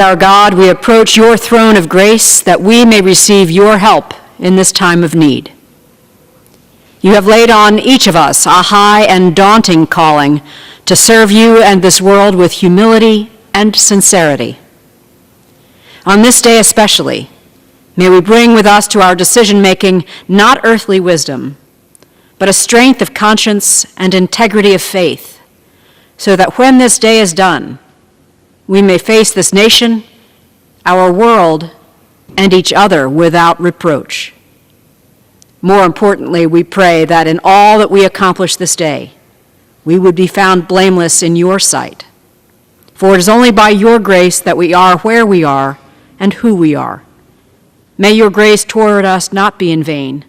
Our God, we approach your throne of grace that we may receive your help in this time of need. You have laid on each of us a high and daunting calling to serve you and this world with humility and sincerity. On this day especially, may we bring with us to our decision-making not earthly wisdom, but a strength of conscience and integrity of faith, so that when this day is done, we may face this nation, our world, and each other without reproach. More importantly, we pray that in all that we accomplish this day, we would be found blameless in your sight. For it is only by your grace that we are where we are and who we are. May your grace toward us not be in vain,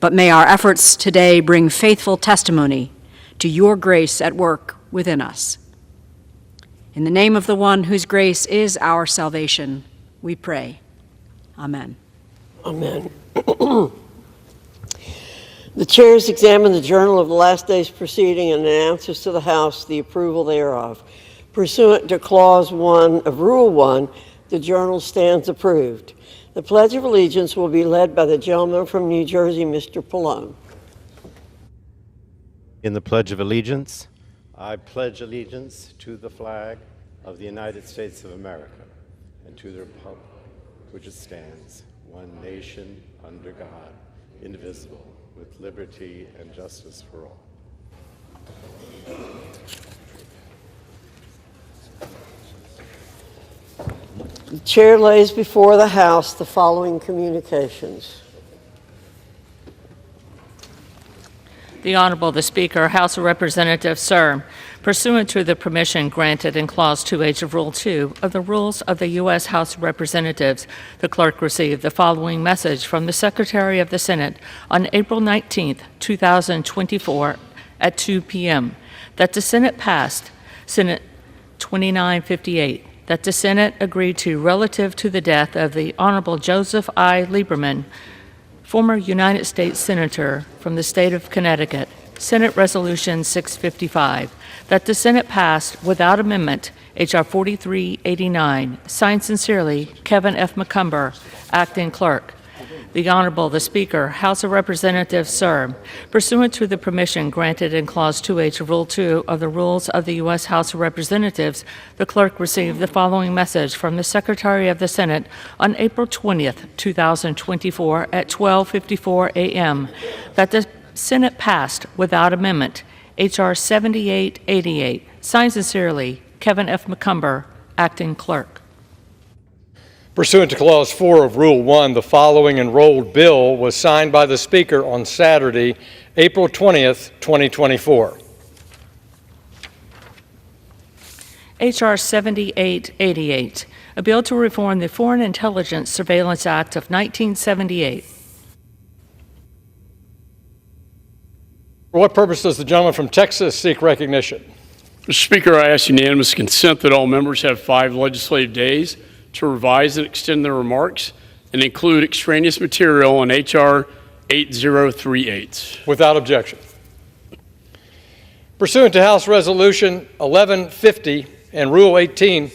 but may our efforts today bring faithful testimony to your grace at work within us. In the name of the one whose grace is our salvation, we pray. Amen. Amen. The chair has examined the journal of the last day's proceeding and announces to the House the approval thereof. Pursuant to Clause 1 of Rule 1, the journal stands approved. The Pledge of Allegiance will be led by the gentleman from New Jersey, Mr. Pallone. In the Pledge of Allegiance, I pledge allegiance to the flag of the United States of America and to the republic which it stands, one nation under God, indivisible, with liberty and justice for all. The chair lays before the House the following communications. The Honorable the Speaker, House of Representatives, sir, pursuant to the permission granted in Clause 2H of Rule 2 of the Rules of the U.S. House of Representatives, the clerk received the following message from the Secretary of the Senate on April 19, 2024 at 2 p.m. that the Senate passed Senate 2958, that the Senate agreed to relative to the death of the Honorable Joseph I. Lieberman, former United States Senator from the state of Connecticut, Senate Resolution 655, that the Senate passed without amendment H.R. 4389, signed sincerely, Kevin F. McCumber, Acting Clerk. The Honorable the Speaker, House of Representatives, sir, pursuant to the permission granted in Clause 2H of Rule 2 of the Rules of the U.S. House of Representatives, the clerk received the following message from the Secretary of the Senate on April 20th, 2024 at 12:54 a.m. that the Senate passed without amendment H.R. 7888, signed sincerely, Kevin F. McCumber, Acting Clerk. Pursuant to Clause 4 of Rule 1, the following enrolled bill was signed by the Speaker on Saturday, April 20th, 2024. H.R. 7888, a bill to reform the Foreign Intelligence Surveillance Act of 1978. For what purpose does the gentleman from Texas seek recognition? Mr. Speaker, I ask unanimous consent that all members have 5 legislative days to revise and extend their remarks and include extraneous material on H.R. 8038. Without objection. Pursuant to House Resolution 1160 and Rule 18,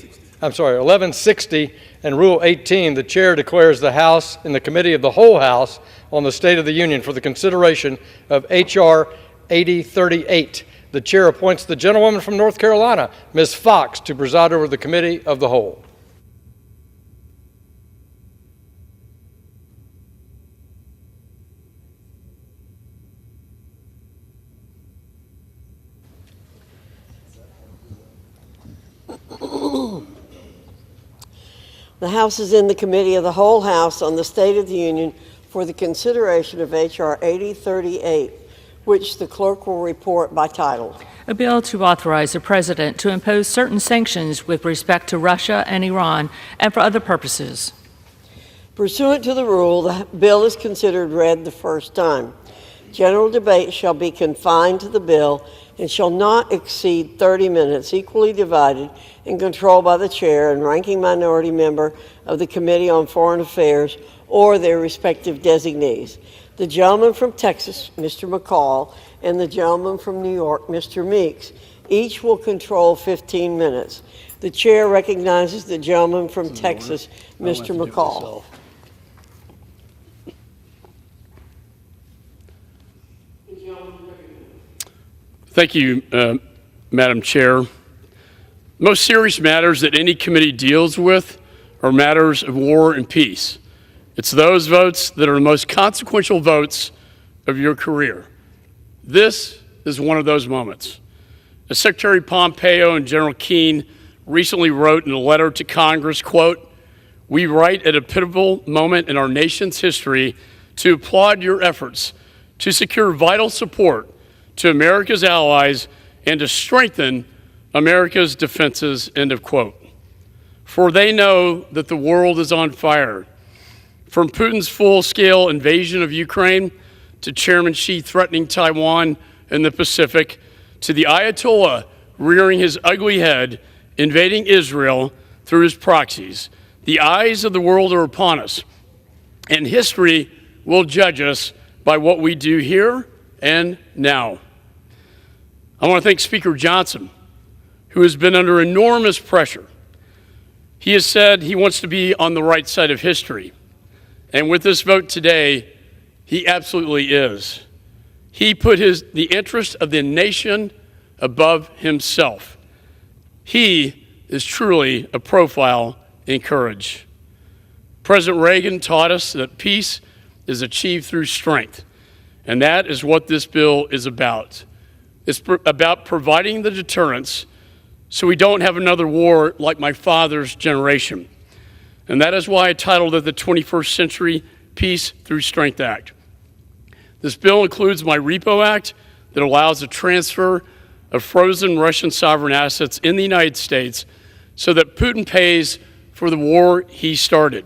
the Chair declares the House in the Committee of the Whole House on the State of the Union for the consideration of H.R. 8038. The Chair appoints the gentlewoman from North Carolina, Ms. Fox, to preside over the Committee of the Whole. The House is in the Committee of the Whole House on the State of the Union for the consideration of H.R. 8038, which the clerk will report by title. A bill to authorize the President to impose certain sanctions with respect to Russia and Iran and for other purposes. Pursuant to the rule, the bill is considered read the first time. General debate shall be confined to the bill and shall not exceed 30 minutes, equally divided and controlled by the chair and ranking minority member of the Committee on Foreign Affairs or their respective designees. The gentleman from Texas, Mr. McCall, and the gentleman from New York, Mr. Meeks, each will control 15 minutes. The chair recognizes the gentleman from Texas, Mr. McCall. Thank you, Madam Chair. Most serious matters that any committee deals with are matters of war and peace. It's those votes that are the most consequential votes of your career. This is one of those moments. As Secretary Pompeo and General Keane recently wrote in a letter to Congress, quote, "We write at a pivotal moment in our nation's history to applaud your efforts to secure vital support to America's allies and to strengthen America's defenses," end of quote. For they know that the world is on fire. From Putin's full-scale invasion of Ukraine to Chairman Xi threatening Taiwan and the Pacific, to the Ayatollah rearing his ugly head, invading Israel through his proxies. The eyes of the world are upon us, and history will judge us by what we do here and now. I want to thank Speaker Johnson, who has been under enormous pressure. He has said he wants to be on the right side of history, and with this vote today, he absolutely is. He put the interest of the nation above himself. He is truly a profile in courage. President Reagan taught us that peace is achieved through strength, and that is what this bill is about. It's about providing the deterrence so we don't have another war like my father's generation. And that is why I titled it the 21st Century Peace Through Strength Act. This bill includes my Repo Act that allows the transfer of frozen Russian sovereign assets in the United States so that Putin pays for the war he started.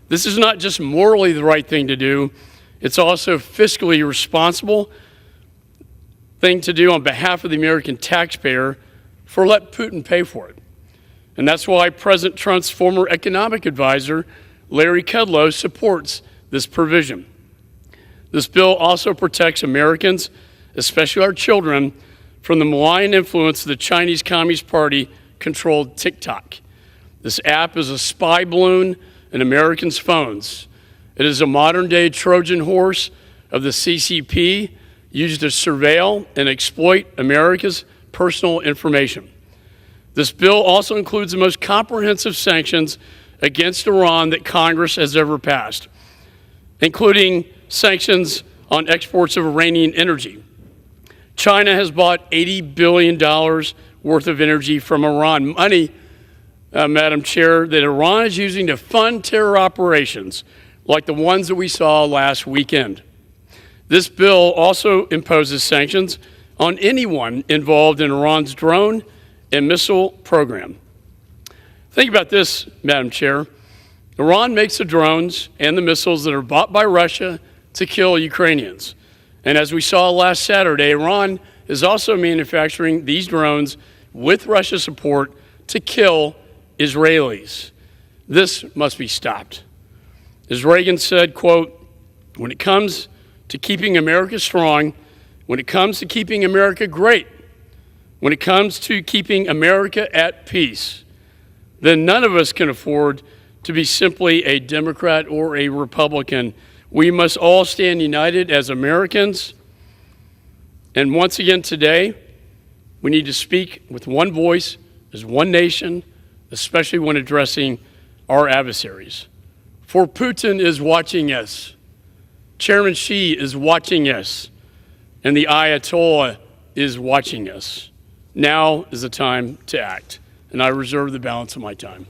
This is not just morally the right thing to do, it's also fiscally responsible thing to do on behalf of the American taxpayer for let Putin pay for it. And that's why President Trump's former economic advisor, Larry Kudlow, supports this provision. This bill also protects Americans, especially our children, from the malign influence of the Chinese Communist Party-controlled TikTok. This app is a spy balloon in Americans' phones. It is a modern-day Trojan horse of the CCP used to surveil and exploit America's personal information. This bill also includes the most comprehensive sanctions against Iran that Congress has ever passed, including sanctions on exports of Iranian energy. China has bought $80 billion worth of energy from Iran, money, Madam Chair, that Iran is using to fund terror operations like the ones that we saw last weekend. This bill also imposes sanctions on anyone involved in Iran's drone and missile program. Think about this, Madam Chair. Iran makes the drones and the missiles that are bought by Russia to kill Ukrainians. And as we saw last Saturday, Iran is also manufacturing these drones with Russia's support to kill Israelis. This must be stopped. As Reagan said, quote, "When it comes to keeping America strong, when it comes to keeping America great, when it comes to keeping America at peace, then none of us can afford to be simply a Democrat or a Republican. We must all stand united as Americans. And once again today, we need to speak with one voice as one nation, especially when addressing our adversaries. For Putin is watching us. Chairman Xi is watching us. And the Ayatollah is watching us. Now is the time to act. And I reserve the balance of my time.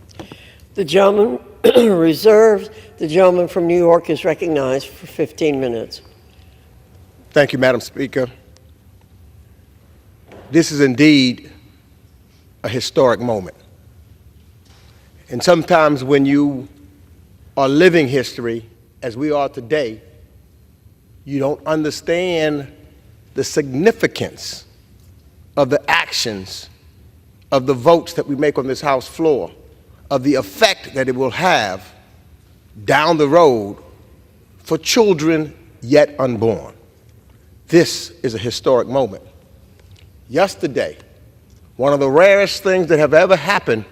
The gentleman reserved. The gentleman from New York is recognized for 15 minutes. Thank you, Madam Speaker. This is indeed a historic moment. And sometimes when you are living history, as we are today, you don't understand the significance of the actions, of the votes that we make on this House floor, of the effect that it will have down the road for children yet unborn. This is a historic moment. Yesterday, one of the rarest things that have ever happened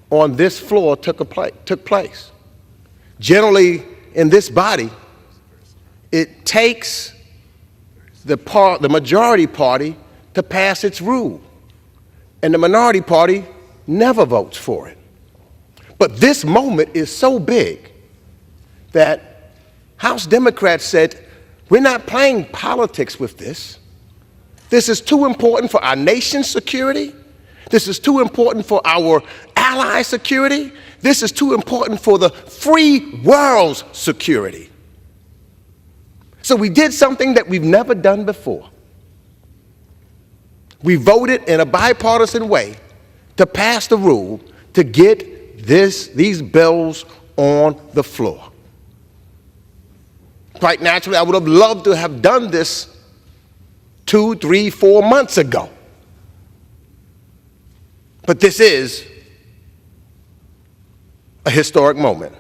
on this floor took place. Generally, in this body, it takes the majority party to pass its rule, and the minority party never votes for it. But this moment is so big that House Democrats said, we're not playing politics with this. This is too important for our nation's security. This is too important for our ally security. This is too important for the free world's security. So we did something that we've never done before. We voted in a bipartisan way to pass the rule to get these bills on the floor. Quite naturally, I would have loved to have done this 2, 3, 4 months ago. But this is a historic moment.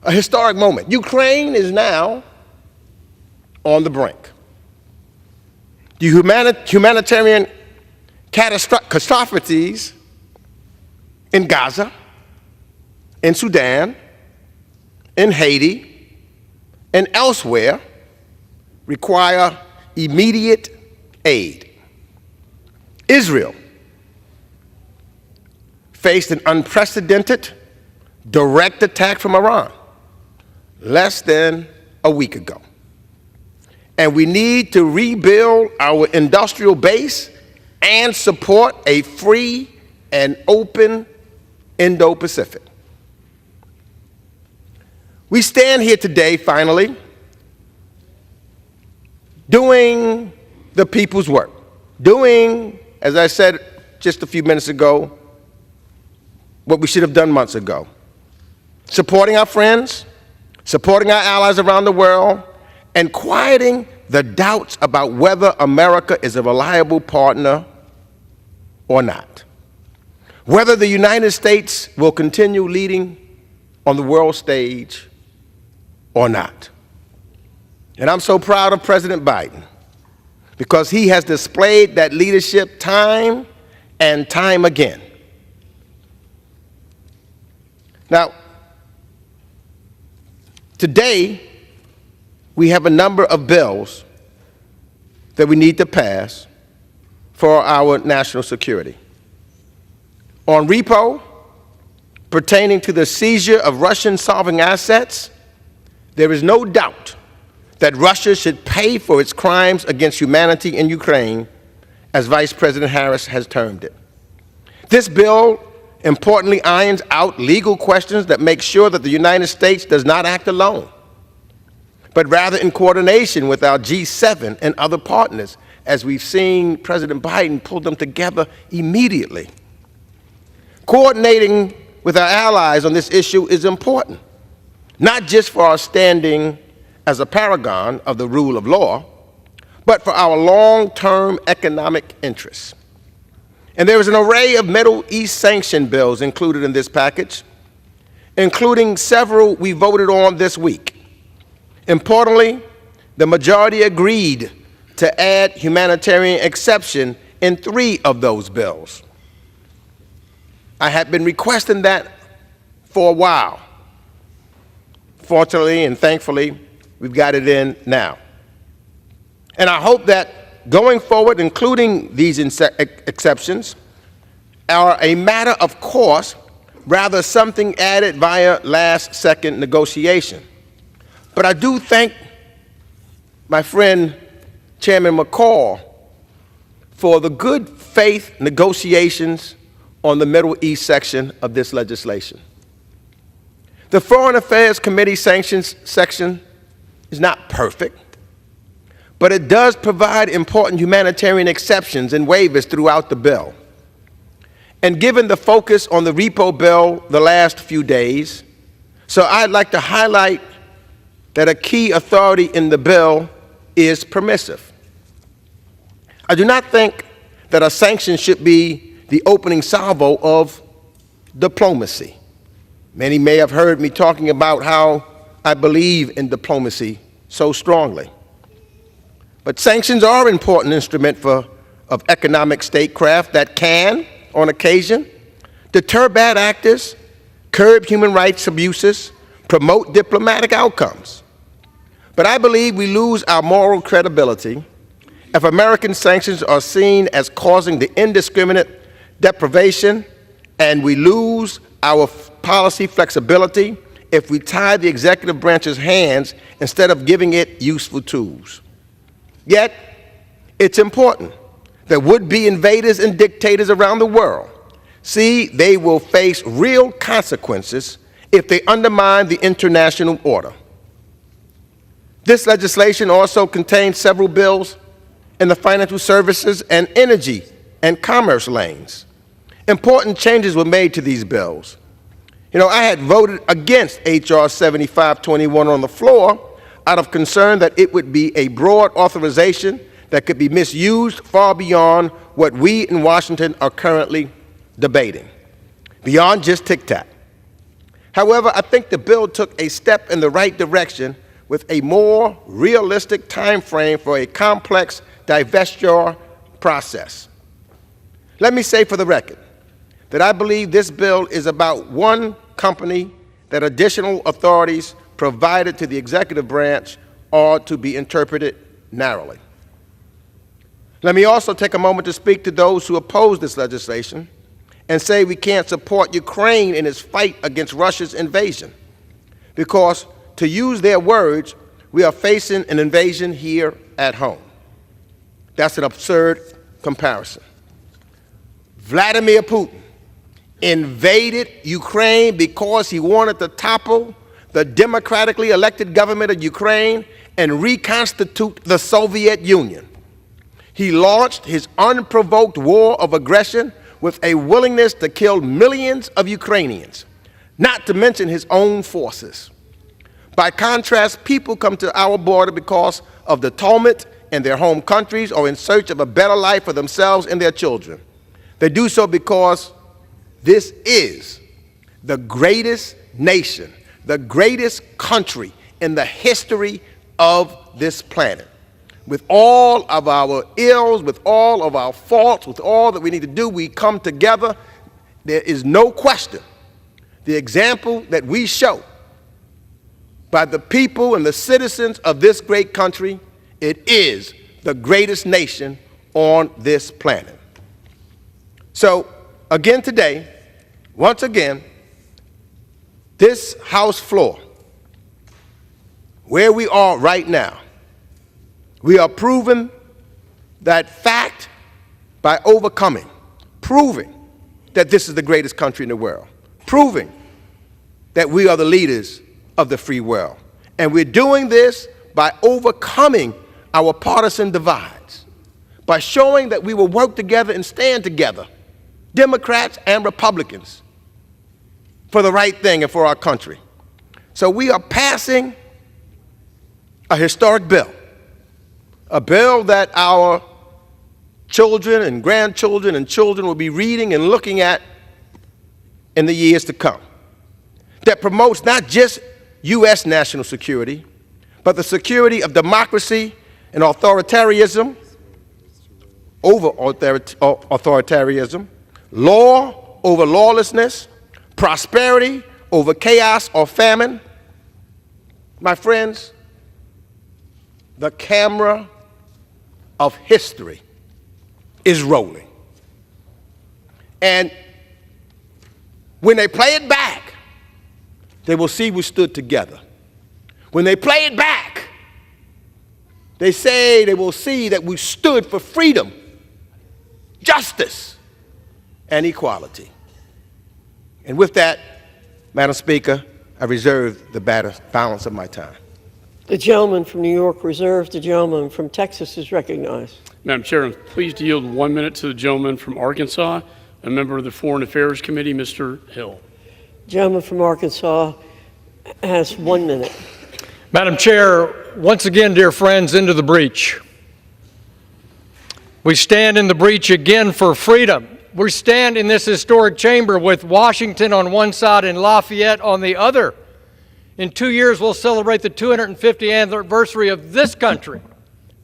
A historic moment. Ukraine is now on the brink. The humanitarian catastrophes in Gaza, in Sudan, in Haiti, and elsewhere require immediate aid. Israel faced an unprecedented direct attack from Iran less than a week ago. And we need to rebuild our industrial base and support a free and open Indo-Pacific. We stand here today, finally, doing the people's work, doing, as I said just a few minutes ago, what we should have done months ago, supporting our friends, supporting our allies around the world, and quieting the doubts about whether America is a reliable partner or not, whether the United States will continue leading on the world stage or not. And I'm so proud of President Biden because he has displayed that leadership time and time again. Now, today, we have a number of bills that we need to pass for our national security. On repo, pertaining to the seizure of Russian sovereign assets, there is no doubt that Russia should pay for its crimes against humanity in Ukraine, as Vice President Harris has termed it. This bill importantly irons out legal questions that make sure that the United States does not act alone, but rather in coordination with our G7 and other partners, as we've seen President Biden pull them together immediately. Coordinating with our allies on this issue is important, not just for our standing as a paragon of the rule of law, but for our long-term economic interests. And there is an array of Middle East sanction bills included in this package, including several we voted on this week. Importantly, the majority agreed to add humanitarian exception in 3 of those bills. I had been requesting that for a while. Fortunately and thankfully, we've got it in now. And I hope that going forward, including these exceptions, are a matter of course, rather something added via last-second negotiation. But I do thank my friend Chairman McCall for the good faith negotiations on the Middle East section of this legislation. The Foreign Affairs Committee sanctions section is not perfect, but it does provide important humanitarian exceptions and waivers throughout the bill. And given the focus on the repo bill the last few days, so I'd like to highlight that a key authority in the bill is permissive. I do not think that a sanction should be the opening salvo of diplomacy. Many may have heard me talking about how I believe in diplomacy so strongly. But sanctions are an important instrument for of economic statecraft that can, on occasion, deter bad actors, curb human rights abuses, promote diplomatic outcomes. But I believe we lose our moral credibility if American sanctions are seen as causing the indiscriminate deprivation, and we lose our policy flexibility if we tie the executive branch's hands instead of giving it useful tools. Yet, it's important that would-be invaders and dictators around the world see they will face real consequences if they undermine the international order. This legislation also contains several bills in the financial services and energy and commerce lanes. Important changes were made to these bills. I had voted against H.R. 7521 on the floor out of concern that it would be a broad authorization that could be misused far beyond what we in Washington are currently debating, beyond just tic-tac. However, I think the bill took a step in the right direction with a more realistic time frame for a complex divestiture process. Let me say for the record that I believe this bill is about one company that additional authorities provided to the executive branch are to be interpreted narrowly. Let me also take a moment to speak to those who oppose this legislation and say we can't support Ukraine in its fight against Russia's invasion, because, to use their words, we are facing an invasion here at home. That's an absurd comparison. Vladimir Putin invaded Ukraine because he wanted to topple the democratically elected government of Ukraine and reconstitute the Soviet Union. He launched his unprovoked war of aggression with a willingness to kill millions of Ukrainians, not to mention his own forces. By contrast, people come to our border because of the tumult in their home countries or in search of a better life for themselves and their children. They do so because this is the greatest nation, the greatest country in the history of this planet. With all of our ills, with all of our faults, with all that we need to do, we come together. There is no question. The example that we show by the people and the citizens of this great country, it is the greatest nation on this planet. So, again today, once again, this House floor, where we are right now, we are proving that fact by proving that this is the greatest country in the world, proving that we are the leaders of the free world. And we're doing this by overcoming our partisan divides, by showing that we will work together and stand together, Democrats and Republicans, for the right thing and for our country. So we are passing a historic bill, a bill that our children and grandchildren and children will be reading and looking at in the years to come, that promotes not just U.S. national security, but the security of democracy and authoritarianism, over authoritarianism, law over lawlessness, prosperity over chaos or famine. My friends, the camera of history is rolling. And when they play it back, they will see we stood together. When they play it back, they will see that we stood for freedom, justice, and equality. And with that, Madam Speaker, I reserve the balance of my time. The gentleman from New York reserved. The gentleman from Texas is recognized. Madam Chair, I'm pleased to yield 1 minute to the gentleman from Arkansas, a member of the Foreign Affairs Committee, Mr. Hill. Gentleman from Arkansas has 1 minute. Madam Chair, once again, dear friends, into the breach. We stand in the breach again for freedom. We stand in this historic chamber with Washington on one side and Lafayette on the other. In 2 years, we'll celebrate the 250th anniversary of this country,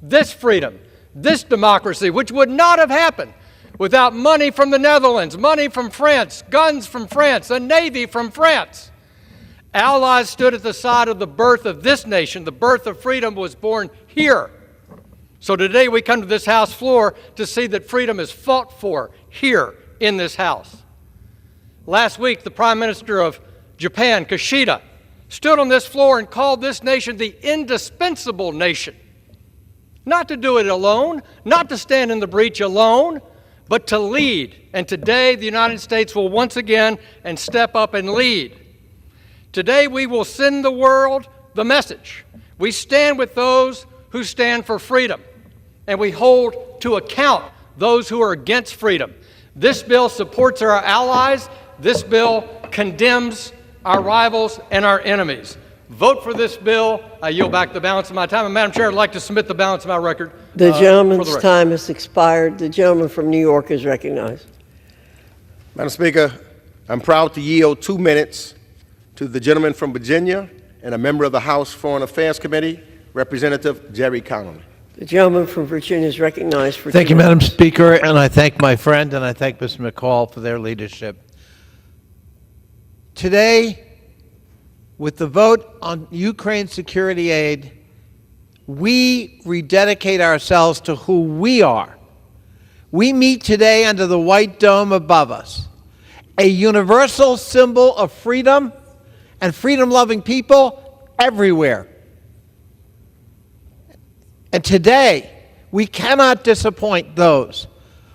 this freedom, this democracy, which would not have happened without money from the Netherlands, money from France, guns from France, a navy from France. Allies stood at the side of the birth of this nation. The birth of freedom was born here. So today we come to this House floor to see that freedom is fought for here in this House. Last week, the Prime Minister of Japan, Kishida, stood on this floor and called this nation the indispensable nation. Not to do it alone, not to stand in the breach alone, but to lead. And today, the United States will once again step up and lead. Today, we will send the world the message. We stand with those who stand for freedom, and we hold to account those who are against freedom. This bill supports our allies. This bill condemns our rivals and our enemies. Vote for this bill. I yield back the balance of my time. And Madam Chair, I'd like to submit the balance of my record. The gentleman's time has expired. The gentleman from New York is recognized. Madam Speaker, I'm proud to yield 2 minutes to the gentleman from Virginia and a member of the House Foreign Affairs Committee, Representative Jerry Connolly. The gentleman from Virginia is recognized for Thank 2 you, minutes. Madam Speaker, and I thank my friend and I thank Mr. McCall for their leadership. Today, with the vote on Ukraine security aid, we rededicate ourselves to who we are. We meet today under the white dome above us, a universal symbol of freedom and freedom-loving people everywhere. And today, we cannot disappoint those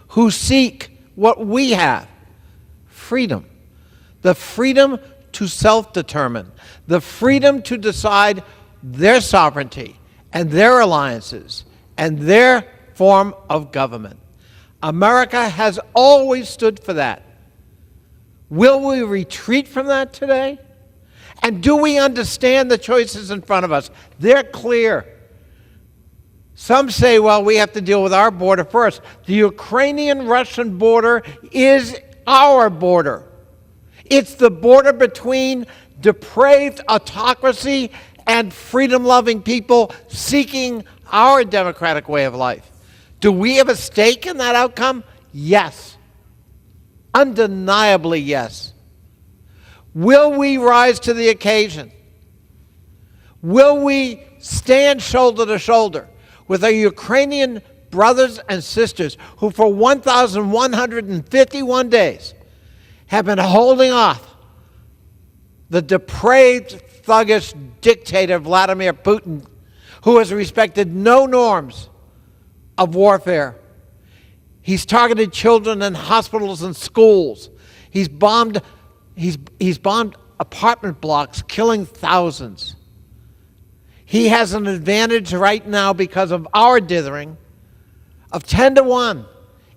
who seek what we have, freedom. The freedom to self-determine, the freedom to decide their sovereignty and their alliances and their form of government. America has always stood for that. Will we retreat from that today? And do we understand the choices in front of us? They're clear. Some say, well, we have to deal with our border first. The Ukrainian-Russian border is our border. It's the border between depraved autocracy and freedom-loving people seeking our democratic way of life. Do we have a stake in that outcome? Yes. Undeniably yes. Will we rise to the occasion? Will we stand shoulder to shoulder with our Ukrainian brothers and sisters who for 1,151 days have been holding off the depraved, thuggish dictator Vladimir Putin, who has respected no norms of warfare? He's targeted children in hospitals and schools. He's bombed apartment blocks, killing thousands. He has an advantage right now because of our dithering of 10-1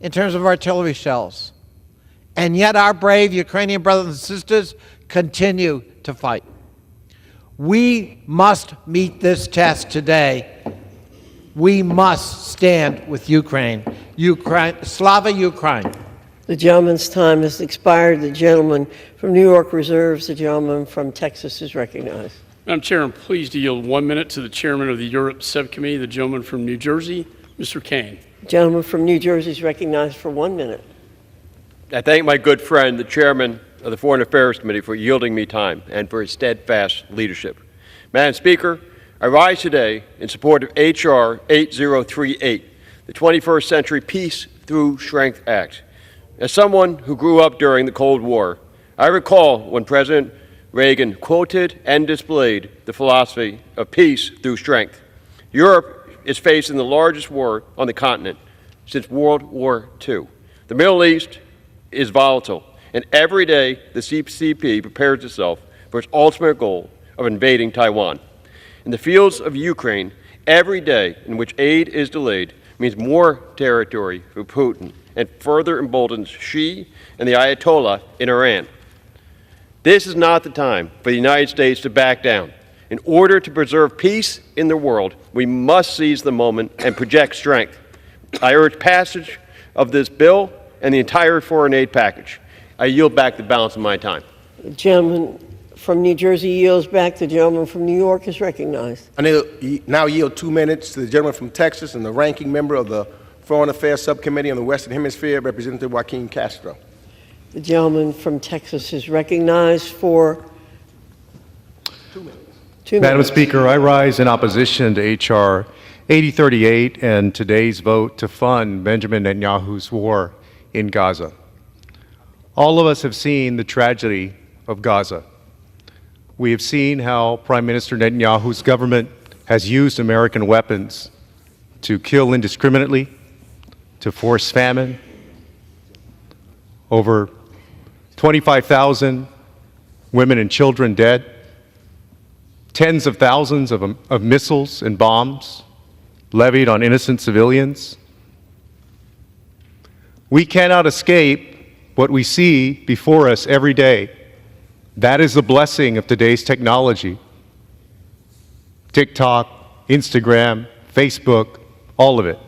in terms of artillery shells. And yet our brave Ukrainian brothers and sisters continue to fight. We must meet this test today. We must stand with Ukraine. Slava Ukraine. The gentleman's time has expired. The gentleman from New York reserves. The gentleman from Texas is recognized. Madam Chair, I'm pleased to yield 1 minute to the chairman of the Europe Subcommittee, the gentleman from New Jersey, Mr. Kane. The gentleman from New Jersey is recognized for 1 minute. I thank my good friend, the chairman of the Foreign Affairs Committee, for yielding me time and for his steadfast leadership. Madam Speaker, I rise today in support of H.R. 8038, the 21st Century Peace Through Strength Act. As someone who grew up during the Cold War, I recall when President Reagan quoted and displayed the philosophy of peace through strength. Europe is facing the largest war on the continent since World War II. The Middle East is volatile, and every day the CCP prepares itself for its ultimate goal of invading Taiwan. In the fields of Ukraine, every day in which aid is delayed means more territory for Putin and further emboldens Xi and the Ayatollah in Iran. This is not the time for the United States to back down. In order to preserve peace in the world, we must seize the moment and project strength. I urge passage of this bill and the entire foreign aid package. I yield back the balance of my time. The gentleman from New Jersey yields back. The gentleman from New York is recognized. I now yield 2 minutes to the gentleman from Texas and the ranking member of the Foreign Affairs Subcommittee on the Western Hemisphere, Representative Joaquin Castro. The gentleman from Texas is recognized for 2 minutes. Madam Speaker, I rise in opposition to H.R. 8038 and today's vote to fund Benjamin Netanyahu's war in Gaza. All of us have seen the tragedy of Gaza. We have seen how Prime Minister Netanyahu's government has used American weapons to kill indiscriminately, to force famine. Over 25,000 women and children dead, tens of thousands of missiles and bombs levied on innocent civilians. We cannot escape what we see before us every day. That is the blessing of today's technology. TikTok, Instagram, Facebook, all of it.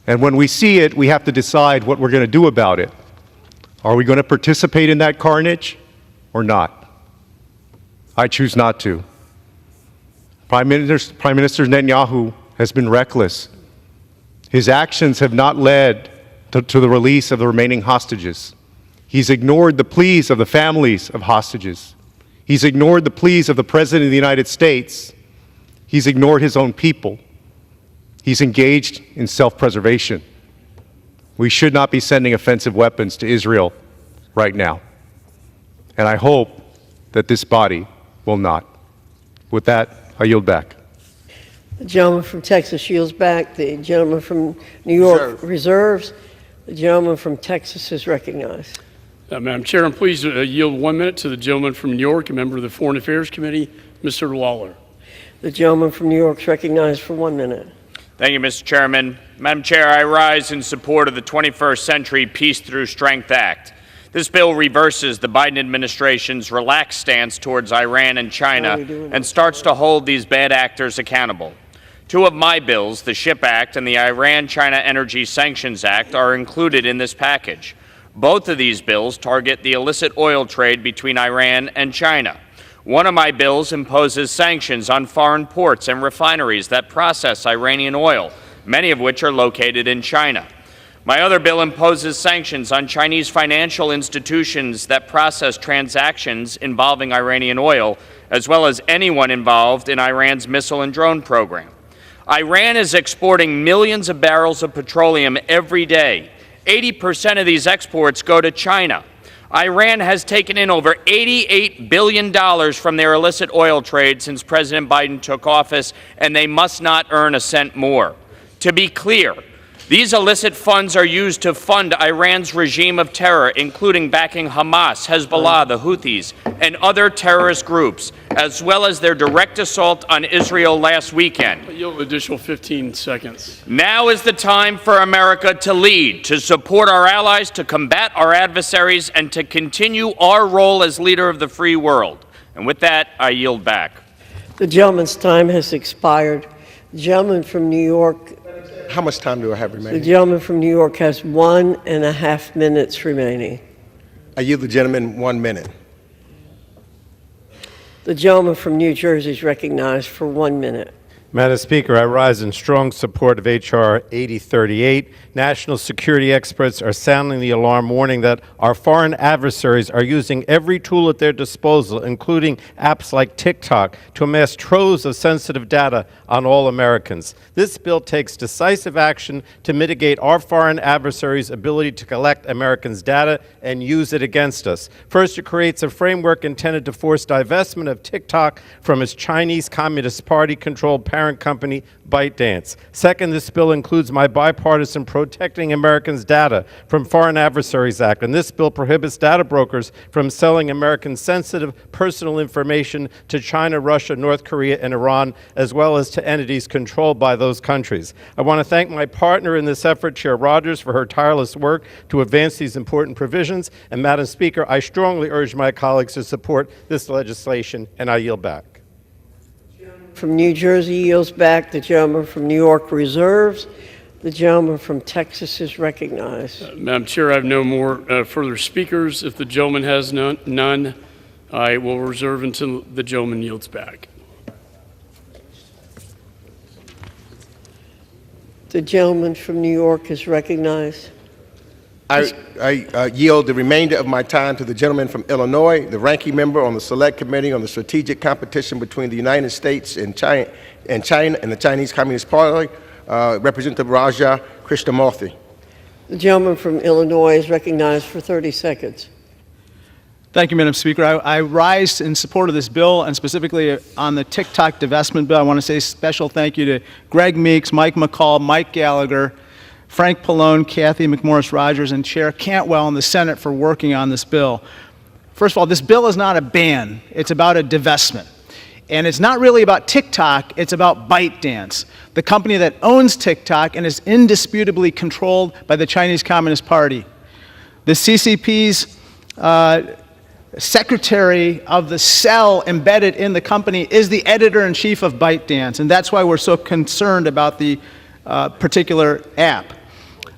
And when we see it, we have to decide what we're going to do about it. Are we going to participate in that carnage or not? I choose not to. Prime Minister Netanyahu has been reckless. His actions have not led to the release of the remaining hostages. He's ignored the pleas of the families of hostages. He's ignored the pleas of the President of the United States. He's ignored his own people. He's engaged in self-preservation. We should not be sending offensive weapons to Israel right now. And I hope that this body will not. With that, I yield back. The gentleman from Texas yields back. The gentleman from New York reserves. The gentleman from Texas is recognized. Madam Chair, I'm pleased to yield 1 minute to the gentleman from New York, a member of the Foreign Affairs Committee, Mr. Lawler. The gentleman from New York is recognized for 1 minute. Thank you, Mr. Chairman. Madam Chair, I rise in support of the 21st Century Peace Through Strength Act. This bill reverses the Biden administration's relaxed stance towards Iran and China and starts to hold these bad actors accountable. Two of my bills, the SHIP Act and the Iran-China Energy Sanctions Act, are included in this package. Both of these bills target the illicit oil trade between Iran and China. One of my bills imposes sanctions on foreign ports and refineries that process Iranian oil, many of which are located in China. My other bill imposes sanctions on Chinese financial institutions that process transactions involving Iranian oil, as well as anyone involved in Iran's missile and drone program. Iran is exporting millions of barrels of petroleum every day. 80% of these exports go to China. Iran has taken in over $88 billion from their illicit oil trade since President Biden took office, and they must not earn a cent more. To be clear, these illicit funds are used to fund Iran's regime of terror, including backing Hamas, Hezbollah, the Houthis, and other terrorist groups, as well as their direct assault on Israel last weekend. I yield an additional 15 seconds. Now is the time for America to lead, to support our allies, to combat our adversaries, and to continue our role as leader of the free world. And with that, I yield back. The gentleman's time has expired. The gentleman from New York. How much time do I have remaining? The gentleman from New York has 1.5 minutes remaining. I yield the gentleman 1 minute. The gentleman from New Jersey is recognized for 1 minute. Madam Speaker, I rise in strong support of H.R. 8038. National security experts are sounding the alarm, warning that our foreign adversaries are using every tool at their disposal, including apps like TikTok, to amass troves of sensitive data on all Americans. This bill takes decisive action to mitigate our foreign adversaries' ability to collect Americans' data and use it against us. First, it creates a framework intended to force divestment of TikTok from its Chinese Communist Party-controlled parent company, ByteDance. Second, this bill includes my bipartisan Protecting Americans' Data from Foreign Adversaries Act, and this bill prohibits data brokers from selling American sensitive personal information to China, Russia, North Korea, and Iran, as well as to entities controlled by those countries. I want to thank my partner in this effort, Chair Rogers, for her tireless work to advance these important provisions. And Madam Speaker, I strongly urge my colleagues to support this legislation, and I yield back. From New Jersey yields back. The gentleman from New York reserves. The gentleman from Texas is recognized. Madam Chair, I have no more further speakers. If the gentleman has none, I will reserve until the gentleman yields back. The gentleman from New York is recognized. I yield the remainder of my time to the gentleman from Illinois, the ranking member on the Select Committee on the Strategic Competition between the United States and China and the Chinese Communist Party, Representative Raja Krishnamurthy. The gentleman from Illinois is recognized for 30 seconds. Thank you, Madam Speaker. I rise in support of this bill, and specifically on the TikTok divestment bill. I want to say a special thank you to Greg Meeks, Mike McCall, Mike Gallagher, Frank Pallone, Kathy McMorris-Rogers, and Chair Cantwell in the Senate for working on this bill. First of all, this bill is not a ban. It's about a divestment. And it's not really about TikTok, it's about ByteDance, the company that owns TikTok and is indisputably controlled by the Chinese Communist Party. The CCP's secretary of the cell embedded in the company is the editor-in-chief of ByteDance, and that's why we're so concerned about the particular app.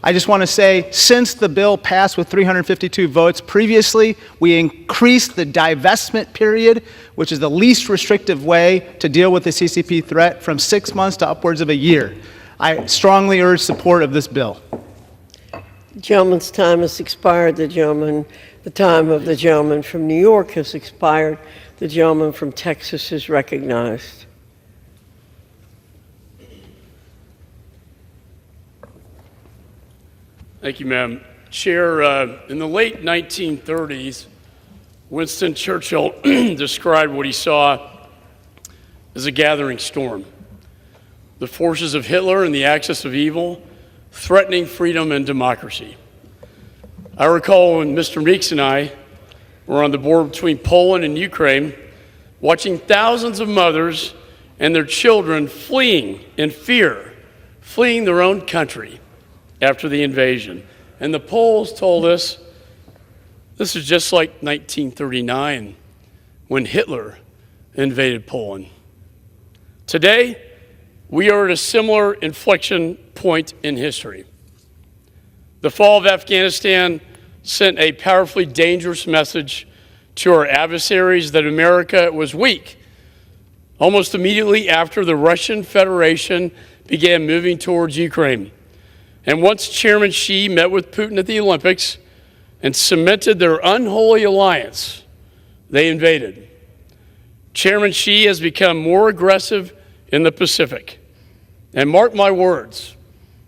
I just want to say, since the bill passed with 352 votes previously, we increased the divestment period, which is the least restrictive way to deal with the CCP threat, from 6 months to upwards of a year. I strongly urge support of this bill. The gentleman's time has expired. The time of the gentleman from New York has expired. The gentleman from Texas is recognized. Thank you, Madam Chair. In the late 1930s, Winston Churchill described what he saw as a gathering storm. The forces of Hitler and the axis of evil threatening freedom and democracy. I recall when Mr. Meeks and I were on the border between Poland and Ukraine, watching thousands of mothers and their children fleeing in fear, fleeing their own country after the invasion. And the Poles told us this is just like 1939 when Hitler invaded Poland. Today, we are at a similar inflection point in history. The fall of Afghanistan sent a powerfully dangerous message to our adversaries that America was weak. Almost immediately after the Russian Federation began moving towards Ukraine. And once Chairman Xi met with Putin at the Olympics and cemented their unholy alliance, they invaded. Chairman Xi has become more aggressive in the Pacific. And mark my words,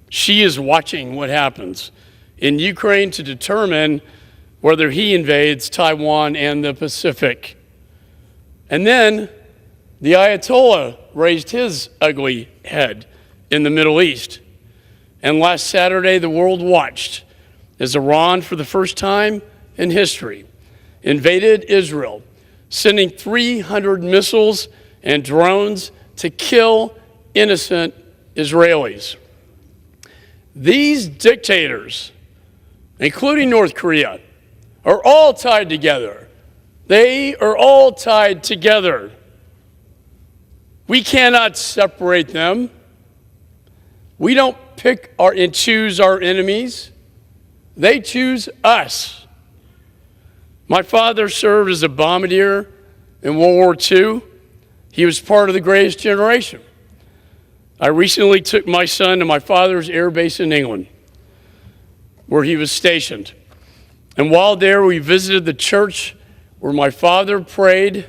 Xi is watching what happens in Ukraine to determine whether he invades Taiwan and the Pacific. And then the Ayatollah raised his ugly head in the Middle East. And last Saturday, the world watched as Iran, for the first time in history, invaded Israel, sending 300 missiles and drones to kill innocent Israelis. These dictators, including North Korea, are all tied together. They are all tied together. We cannot separate them. We don't pick and choose our enemies. They choose us. My father served as a bombardier in World War II. He was part of the greatest generation. I recently took my son to my father's air base in England, where he was stationed. And while there, we visited the church where my father prayed,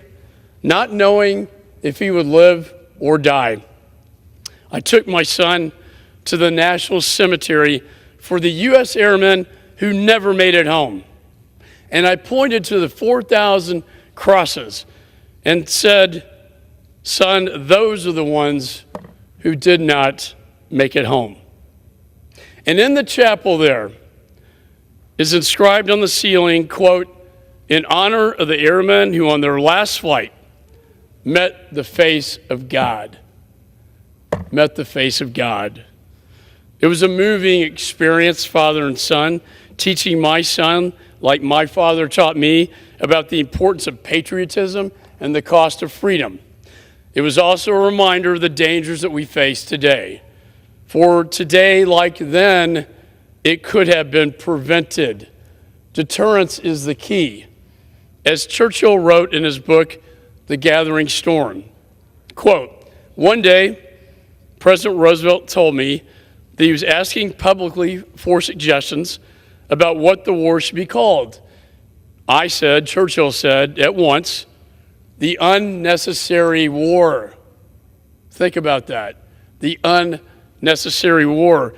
not knowing if he would live or die. I took my son to the National Cemetery for the U.S. airmen who never made it home. And I pointed to the 4,000 crosses and said, son, those are the ones who did not make it home. And in the chapel there is inscribed on the ceiling, quote, in honor of the airmen who on their last flight met the face of God. Met the face of God. It was a moving experience, father and son, teaching my son, like my father taught me, about the importance of patriotism and the cost of freedom. It was also a reminder of the dangers that we face today. For today, like then, it could have been prevented. Deterrence is the key. As Churchill wrote in his book, The Gathering Storm, quote, "One day, President Roosevelt told me that he was asking publicly for suggestions about what the war should be called. I said, Churchill said, at once, the unnecessary war." Think about that. The unnecessary war.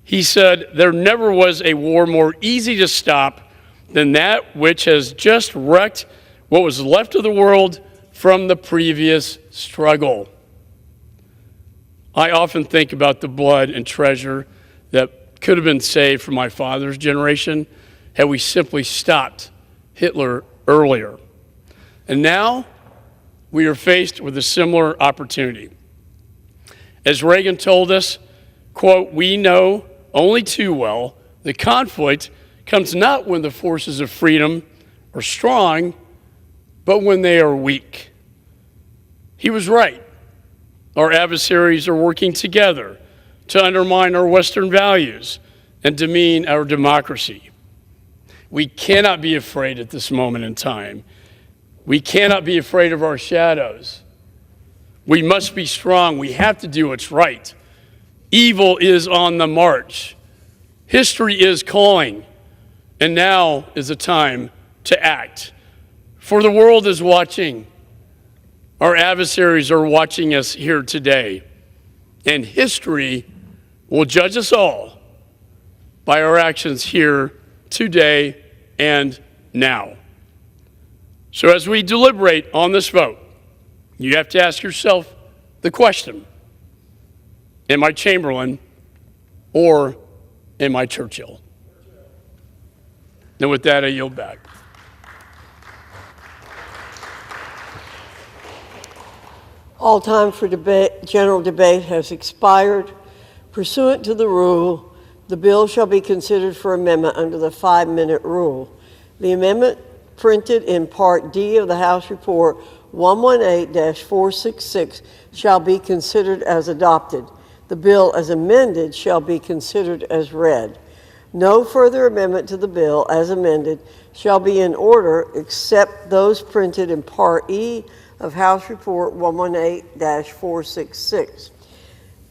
He said, "There never was a war more easy to stop than that which has just wrecked what was left of the world from the previous struggle." I often think about the blood and treasure that could have been saved from my father's generation had we simply stopped Hitler earlier. And now we are faced with a similar opportunity. As Reagan told us, quote, "We know only too well the conflict comes not when the forces of freedom are strong, but when they are weak." He was right. Our adversaries are working together to undermine our Western values and demean our democracy. We cannot be afraid at this moment in time. We cannot be afraid of our shadows. We must be strong. We have to do what's right. Evil is on the march. History is calling, and now is the time to act. For the world is watching. Our adversaries are watching us here today, and history will judge us all by our actions here today and now. So as we deliberate on this vote, you have to ask yourself the question, am I Chamberlain or am I Churchill? And with that, I yield back. All time for general debate has expired. Pursuant to the rule, the bill shall be considered for amendment under the 5-minute rule. The amendment printed in Part D of the House Report 118-466 shall be considered as adopted. The bill as amended shall be considered as read. No further amendment to the bill as amended shall be in order except those printed in Part E of House Report 118-466.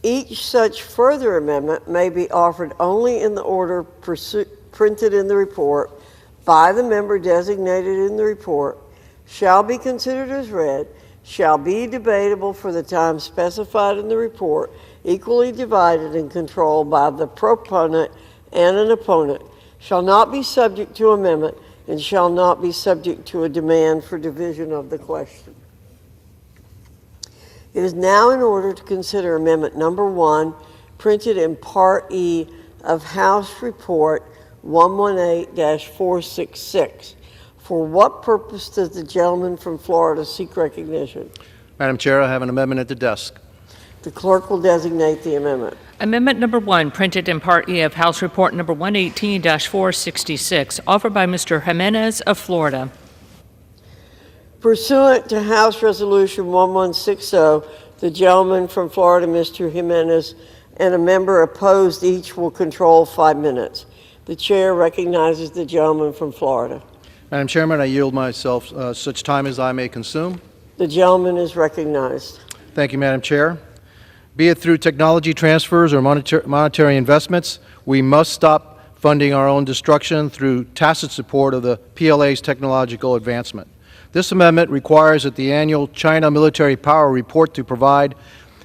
Each such further amendment may be offered only in the order printed in the report by the member designated in the report, shall be considered as read, shall be debatable for the time specified in the report, equally divided and controlled by the proponent and an opponent, shall not be subject to amendment, and shall not be subject to a demand for division of the question. It is now in order to consider Amendment Number 1, printed in Part E of House Report 118-466. For what purpose does the gentleman from Florida seek recognition? Madam Chair, I have an amendment at the desk. The clerk will designate the amendment. Amendment number 1, printed in Part E of House Report number 118-466, offered by Mr. Jimenez of Florida. Pursuant to House Resolution 1160, the gentleman from Florida, Mr. Jimenez, and a member opposed each will control 5 minutes. The chair recognizes the gentleman from Florida. Madam Chairman, I yield myself such time as I may consume. The gentleman is recognized. Thank you, Madam Chair. Be it through technology transfers or monetary investments, we must stop funding our own destruction through tacit support of the PLA's technological advancement. This amendment requires that the annual China Military Power Report to provide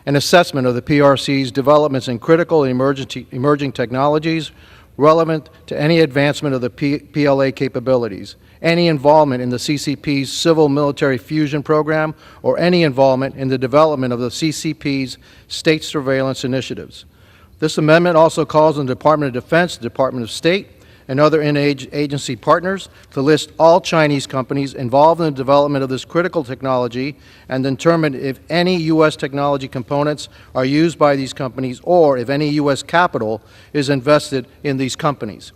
an assessment of the PRC's developments in critical and emerging technologies relevant to any advancement of the PLA capabilities, any involvement in the CCP's civil-military fusion program, or any involvement in the development of the CCP's state surveillance initiatives. This amendment also calls on the Department of Defense, the Department of State, and other agency partners to list all Chinese companies involved in the development of this critical technology and determine if any U.S. technology components are used by these companies or if any U.S. capital is invested in these companies.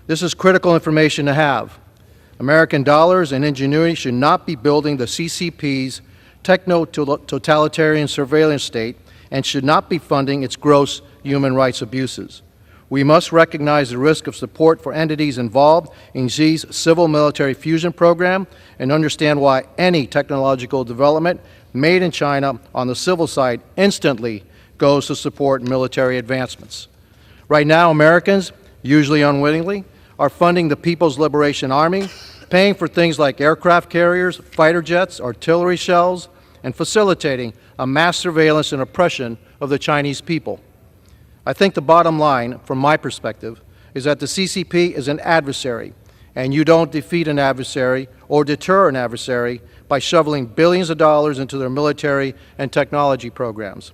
This is critical information to have. American dollars and ingenuity should not be building the CCP's techno-totalitarian surveillance state and should not be funding its gross human rights abuses. We must recognize the risk of support for entities involved in Xi's civil-military fusion program and understand why any technological development made in China on the civil side instantly goes to support military advancements. Right now, Americans, usually unwittingly, are funding the People's Liberation Army, paying for things like aircraft carriers, fighter jets, artillery shells, and facilitating a mass surveillance and oppression of the Chinese people. I think the bottom line, from my perspective, is that the CCP is an adversary, and you don't defeat an adversary or deter an adversary by shoveling billions of dollars into their military and technology programs.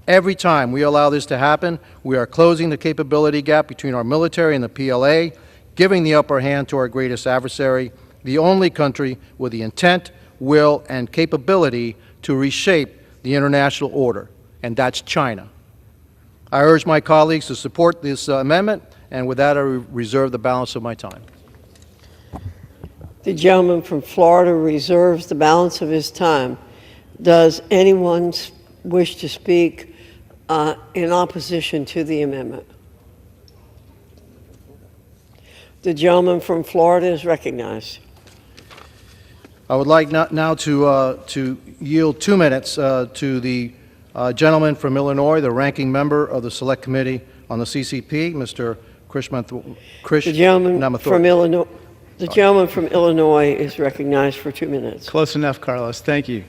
Every time we allow this to happen, we are closing the capability gap between our military and the PLA, giving the upper hand to our greatest adversary, the only country with the intent, will, and capability to reshape the international order, and that's China. I urge my colleagues to support this amendment, and with that, I reserve the balance of my time. The gentleman from Florida reserves the balance of his time. Does anyone wish to speak in opposition to the amendment? The gentleman from Florida is recognized. I would like now to yield 2 minutes to the gentleman from Illinois, the ranking member of the Select Committee on the CCP, Mr. The gentleman from Illinois is recognized for 2 minutes. Close enough, Carlos. Thank you.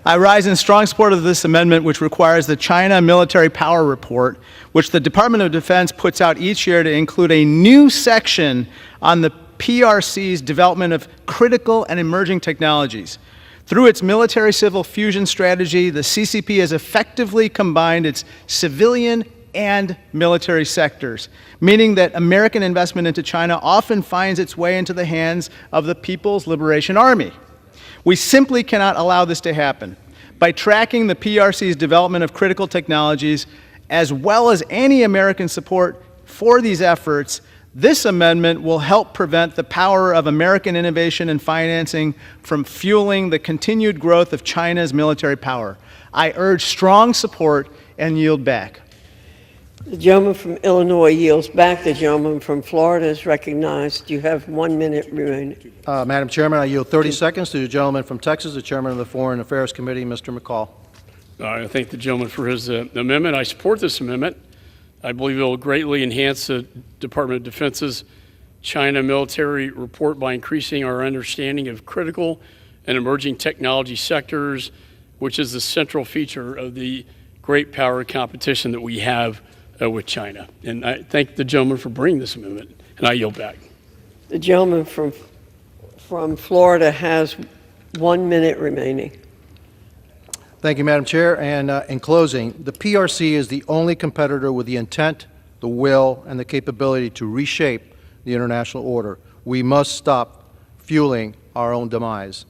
I rise in strong support of this amendment, which requires the China Military Power Report, which the Department of Defense puts out each year, to include a new section on the PRC's development of critical and emerging technologies. Through its military-civil fusion strategy, the CCP has effectively combined its civilian and military sectors, meaning that American investment into China often finds its way into the hands of the People's Liberation Army. We simply cannot allow this to happen. By tracking the PRC's development of critical technologies, as well as any American support for these efforts, this amendment will help prevent the power of American innovation and financing from fueling the continued growth of China's military power. I urge strong support and yield back. The gentleman from Illinois yields back. The gentleman from Florida is recognized. You have 1 minute remaining. Madam Chairman, I yield 30 seconds to the gentleman from Texas, the chairman of the Foreign Affairs Committee, Mr. McCall. I thank the gentleman for his amendment. I support this amendment. I believe it will greatly enhance the Department of Defense's China military report by increasing our understanding of critical and emerging technology sectors, which is the central feature of the great power competition that we have with China. And I thank the gentleman for bringing this amendment, and I yield back. The gentleman from Florida has 1 minute remaining. Thank you, Madam Chair. And in closing, the PRC is the only competitor with the intent, the will, and the capability to reshape the international order. We must stop fueling our own demise.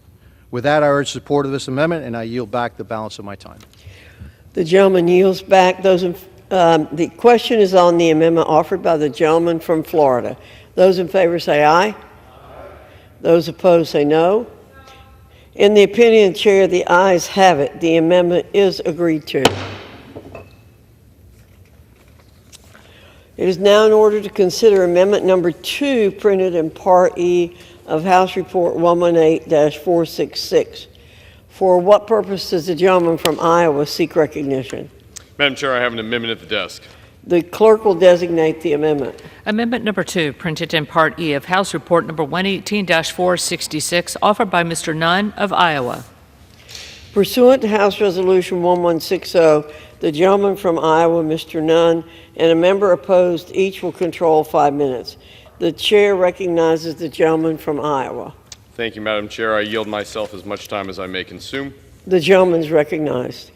With that, I urge support of this amendment, and I yield back the balance of my time. The gentleman yields back. The question is on the amendment offered by the gentleman from Florida. Those in favor say aye. Those opposed say no. In the opinion of the chair, the ayes have it. The amendment is agreed to. It is now in order to consider amendment number 2, printed in Part E of House Report 118-466. For what purpose does the gentleman from Iowa seek recognition? Madam Chair, I have an amendment at the desk. The clerk will designate the amendment. Amendment number 2, printed in Part E of House Report number 118-466, offered by Mr. Nunn of Iowa. Pursuant to House Resolution 1160, the gentleman from Iowa, Mr. Nunn, and a member opposed each will control 5 minutes. The chair recognizes the gentleman from Iowa. Thank you, Madam Chair. I yield myself as much time as I may consume. The gentleman is recognized.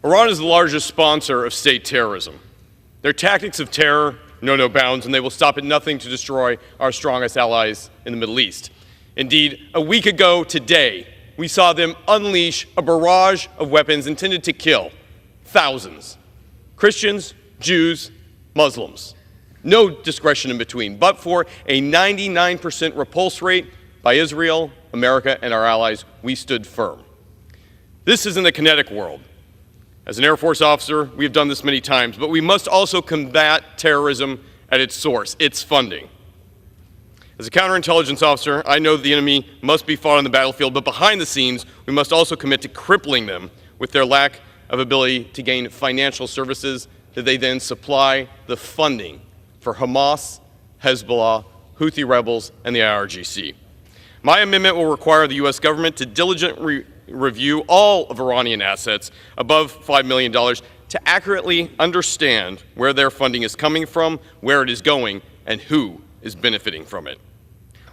Iran is the largest sponsor of state terrorism. Their tactics of terror know no bounds, and they will stop at nothing to destroy our strongest allies in the Middle East. Indeed, a week ago today, we saw them unleash a barrage of weapons intended to kill thousands. Christians, Jews, Muslims. No discretion in between, but for a 99% repulse rate by Israel, America, and our allies, we stood firm. This isn't a kinetic world. As an Air Force officer, we have done this many times, but we must also combat terrorism at its source, its funding. As a counterintelligence officer, I know that the enemy must be fought on the battlefield, but behind the scenes, we must also commit to crippling them with their lack of ability to gain financial services that they then supply the funding for Hamas, Hezbollah, Houthi rebels, and the IRGC. My amendment will require the U.S. government to diligently review all of Iranian assets above $5 million to accurately understand where their funding is coming from, where it is going, and who is benefiting from it.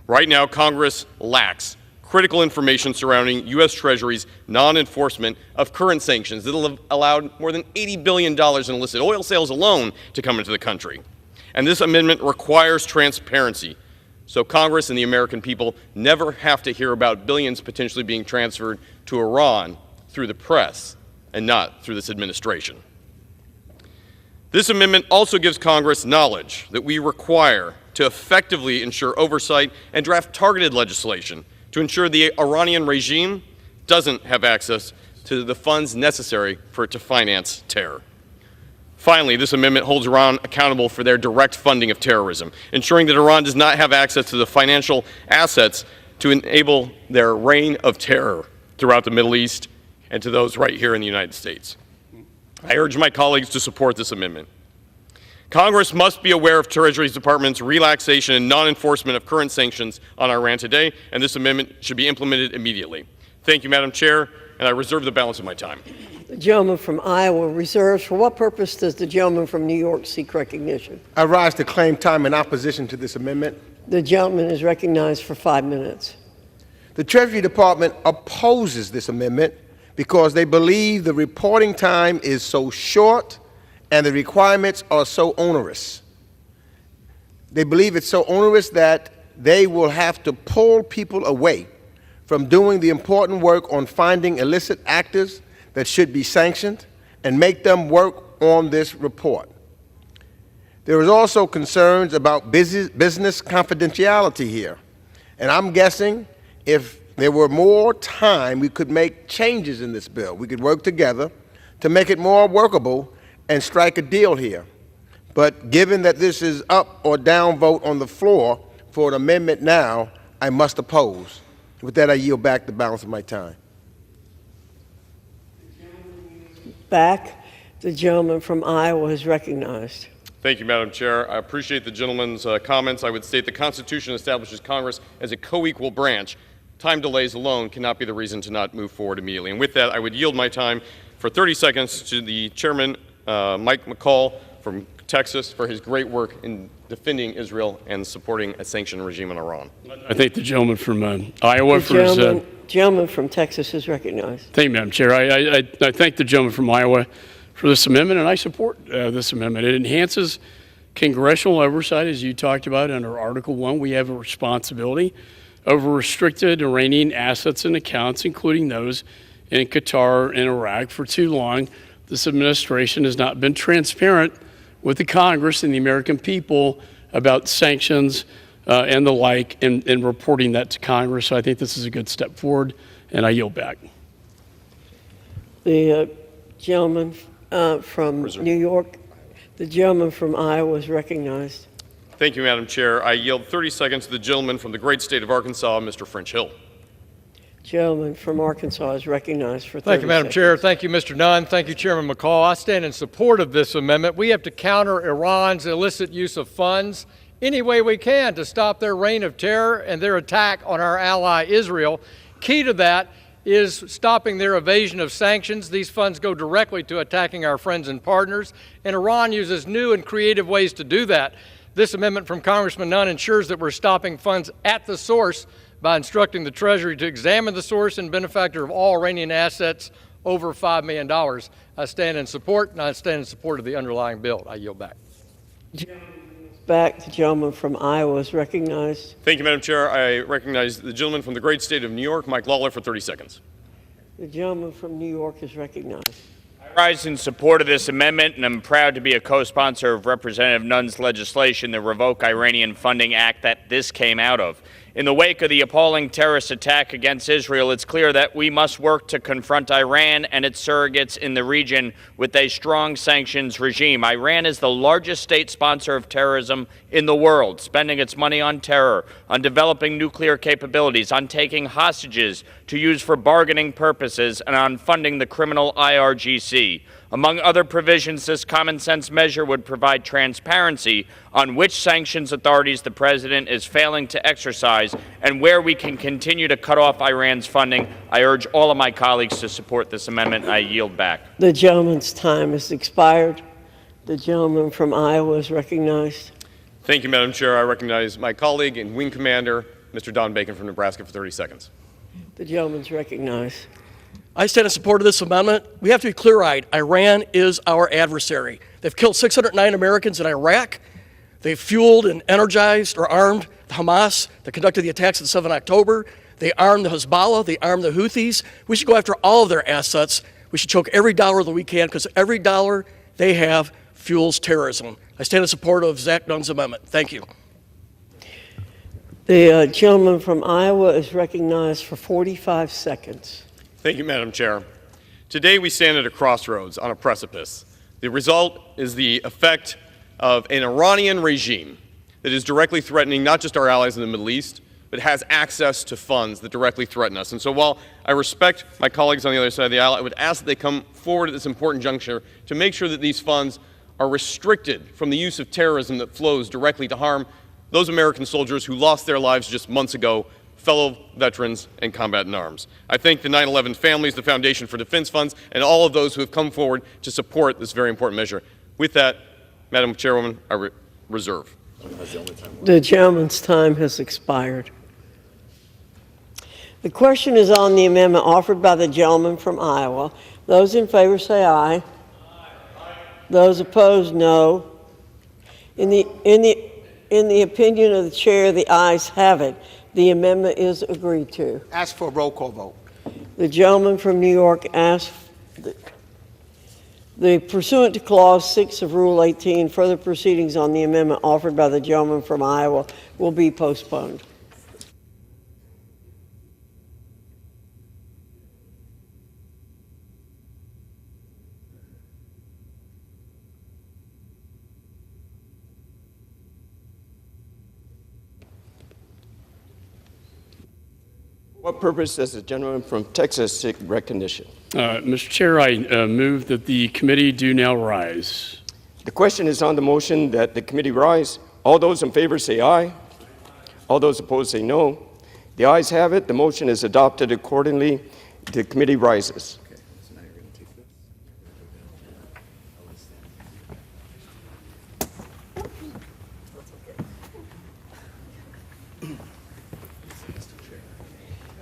Right now, Congress lacks critical information surrounding U.S. Treasury's non-enforcement of current sanctions that have allowed more than $80 billion in illicit oil sales alone to come into the country. And this amendment requires transparency, so Congress and the American people never have to hear about billions potentially being transferred to Iran through the press and not through this administration. This amendment also gives Congress knowledge that we require to effectively ensure oversight and draft targeted legislation to ensure the Iranian regime doesn't have access to the funds necessary for it to finance terror. Finally, this amendment holds Iran accountable for their direct funding of terrorism, ensuring that Iran does not have access to the financial assets to enable their reign of terror throughout the Middle East and to those right here in the United States. I urge my colleagues to support this amendment. Congress must be aware of Treasury Department's relaxation and non-enforcement of current sanctions on Iran today, and this amendment should be implemented immediately. Thank you, Madam Chair, and I reserve the balance of my time. The gentleman from Iowa reserves. For what purpose does the gentleman from New York seek recognition? I rise to claim time in opposition to this amendment. The gentleman is recognized for 5 minutes. The Treasury Department opposes this amendment because they believe the reporting time is so short and the requirements are so onerous. They believe it's so onerous that they will have to pull people away from doing the important work on finding illicit actors that should be sanctioned and make them work on this report. There is also concerns about business confidentiality here, and I'm guessing if there were more time, we could make changes in this bill. We could work together to make it more workable and strike a deal here. But given that this is up or down vote on the floor for an amendment now, I must oppose. With that, I yield back the balance of my time. Back. The gentleman from Iowa is recognized. Thank you, Madam Chair. I appreciate the gentleman's comments. I would state the Constitution establishes Congress as a co-equal branch. Time delays alone cannot be the reason to not move forward immediately. And with that, I would yield my time for 30 seconds to the Chairman, Mike McCall from Texas, for his great work in defending Israel and supporting a sanctioned regime in Iran. I thank the gentleman from Iowa for his... Gentleman from Texas is recognized. Thank you, Madam Chair. I thank the gentleman from Iowa for this amendment, and I support this amendment. It enhances congressional oversight, as you talked about under Article 1. We have a responsibility over restricted Iranian assets and accounts, including those in Qatar and Iraq. For too long, this administration has not been transparent with the Congress and the American people about sanctions and the like, and reporting that to Congress. So I think this is a good step forward, and I yield back. The gentleman from New York, the gentleman from Iowa is recognized. Thank you, Madam Chair. I yield 30 seconds to the gentleman from the great state of Arkansas, Mr. French Hill. Gentleman from Arkansas is recognized for 30 Thank you, Madam seconds. Chair. Thank you, Mr. Nunn. Thank you, Chairman McCall. I stand in support of this amendment. We have to counter Iran's illicit use of funds any way we can to stop their reign of terror and their attack on our ally Israel. Key to that is stopping their evasion of sanctions. These funds go directly to attacking our friends and partners, and Iran uses new and creative ways to do that. This amendment from Congressman Nunn ensures that we're stopping funds at the source by instructing the Treasury to examine the source and benefactor of all Iranian assets over $5 million. I stand in support, and I stand in support of the underlying bill. I yield back. Back. The gentleman from Iowa is recognized. Thank you, Madam Chair. I recognize the gentleman from the great state of New York, Mike Lawler, for 30 seconds. The gentleman from New York is recognized. I rise in support of this amendment, and I'm proud to be a co-sponsor of Representative Nunn's legislation, the Revoke Iranian Funding Act, that this came out of. In the wake of the appalling terrorist attack against Israel, it's clear that we must work to confront Iran and its surrogates in the region with a strong sanctions regime. Iran is the largest state sponsor of terrorism in the world, spending its money on terror, on developing nuclear capabilities, on taking hostages to use for bargaining purposes, and on funding the criminal IRGC. Among other provisions, this common-sense measure would provide transparency on which sanctions authorities the President is failing to exercise and where we can continue to cut off Iran's funding. I urge all of my colleagues to support this amendment, and I yield back. The gentleman's time has expired. The gentleman from Iowa is recognized. Thank you, Madam Chair. I recognize my colleague and Wing Commander, Mr. Don Bacon from Nebraska, for 30 seconds. The gentleman's recognized. I stand in support of this amendment. We have to be clear-eyed. Iran is our adversary. They've killed 609 Americans in Iraq. They've fueled and energized or armed the Hamas that conducted the attacks on 7 October. They armed the Hezbollah. They armed the Houthis. We should go after all of their assets. We should choke every dollar that we can, because every dollar they have fuels terrorism. I stand in support of Zach Dunn's amendment. Thank you. The gentleman from Iowa is recognized for 45 seconds. Thank you, Madam Chair. Today we stand at a crossroads on a precipice. The result is the effect of an Iranian regime that is directly threatening not just our allies in the Middle East, but has access to funds that directly threaten us. And so while I respect my colleagues on the other side of the aisle, I would ask that they come forward at this important juncture to make sure that these funds are restricted from the use of terrorism that flows directly to harm those American soldiers who lost their lives just months ago, fellow veterans and combat in arms. I thank the 9/11 families, the Foundation for Defense Funds, and all of those who have come forward to support this very important measure. With that, Madam Chairwoman, I reserve. The gentleman's time has expired. The question is on the amendment offered by the gentleman from Iowa. Those in favor say aye. Those opposed, no. In the opinion of the chair, the ayes have it. The amendment is agreed to. Ask for a roll call vote. The gentleman from New York asked, the pursuant to Clause 6 of Rule 18, further proceedings on the amendment offered by the gentleman from Iowa will be postponed. What purpose does the gentleman from Texas seek recognition? Mr. Chair, I move that the committee do now rise. The question is on the motion that the committee rise. All those in favor say aye. All those opposed say no. The ayes have it. The motion is adopted accordingly. The committee rises.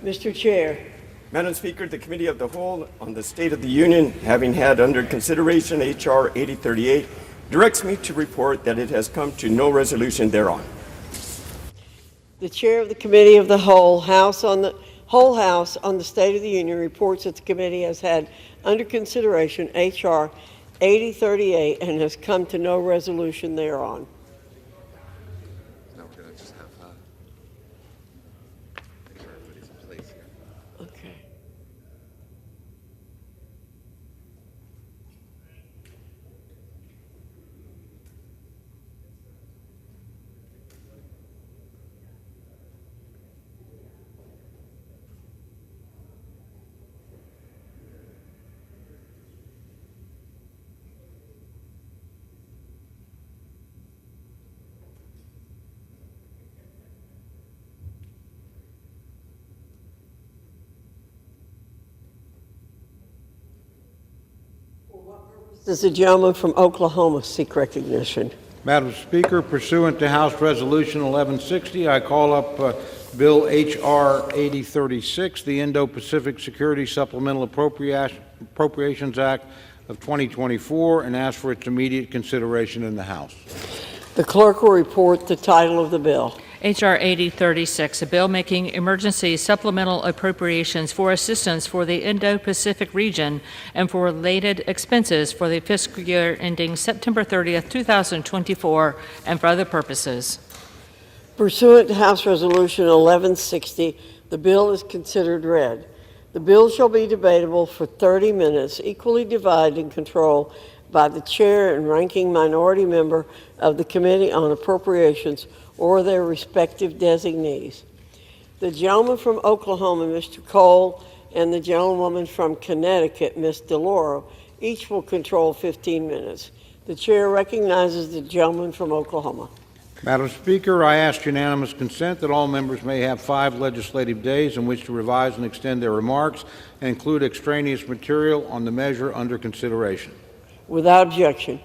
Mr. Chair. Madam Speaker, the Committee of the Whole on the State of the Union, having had under consideration H.R. 8038, directs me to report that it has come to no resolution thereon. The chair of the Committee of the Whole House on the State of the Union reports that the committee has had under consideration H.R. 8038 and has come to no resolution thereon. Does the gentleman from Oklahoma seek recognition? Madam Speaker, pursuant to House Resolution 1160, I call up Bill H.R. 8036, the Indo-Pacific Security Supplemental Appropriations Act of 2024, and ask for its immediate consideration in the House. The clerk will report the title of the bill. H.R. 8036, a bill making emergency supplemental appropriations for assistance for the Indo-Pacific region and for related expenses for the fiscal year ending September 30th, 2024, and for other purposes. Pursuant to House Resolution 1160, the bill is considered read. The bill shall be debatable for 30 minutes, equally divided and controlled by the chair and ranking minority member of the Committee on Appropriations or their respective designees. The gentleman from Oklahoma, Mr. Cole, and the gentlewoman from Connecticut, Ms. DeLauro, each will control 15 minutes. The chair recognizes the gentleman from Oklahoma. Madam Speaker, I ask unanimous consent that all members may have 5 legislative days in which to revise and extend their remarks and include extraneous material on the measure under consideration. Without objection.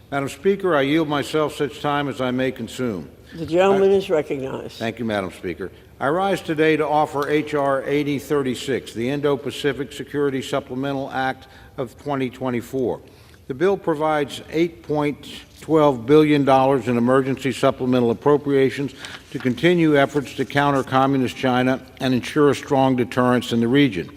Madam Speaker, I yield myself such time as I may consume. The gentleman is recognized. Thank you, Madam Speaker. I rise today to offer H.R. 8036, the Indo-Pacific Security Supplemental Act of 2024. The bill provides $8.12 billion in emergency supplemental appropriations to continue efforts to counter Communist China and ensure a strong deterrence in the region.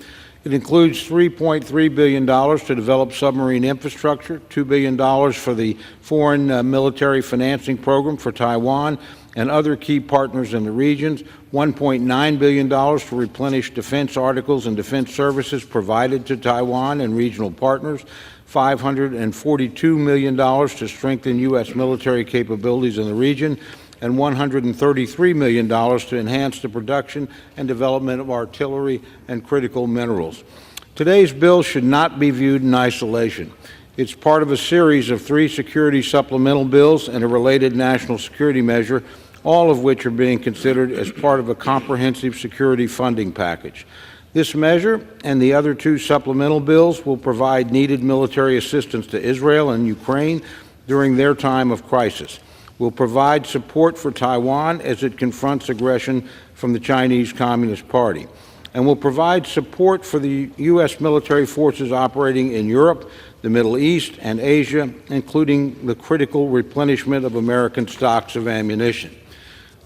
It includes $3.3 billion to develop submarine infrastructure, $2 billion for the Foreign Military Financing Program for Taiwan and other key partners in the regions, $1.9 billion to replenish defense articles and defense services provided to Taiwan and regional partners, $542 million to strengthen U.S. military capabilities in the region, and $133 million to enhance the production and development of artillery and critical minerals. Today's bill should not be viewed in isolation. It's part of a series of 3 security supplemental bills and a related national security measure, all of which are being considered as part of a comprehensive security funding package. This measure and the other 2 supplemental bills will provide needed military assistance to Israel and Ukraine during their time of crisis. Will provide support for Taiwan as it confronts aggression from the Chinese Communist Party, and will provide support for the U.S. military forces operating in Europe, the Middle East, and Asia, including the critical replenishment of American stocks of ammunition.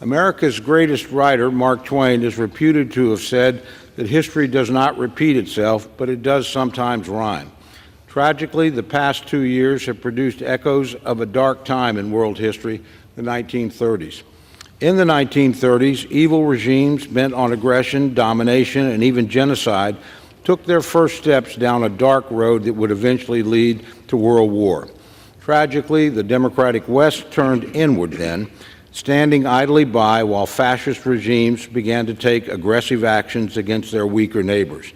America's greatest writer, Mark Twain, is reputed to have said that history does not repeat itself, but it does sometimes rhyme. Tragically, the past 2 years have produced echoes of a dark time in world history, the 1930s. In the 1930s, evil regimes bent on aggression, domination, and even genocide took their first steps down a dark road that would eventually lead to World War. Tragically, the democratic West turned inward then, standing idly by while fascist regimes began to take aggressive actions against their weaker neighbors.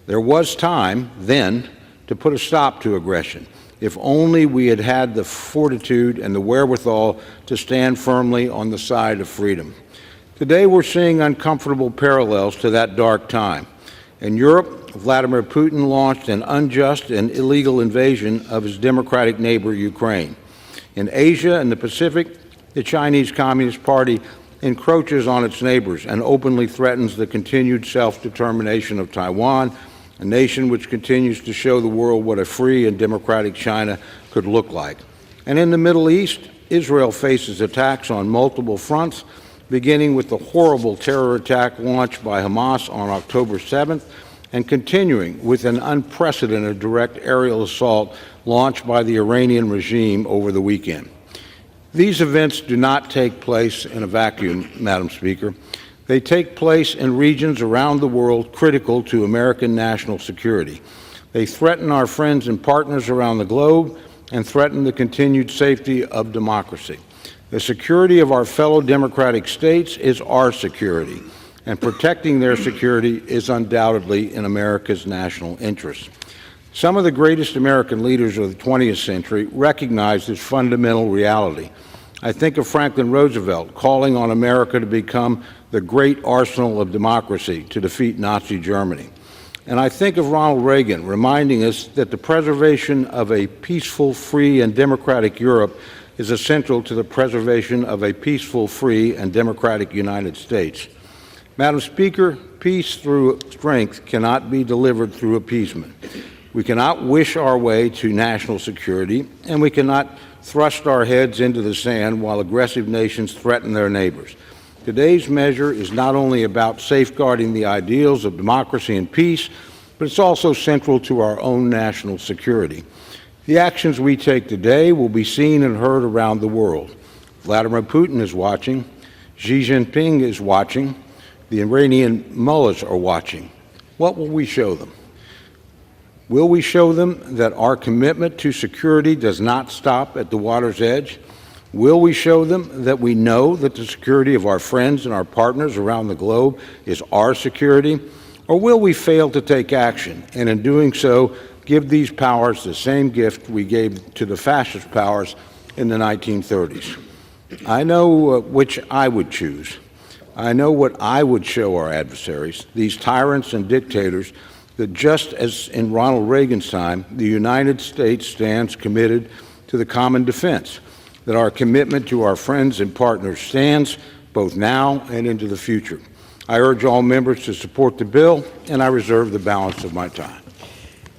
There was time then to put a stop to aggression, if only we had had the fortitude and the wherewithal to stand firmly on the side of freedom. Today we're seeing uncomfortable parallels to that dark time. In Europe, Vladimir Putin launched an unjust and illegal invasion of his democratic neighbor, Ukraine. In Asia and the Pacific, the Chinese Communist Party encroaches on its neighbors and openly threatens the continued self-determination of Taiwan, a nation which continues to show the world what a free and democratic China could look like. And in the Middle East, Israel faces attacks on multiple fronts, beginning with the horrible terror attack launched by Hamas on October 7th, and continuing with an unprecedented direct aerial assault launched by the Iranian regime over the weekend. These events do not take place in a vacuum, Madam Speaker. They take place in regions around the world critical to American national security. They threaten our friends and partners around the globe and threaten the continued safety of democracy. The security of our fellow democratic states is our security, and protecting their security is undoubtedly in America's national interest. Some of the greatest American leaders of the 20th century recognized this fundamental reality. I think of Franklin Roosevelt calling on America to become the great arsenal of democracy to defeat Nazi Germany. And I think of Ronald Reagan reminding us that the preservation of a peaceful, free, and democratic Europe is essential to the preservation of a peaceful, free, and democratic United States. Madam Speaker, peace through strength cannot be delivered through appeasement. We cannot wish our way to national security, and we cannot thrust our heads into the sand while aggressive nations threaten their neighbors. Today's measure is not only about safeguarding the ideals of democracy and peace, but it's also central to our own national security. The actions we take today will be seen and heard around the world. Vladimir Putin is watching. Xi Jinping is watching. The Iranian mullahs are watching. What will we show them? Will we show them that our commitment to security does not stop at the water's edge? Will we show them that we know that the security of our friends and our partners around the globe is our security? Or will we fail to take action, and in doing so, give these powers the same gift we gave to the fascist powers in the 1930s? I know which I would choose. I know what I would show our adversaries, these tyrants and dictators, that just as in Ronald Reagan's time, the United States stands committed to the common defense, that our commitment to our friends and partners stands both now and into the future. I urge all members to support the bill, and I reserve the balance of my time.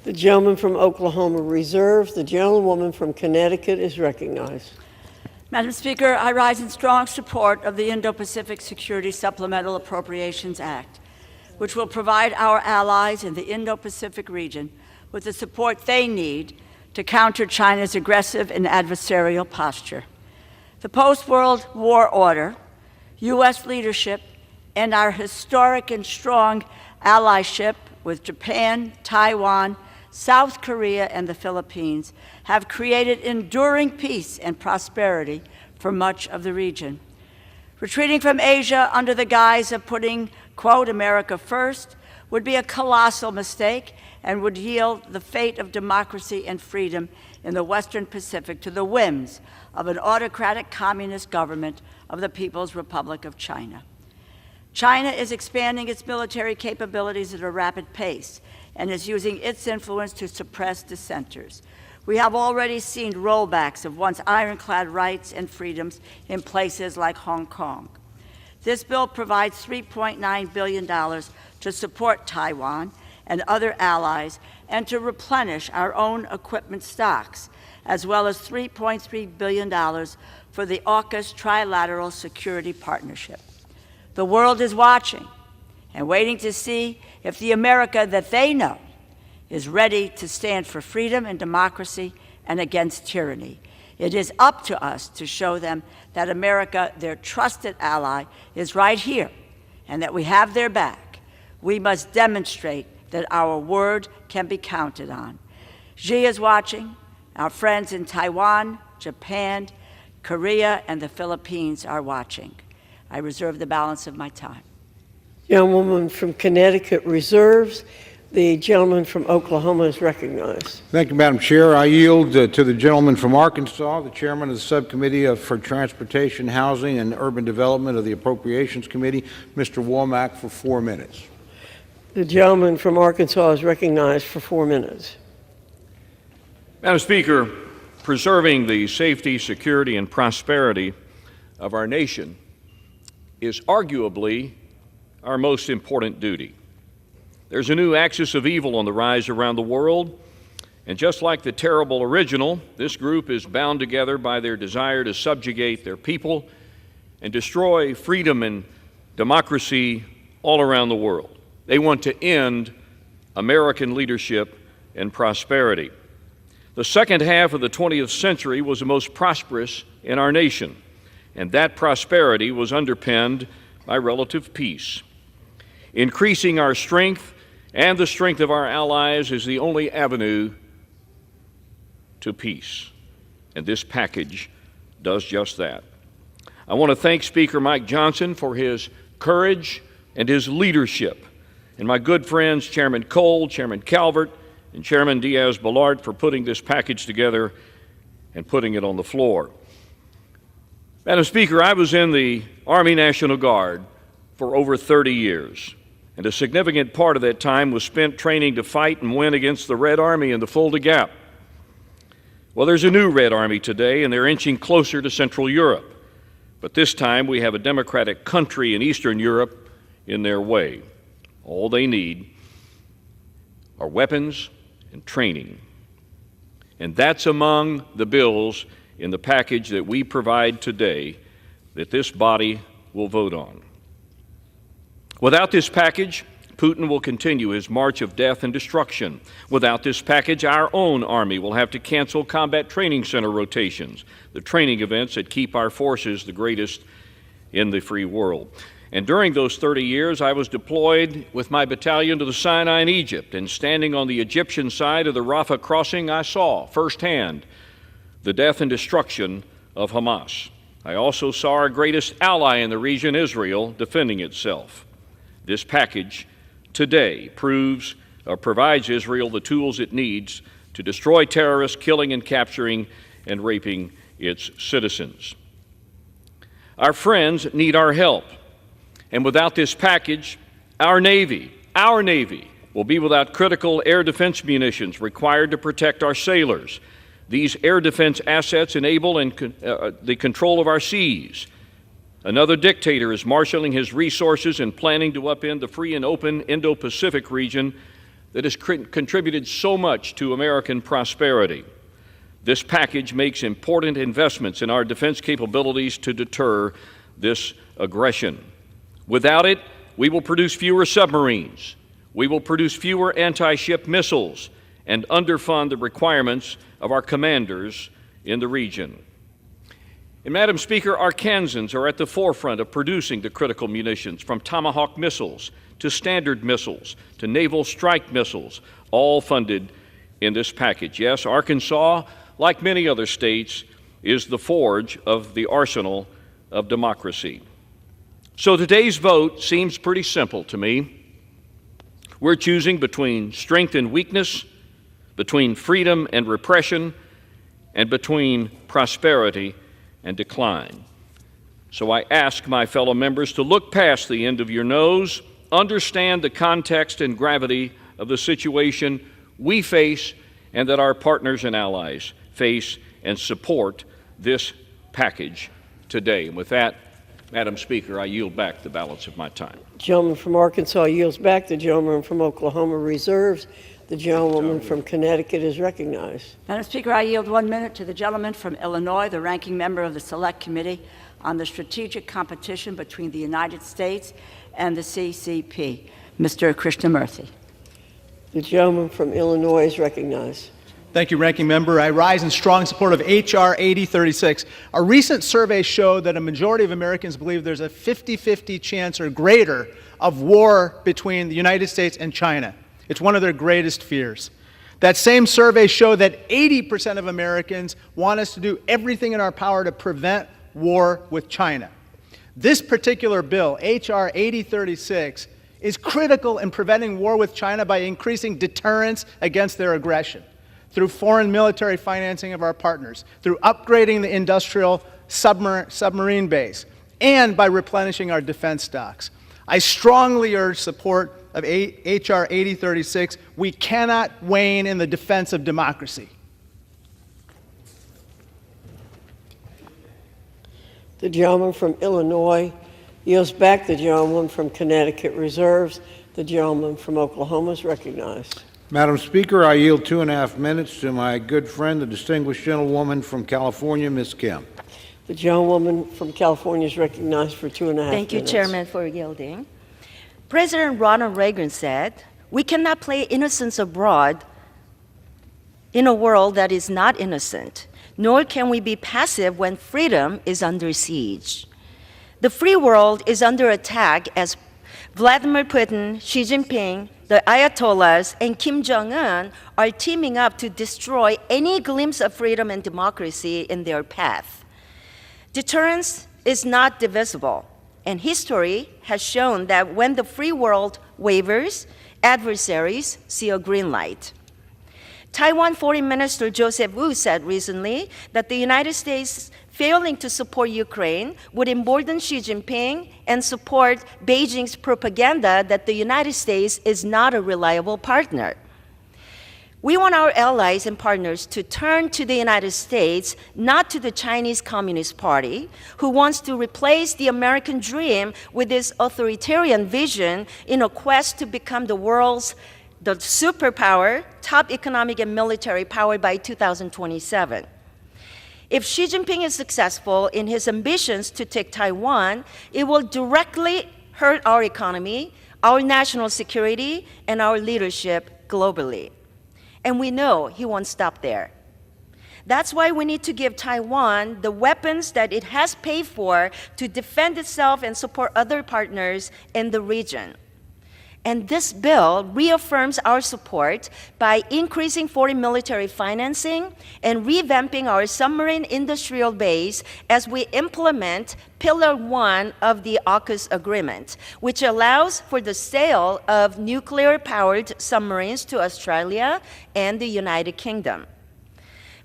The gentleman from Oklahoma reserves. The gentlewoman from Connecticut is recognized. Madam Speaker, I rise in strong support of the Indo-Pacific Security Supplemental Appropriations Act, which will provide our allies in the Indo-Pacific region with the support they need to counter China's aggressive and adversarial posture. The post-World War order, U.S. leadership, and our historic and strong allyship with Japan, Taiwan, South Korea, and the Philippines have created enduring peace and prosperity for much of the region. Retreating from Asia under the guise of putting, quote, America first would be a colossal mistake and would yield the fate of democracy and freedom in the Western Pacific to the whims of an autocratic communist government of the People's Republic of China. China is expanding its military capabilities at a rapid pace and is using its influence to suppress dissenters. We have already seen rollbacks of once ironclad rights and freedoms in places like Hong Kong. This bill provides $3.9 billion to support Taiwan and other allies and to replenish our own equipment stocks, as well as $3.3 billion for the AUKUS Trilateral Security Partnership. The world is watching and waiting to see if the America that they know is ready to stand for freedom and democracy and against tyranny. It is up to us to show them that America, their trusted ally, is right here and that we have their back. We must demonstrate that our word can be counted on. Xi is watching. Our friends in Taiwan, Japan, Korea, and the Philippines are watching. I reserve the balance of my time. Gentlewoman from Connecticut reserves. The gentleman from Oklahoma is recognized. Thank you, Madam Chair. I yield to the gentleman from Arkansas, the chairman of the Subcommittee for Transportation, Housing, and Urban Development of the Appropriations Committee, Mr. Womack, for 4 minutes. The gentleman from Arkansas is recognized for 4 minutes. Madam Speaker, preserving the safety, security, and prosperity of our nation is arguably our most important duty. There's a new axis of evil on the rise around the world, and just like the terrible original, this group is bound together by their desire to subjugate their people and destroy freedom and democracy all around the world. They want to end American leadership and prosperity. The second half of the 20th century was the most prosperous in our nation, and that prosperity was underpinned by relative peace. Increasing our strength and the strength of our allies is the only avenue to peace, and this package does just that. I want to thank Speaker Mike Johnson for his courage and his leadership, and my good friends Chairman Cole, Chairman Calvert, and Chairman Diaz-Balart for putting this package together and putting it on the floor. Madam Speaker, I was in the Army National Guard for over 30 years, and a significant part of that time was spent training to fight and win against the Red Army in the Fulda Gap. Well, there's a new Red Army today, and they're inching closer to Central Europe. But this time we have a democratic country in Eastern Europe in their way. All they need are weapons and training. And that's among the bills in the package that we provide today that this body will vote on. Without this package, Putin will continue his march of death and destruction. Without this package, our own Army will have to cancel combat training center rotations, the training events that keep our forces the greatest in the free world. And during those 30 years, I was deployed with my battalion to the Sinai in Egypt, and standing on the Egyptian side of the Rafah crossing, I saw firsthand the death and destruction of Hamas. I also saw our greatest ally in the region, Israel, defending itself. This package today provides Israel the tools it needs to destroy terrorists, killing and capturing and raping its citizens. Our friends need our help. And without this package, our Navy will be without critical air defense munitions required to protect our sailors. These air defense assets enable the control of our seas. Another dictator is marshaling his resources and planning to upend the free and open Indo-Pacific region that has contributed so much to American prosperity. This package makes important investments in our defense capabilities to deter this aggression. Without it, we will produce fewer submarines, we will produce fewer anti-ship missiles, and underfund the requirements of our commanders in the region. And Madam Speaker, our Kansans are at the forefront of producing the critical munitions, from Tomahawk missiles to Standard missiles to Naval Strike missiles, all funded in this package. Yes, Arkansas, like many other states, is the forge of the arsenal of democracy. So today's vote seems pretty simple to me. We're choosing between strength and weakness, between freedom and repression, and between prosperity and decline. So I ask my fellow members to look past the end of your nose, understand the context and gravity of the situation we face and that our partners and allies face, and support this package today. And with that, Madam Speaker, I yield back the balance of my time. The gentleman from Arkansas yields back. The gentleman from Oklahoma reserves. The gentlewoman from Connecticut is recognized. Madam Speaker, I yield 1 minute to the gentleman from Illinois, the ranking member of the Select Committee on the Strategic Competition between the United States and the CCP, Mr. Krishnamurthy. The gentleman from Illinois is recognized. Thank you, Ranking Member. I rise in strong support of H.R. 8036. A recent survey showed that a majority of Americans believe there's a 50-50 chance or greater of war between the United States and China. It's one of their greatest fears. That same survey showed that 80% of Americans want us to do everything in our power to prevent war with China. This particular bill, H.R. 8036, is critical in preventing war with China by increasing deterrence against their aggression, through foreign military financing of our partners, through upgrading the industrial submarine base, and by replenishing our defense stocks. I strongly urge support of H.R. 8036. We cannot wane in the defense of democracy. The gentleman from Illinois yields back. The gentleman from Connecticut reserves. The gentleman from Oklahoma is recognized. Madam Speaker, I yield 2.5 minutes to my good friend, the distinguished gentlewoman from California, Ms. Kim. The gentlewoman from California is recognized for 2.5 minutes. Thank you, Chairman, for yielding. President Ronald Reagan said, "We cannot play innocence abroad in a world that is not innocent, nor can we be passive when freedom is under siege." The free world is under attack as Vladimir Putin, Xi Jinping, the Ayatollahs, and Kim Jong-un are teaming up to destroy any glimpse of freedom and democracy in their path. Deterrence is not divisible, and history has shown that when the free world wavers, adversaries see a green light. Taiwan Foreign Minister Joseph Wu said recently that the United States failing to support Ukraine would embolden Xi Jinping and support Beijing's propaganda that the United States is not a reliable partner. We want our allies and partners to turn to the United States, not to the Chinese Communist Party, who wants to replace the American dream with its authoritarian vision in a quest to become the world's superpower, top economic and military power by 2027. If Xi Jinping is successful in his ambitions to take Taiwan, it will directly hurt our economy, our national security, and our leadership globally. And we know he won't stop there. That's why we need to give Taiwan the weapons that it has paid for to defend itself and support other partners in the region. And this bill reaffirms our support by increasing foreign military financing and revamping our submarine industrial base as we implement Pillar 1 of the AUKUS agreement, which allows for the sale of nuclear-powered submarines to Australia and the United Kingdom.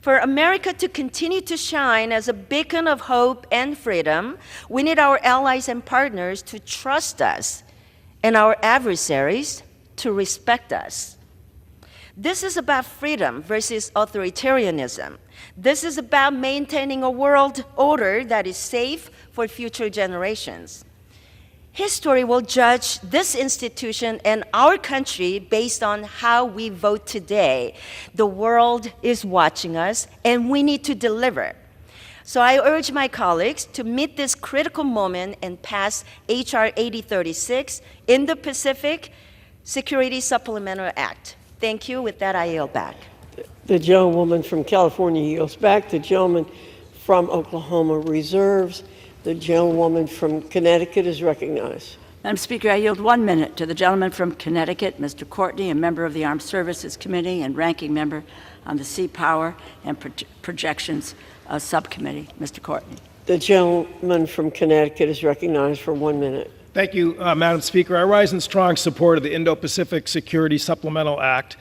For America to continue to shine as a beacon of hope and freedom, we need our allies and partners to trust us and our adversaries to respect us. This is about freedom versus authoritarianism. This is about maintaining a world order that is safe for future generations. History will judge this institution and our country based on how we vote today. The world is watching us, and we need to deliver. So I urge my colleagues to meet this critical moment and pass H.R. 8036, Indo-Pacific Security Supplemental Act. Thank you. With that, I yield back. The gentlewoman from California yields back. The gentleman from Oklahoma reserves. The gentlewoman from Connecticut is recognized. Madam Speaker, I yield 1 minute to the gentleman from Connecticut, Mr. Courtney, a member of the Armed Services Committee and ranking member on the Sea Power and Projections Subcommittee. Mr. Courtney. The gentleman from Connecticut is recognized for 1 minute. Thank you, Madam Speaker. I rise in strong support of the Indo-Pacific Security Supplemental Act.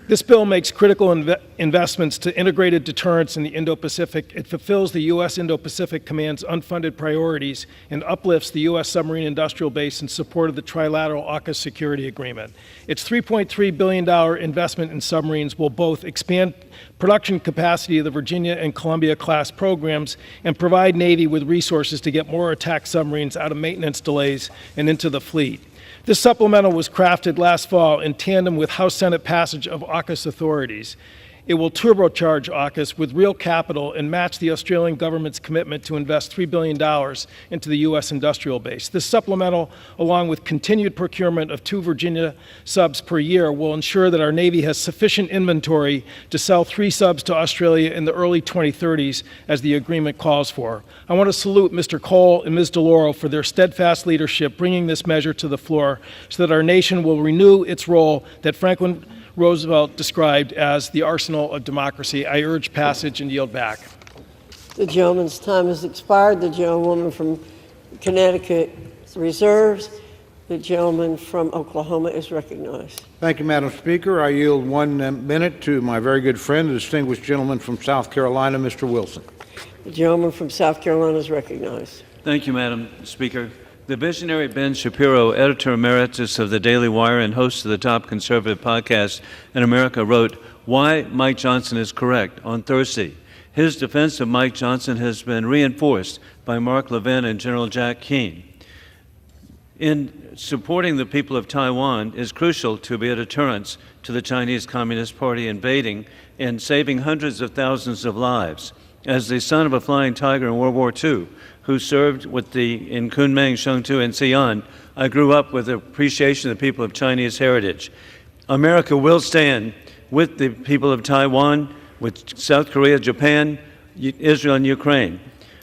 This bill makes critical investments to integrated deterrence in the Indo-Pacific. It fulfills the U.S. Indo-Pacific Command's unfunded priorities and uplifts the U.S. submarine industrial base in support of the trilateral AUKUS security agreement. Its $3.3 billion investment in submarines will both expand production capacity of the Virginia and Columbia class programs and provide Navy with resources to get more attack submarines out of maintenance delays and into the fleet. This supplemental was crafted last fall in tandem with House-Senate passage of AUKUS authorities. It will turbocharge AUKUS with real capital and match the Australian government's commitment to invest $3 billion into the U.S. industrial base. This supplemental, along with continued procurement of 2 Virginia subs per year, will ensure that our Navy has sufficient inventory to sell 3 subs to Australia in the early 2030s, as the agreement calls for. I want to salute Mr. Cole and Ms. DeLauro for their steadfast leadership bringing this measure to the floor so that our nation will renew its role that Franklin Roosevelt described as the arsenal of democracy. I urge passage and yield back. The gentleman's time has expired. The gentlewoman from Connecticut reserves. The gentleman from Oklahoma is recognized. Thank you, Madam Speaker. I yield 1 minute to my very good friend, the distinguished gentleman from South Carolina, Mr. Wilson. The gentleman from South Carolina is recognized. Thank you, Madam Speaker. The visionary Ben Shapiro, editor emeritus of the Daily Wire and host of the top conservative podcast in America, wrote, "Why Mike Johnson is correct" on Thursday. His defense of Mike Johnson has been reinforced by Mark Levin and General Jack Keane. In supporting the people of Taiwan is crucial to be a deterrence to the Chinese Communist Party invading and saving hundreds of thousands of lives. As the son of a flying tiger in World War II, who served in Kunming, Chengdu, and Xi'an, I grew up with appreciation of the people of Chinese heritage. America will stand with the people of Taiwan, with South Korea, Japan, Israel, and Ukraine.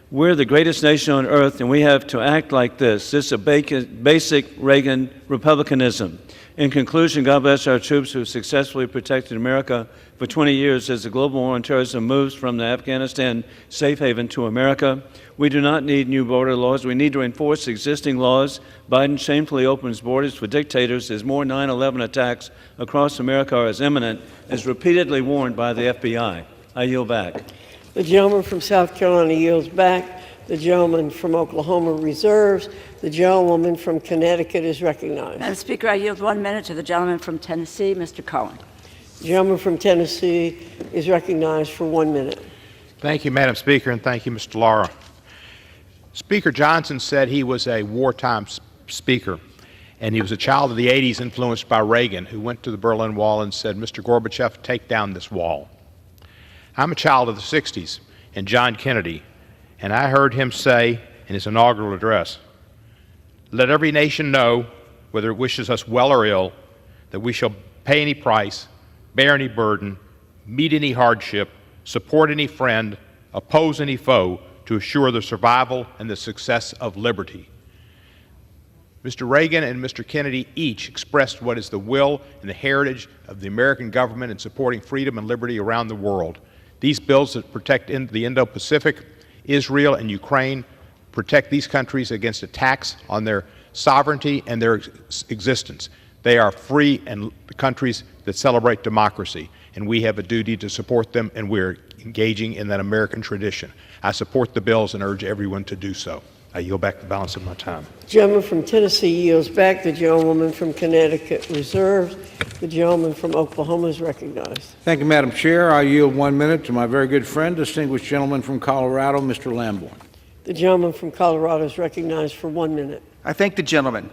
We're the greatest nation on earth, and we have to act like this. This is a basic Reagan republicanism. In conclusion, God bless our troops who have successfully protected America for 20 years as the global war on terrorism moves from the Afghanistan safe haven to America. We do not need new border laws. We need to enforce existing laws. Biden shamefully opens borders for dictators as more 9/11 attacks across America are as imminent, as repeatedly warned by the FBI. I yield back. The gentleman from South Carolina yields back. The gentleman from Oklahoma reserves. The gentlewoman from Connecticut is recognized. Madam Speaker, I yield 1 minute to the gentleman from Tennessee, Mr. Cohen. The gentleman from Tennessee is recognized for 1 minute. Thank you, Madam Speaker, and thank you, Mr. Lara. Speaker Johnson said he was a wartime speaker, and he was a child of the 80s influenced by Reagan, who went to the Berlin Wall and said, "Mr. Gorbachev, take down this wall." I'm a child of the 60s and John Kennedy, and I heard him say in his inaugural address, "Let every nation know, whether it wishes us well or ill, that we shall pay any price, bear any burden, meet any hardship, support any friend, oppose any foe to assure the survival and the success of liberty. Mr. Reagan and Mr. Kennedy each expressed what is the will and the heritage of the American government in supporting freedom and liberty around the world. These bills that protect the Indo-Pacific, Israel, and Ukraine protect these countries against attacks on their sovereignty and their existence. They are free and countries that celebrate democracy, and we have a duty to support them, and we're engaging in that American tradition. I support the bills and urge everyone to do so. I yield back the balance of my time. The gentleman from Tennessee yields back. The gentlewoman from Connecticut reserves. The gentleman from Oklahoma is recognized. Thank you, Madam Chair. I yield 1 minute to my very good friend, distinguished gentleman from Colorado, Mr. Lamborn. The gentleman from Colorado is recognized for 1 minute. I thank the gentleman.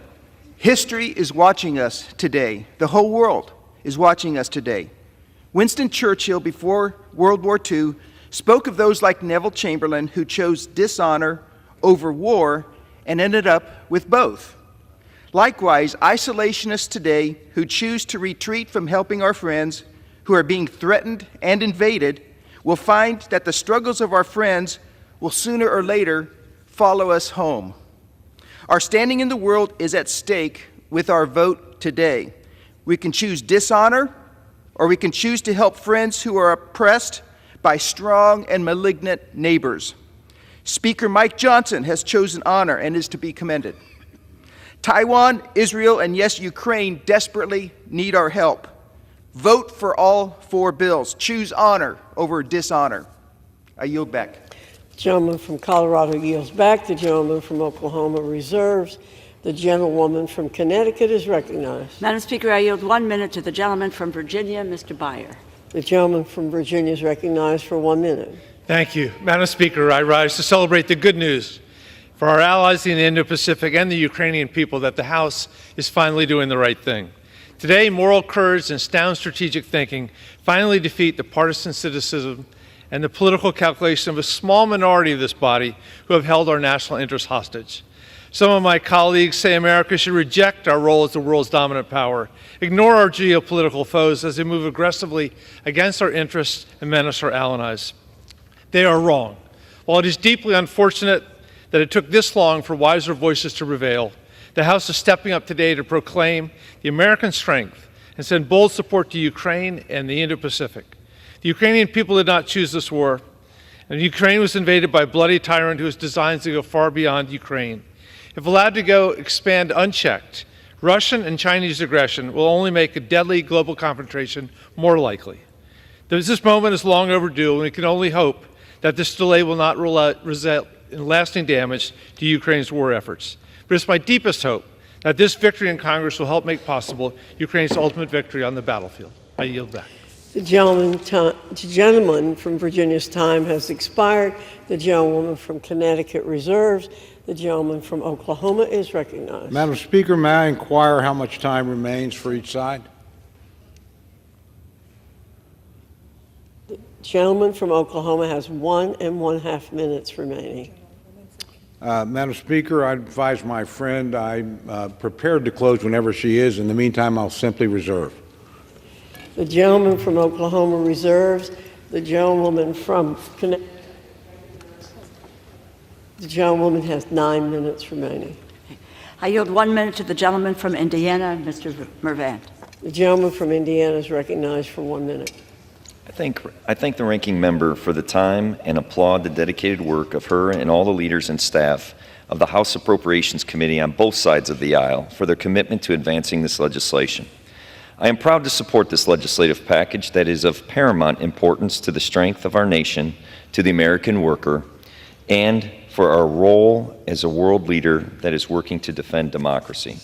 History is watching us today. The whole world is watching us today. Winston Churchill, before World War II, spoke of those like Neville Chamberlain who chose dishonor over war and ended up with both. Likewise, isolationists today who choose to retreat from helping our friends who are being threatened and invaded will find that the struggles of our friends will sooner or later follow us home. Our standing in the world is at stake with our vote today. We can choose dishonor, or we can choose to help friends who are oppressed by strong and malignant neighbors. Speaker Mike Johnson has chosen honor and is to be commended. Taiwan, Israel, and yes, Ukraine desperately need our help. Vote for all 4 bills. Choose honor over dishonor. I yield back. The gentleman from Colorado yields back. The gentleman from Oklahoma reserves. The gentlewoman from Connecticut is recognized. Madam Speaker, I yield 1 minute to the gentleman from Virginia, Mr. Byer. The gentleman from Virginia is recognized for 1 minute. Thank you. Madam Speaker, I rise to celebrate the good news for our allies in the Indo-Pacific and the Ukrainian people that the House is finally doing the right thing. Today, moral courage and sound strategic thinking finally defeat the partisan cynicism and the political calculation of a small minority of this body who have held our national interests hostage. Some of my colleagues say America should reject our role as the world's dominant power, ignore our geopolitical foes as they move aggressively against our interests and menace our allies. They are wrong. While it is deeply unfortunate that it took this long for wiser voices to prevail, the House is stepping up today to proclaim the American strength and send bold support to Ukraine and the Indo-Pacific. The Ukrainian people did not choose this war, and Ukraine was invaded by a bloody tyrant whose designs to go far beyond Ukraine. If allowed to go expand unchecked, Russian and Chinese aggression will only make a deadly global confrontation more likely. This moment is long overdue, and we can only hope that this delay will not result in lasting damage to Ukraine's war efforts. But it's my deepest hope that this victory in Congress will help make possible Ukraine's ultimate victory on the battlefield. I yield back. The gentleman from Virginia's time has expired. The gentlewoman from Connecticut reserves. The gentleman from Oklahoma is recognized. Madam Speaker, may I inquire how much time remains for each side? The gentleman from Oklahoma has 1.5 minutes remaining. Madam Speaker, I advise my friend I'm prepared to close whenever she is. In the meantime, I'll simply reserve. The gentleman from Oklahoma reserves. The gentlewoman from Connecticut. The gentlewoman has 9 minutes remaining. I yield 1 minute to the gentleman from Indiana, Mr. Mervant. The gentleman from Indiana is recognized for 1 minute. I thank the ranking member for the time and applaud the dedicated work of her and all the leaders and staff of the House Appropriations Committee on both sides of the aisle for their commitment to advancing this legislation. I am proud to support this legislative package that is of paramount importance to the strength of our nation, to the American worker, and for our role as a world leader that is working to defend democracy.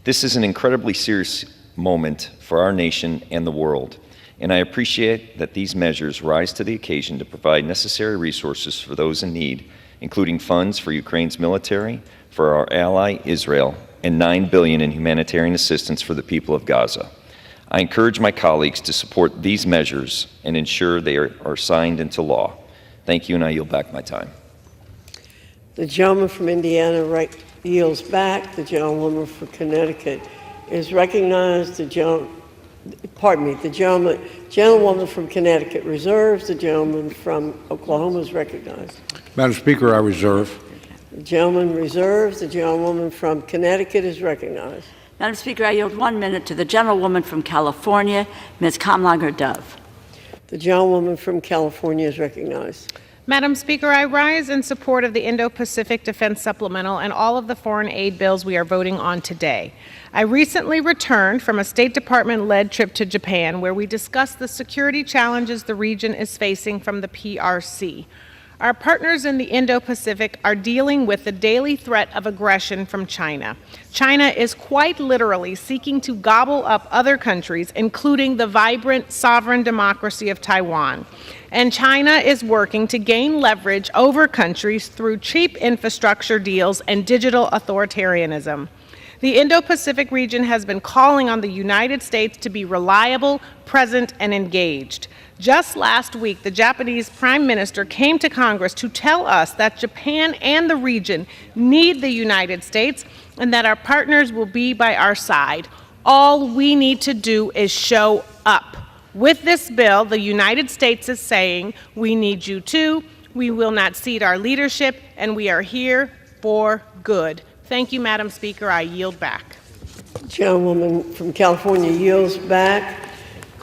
This is an incredibly serious moment for our nation and the world, and I appreciate that these measures rise to the occasion to provide necessary resources for those in need, including funds for Ukraine's military, for our ally Israel, and $9 billion in humanitarian assistance for the people of Gaza. I encourage my colleagues to support these measures and ensure they are signed into law. Thank you, and I yield back my time. The gentleman from Indiana yields back. The gentlewoman from Connecticut is recognized. The pardon me, the gentlewoman from Connecticut reserves. The gentleman from Oklahoma is recognized. Madam Speaker, I reserve. The gentleman reserves. The gentlewoman from Connecticut is recognized. Madam Speaker, I yield 1 minute to the gentlewoman from California, Ms. Kamlager-Dove. The gentlewoman from California is recognized. Madam Speaker, I rise in support of the Indo-Pacific Defense Supplemental and all of the foreign aid bills we are voting on today. I recently returned from a State Department-led trip to Japan where we discussed the security challenges the region is facing from the PRC. Our partners in the Indo-Pacific are dealing with the daily threat of aggression from China. China is quite literally seeking to gobble up other countries, including the vibrant sovereign democracy of Taiwan. And China is working to gain leverage over countries through cheap infrastructure deals and digital authoritarianism. The Indo-Pacific region has been calling on the United States to be reliable, present, and engaged. Just last week, the Japanese Prime Minister came to Congress to tell us that Japan and the region need the United States and that our partners will be by our side. All we need to do is show up. With this bill, the United States is saying, we need you too, we will not cede our leadership, and we are here for good. Thank you, Madam Speaker. I yield back. The gentlewoman from California yields back.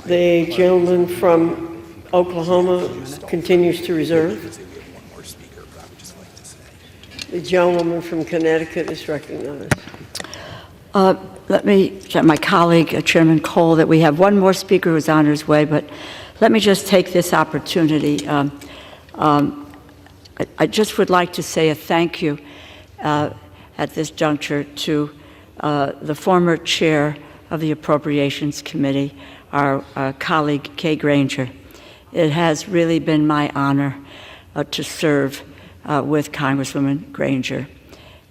The gentleman from Oklahoma continues to reserve. The gentlewoman from Connecticut is recognized. Let me tell my colleague, Chairman Cole, that we have one more speaker who's on his way, but let me just take this opportunity. I just would like to say a thank you at this juncture to the former chair of the Appropriations Committee, our colleague Kay Granger. It has really been my honor to serve with Congresswoman Granger,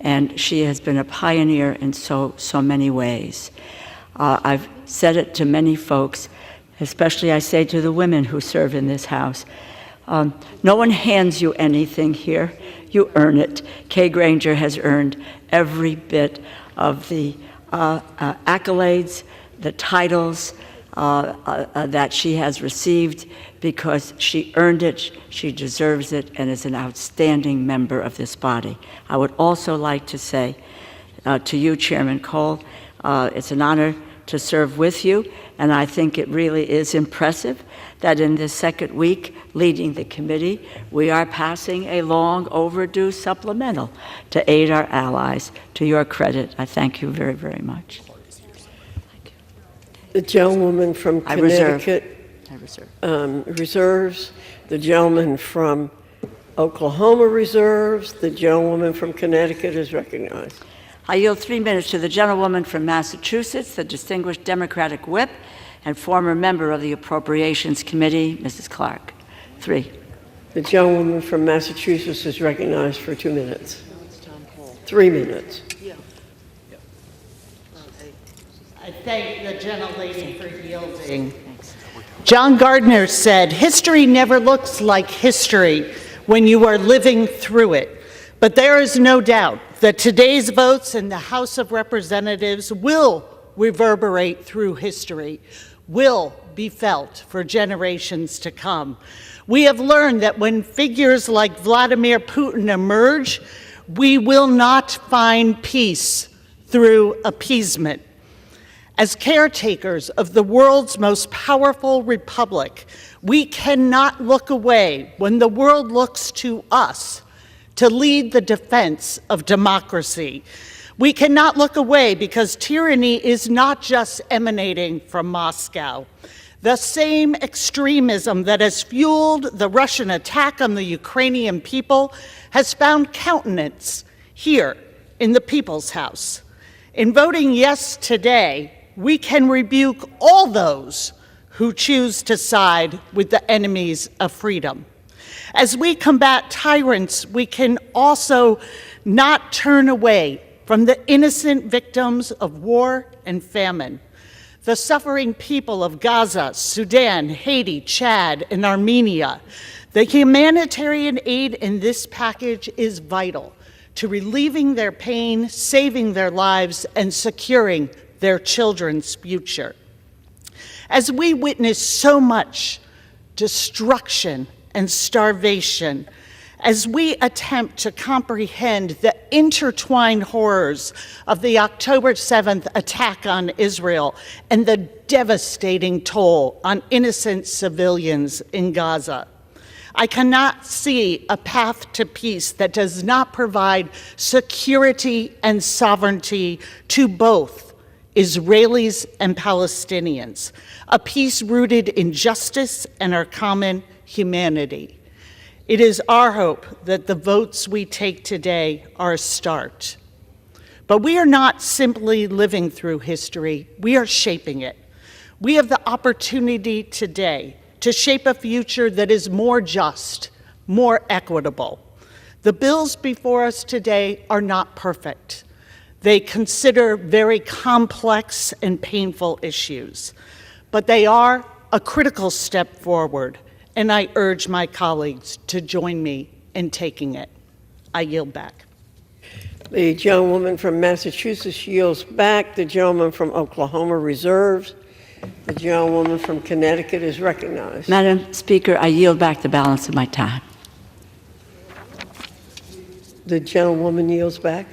and she has been a pioneer in so many ways. I've said it to many folks, especially I say to the women who serve in this House. No one hands you anything here. You earn it. Kay Granger has earned every bit of the accolades, the titles that she has received because she earned it, she deserves it, and is an outstanding member of this body. I would also like to say to you, Chairman Cole, it's an honor to serve with you, and I think it really is impressive that in this second week leading the committee, we are passing a long overdue supplemental to aid our allies. To your credit, I thank you very, very much. The gentlewoman from Connecticut reserves. The gentleman from Oklahoma reserves. The gentlewoman from Connecticut is recognized. I yield 3 minutes to the gentlewoman from Massachusetts, the distinguished Democratic whip and former member of the Appropriations Committee, Mrs. Clark. 3. The gentlewoman from Massachusetts is recognized for 2 minutes. 3 minutes. I thank the gentlelady for yielding. John Gardner said, "History never looks like history when you are living through it." But there is no doubt that today's votes in the House of Representatives will reverberate through history, will be felt for generations to come. We have learned that when figures like Vladimir Putin emerge, we will not find peace through appeasement. As caretakers of the world's most powerful republic, we cannot look away when the world looks to us to lead the defense of democracy. We cannot look away because tyranny is not just emanating from Moscow. The same extremism that has fueled the Russian attack on the Ukrainian people has found countenance here in the People's House. In voting yes today, we can rebuke all those who choose to side with the enemies of freedom. As we combat tyrants, we can also not turn away from the innocent victims of war and famine. The suffering people of Gaza, Sudan, Haiti, Chad, and Armenia. The humanitarian aid in this package is vital to relieving their pain, saving their lives, and securing their children's future. As we witness so much destruction and starvation, as we attempt to comprehend the intertwined horrors of the October 7th attack on Israel and the devastating toll on innocent civilians in Gaza, I cannot see a path to peace that does not provide security and sovereignty to both Israelis and Palestinians, a peace rooted in justice and our common humanity. It is our hope that the votes we take today are a start. But we are not simply living through history, we are shaping it. We have the opportunity today to shape a future that is more just, more equitable. The bills before us today are not perfect. They consider very complex and painful issues, but they are a critical step forward, and I urge my colleagues to join me in taking it. I yield back. The gentlewoman from Massachusetts yields back. The gentleman from Oklahoma reserves. The gentlewoman from Connecticut is recognized. Madam Speaker, I yield back the balance of my time. The gentlewoman yields back.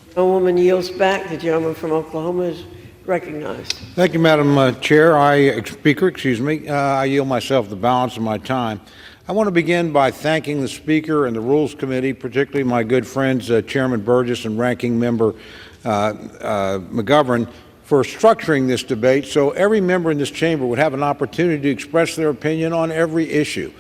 The gentlewoman yields back. The gentleman from Oklahoma is recognized. Thank you, Madam Speaker. I yield myself the balance of my time. I want to begin by thanking the Speaker and the Rules Committee, particularly my good friends Chairman Burgess and Ranking Member McGovern, for structuring this debate so every member in this chamber would have an opportunity to express their opinion on every issue.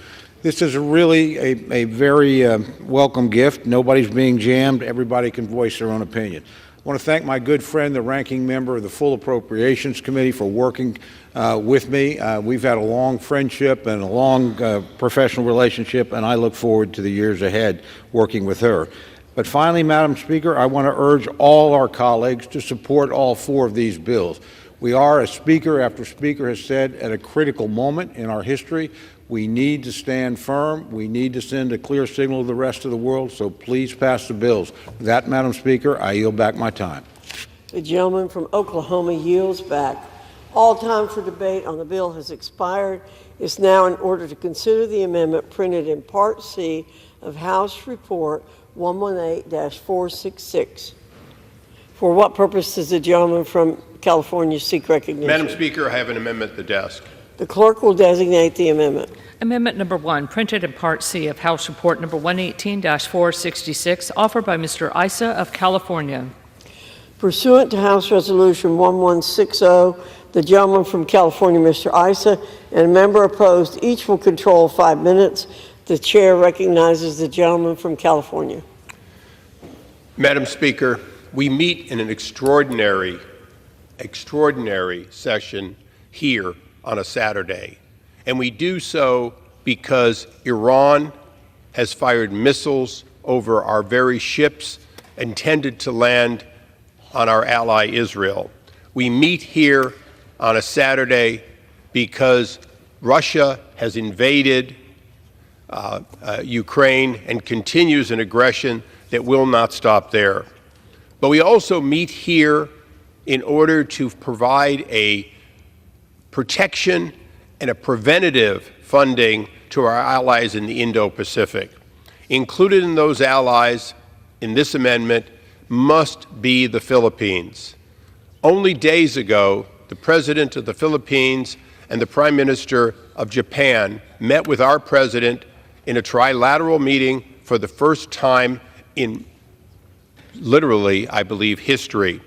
This is really a very welcome gift. Nobody's being jammed. Everybody can voice their own opinion. I want to thank my good friend, the ranking member of the Full Appropriations Committee, for working with me. We've had a long friendship and a long professional relationship, and I look forward to the years ahead working with her. But finally, Madam Speaker, I want to urge all our colleagues to support all four of these bills. We are, as Speaker after Speaker has said, at a critical moment in our history. We need to stand firm. We need to send a clear signal to the rest of the world, so please pass the bills. With that, Madam Speaker, I yield back my time. The gentleman from Oklahoma yields back. All time for debate on the bill has expired. It's now in order to consider the amendment printed in Part C of House Report 118-466. For what purpose does the gentleman from California seek recognition? Madam Speaker, I have an amendment at the desk. The clerk will designate the amendment. Amendment number 1, printed in Part C of House Report number 118-466, offered by Mr. Issa of California. Pursuant to House Resolution 1160, the gentleman from California, Mr. Issa, and a member opposed, each will control 5 minutes. The chair recognizes the gentleman from California. Madam Speaker, we meet in an extraordinary session here on a Saturday, and we do so because Iran has fired missiles over our very ships intended to land on our ally Israel. We meet here on a Saturday because Russia has invaded Ukraine and continues an aggression that will not stop there. But we also meet here in order to provide a protection and a preventative funding to our allies in the Indo-Pacific. Included in those allies in this amendment must be the Philippines. Only days ago, the President of the Philippines and the Prime Minister of Japan met with our President in a trilateral meeting for the first time in literally, I believe, history.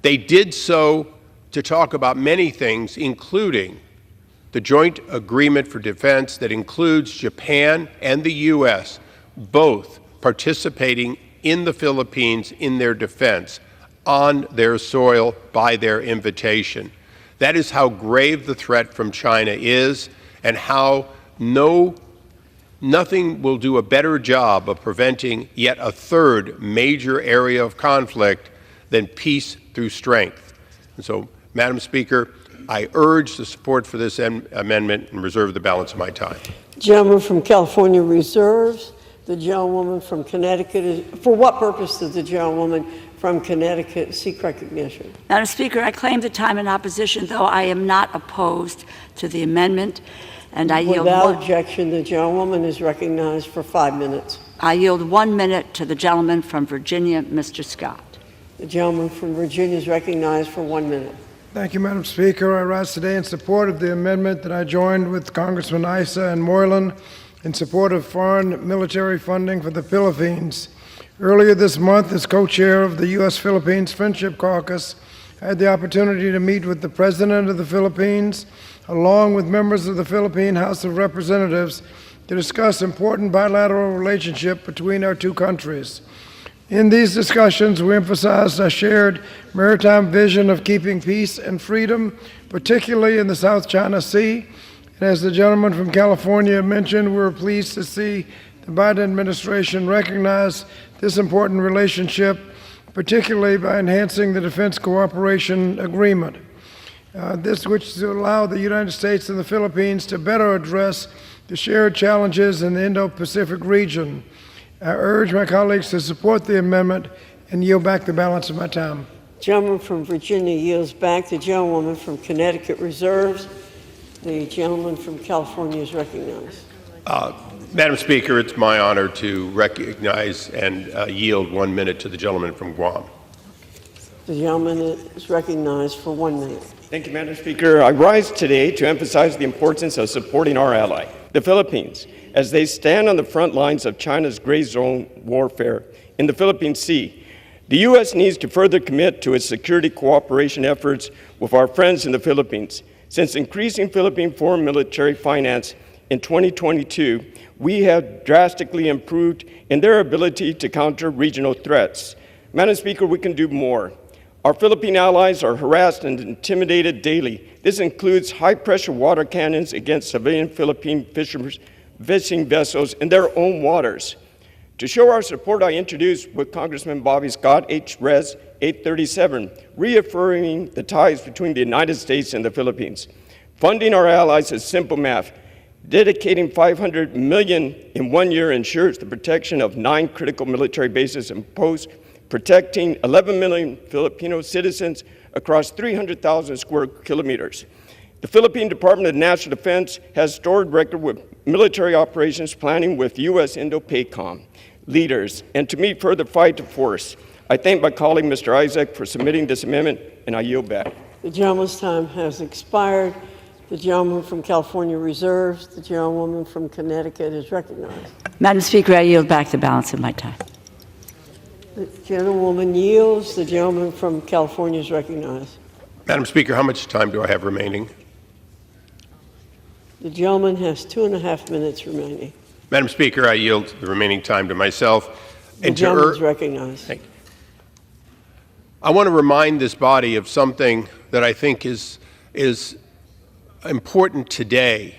They did so to talk about many things, including the joint agreement for defense that includes Japan and the U.S., both participating in the Philippines in their defense on their soil by their invitation. That is how grave the threat from China is, and how nothing will do a better job of preventing yet a third major area of conflict than peace through strength. And so, Madam Speaker, I urge the support for this amendment and reserve the balance of my time. Gentleman from California reserves. The gentlewoman from Connecticut is, for what purpose does the gentlewoman from Connecticut seek recognition. Madam Speaker, I claim the time in opposition, though I am not opposed to the amendment, and I yield Without objection, the gentlewoman is recognized for 5 minutes. I yield 1 minute to the gentleman from Virginia, Mr. Scott. The gentleman from Virginia is recognized for 1 minute. Thank you, Madam Speaker. I rise today in support of the amendment that I joined with Congressman Issa and Moylan in support of foreign military funding for the Philippines. Earlier this month, as co-chair of the U.S.-Philippines Friendship Caucus, I had the opportunity to meet with the President of the Philippines, along with members of the Philippine House of Representatives, to discuss important bilateral relationship between our two countries. In these discussions, we emphasized a shared maritime vision of keeping peace and freedom, particularly in the South China Sea. And as the gentleman from California mentioned, we were pleased to see the Biden administration recognize this important relationship, particularly by enhancing the Defense Cooperation Agreement. This which to allow the United States and the Philippines to better address the shared challenges in the Indo-Pacific region. I urge my colleagues to support the amendment and yield back the balance of my time. The gentleman from Virginia yields back. The gentlewoman from Connecticut reserves. The gentleman from California is recognized. Madam Speaker, it's my honor to recognize and yield 1 minute to the gentleman from Guam. The gentleman is recognized for 1 minute. Thank you, Madam Speaker. I rise today to emphasize the importance of supporting our ally, the Philippines, as they stand on the front lines of China's gray zone warfare in the Philippine Sea. The U.S. needs to further commit to its security cooperation efforts with our friends in the Philippines. Since increasing Philippine foreign military finance in 2022, we have drastically improved in their ability to counter regional threats. Madam Speaker, we can do more. Our Philippine allies are harassed and intimidated daily. This includes high-pressure water cannons against civilian Philippine fishing vessels in their own waters. To show our support, I introduced with Congressman Bobby Scott H-Res 837, reaffirming the ties between the United States and the Philippines. Funding our allies is simple math. Dedicating $500 million in 1 year ensures the protection of 9 critical military bases and posts, protecting 11 million Filipino citizens across 300,000 square kilometers. The Philippine Department of National Defense has stored record with military operations planning with U.S. Indo-PACOM leaders, and to meet further fight to force. I thank my colleague, Mr. Isaac, for submitting this amendment, and I yield back. The gentleman's time has expired. The gentleman from California reserves. The gentlewoman from Connecticut is recognized. Madam Speaker, I yield back the balance of my time. The gentlewoman yields. The gentleman from California is recognized. Madam Speaker, how much time do I have remaining? The gentleman has 2.5 minutes remaining. Madam Speaker, I yield the remaining time to myself. The gentleman is recognized. Thank you. I want to remind this body of something that I think is important today.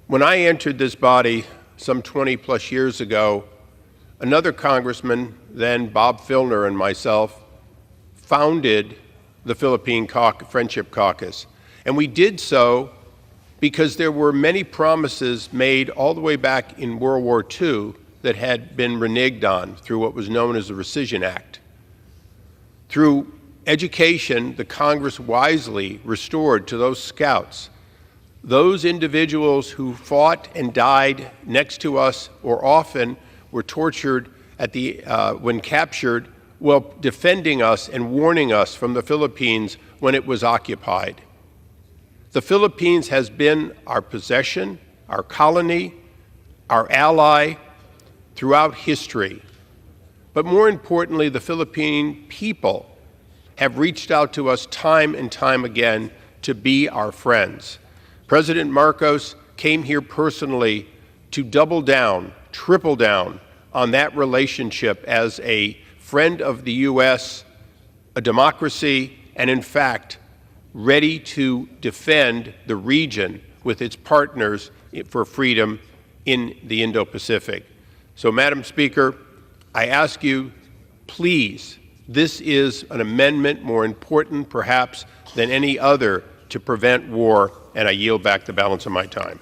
When I entered this body some 20 plus years ago, another congressman, then Bob Filner, and myself founded the Philippine Friendship Caucus. And we did so because there were many promises made all the way back in World War II that had been reneged on through what was known as the Rescission Act. Through education, the Congress wisely restored to those scouts, those individuals who fought and died next to us or often were tortured at when captured, while defending us and warning us from the Philippines when it was occupied. The Philippines has been our possession, our colony, our ally throughout history. But more importantly, the Philippine people have reached out to us time and time again to be our friends. President Marcos came here personally to double down, triple down on that relationship as a friend of the U.S., a democracy, and in fact, ready to defend the region with its partners for freedom in the Indo-Pacific. So, Madam Speaker, I ask you, please, this is an amendment more important perhaps than any other to prevent war, and I yield back the balance of my time.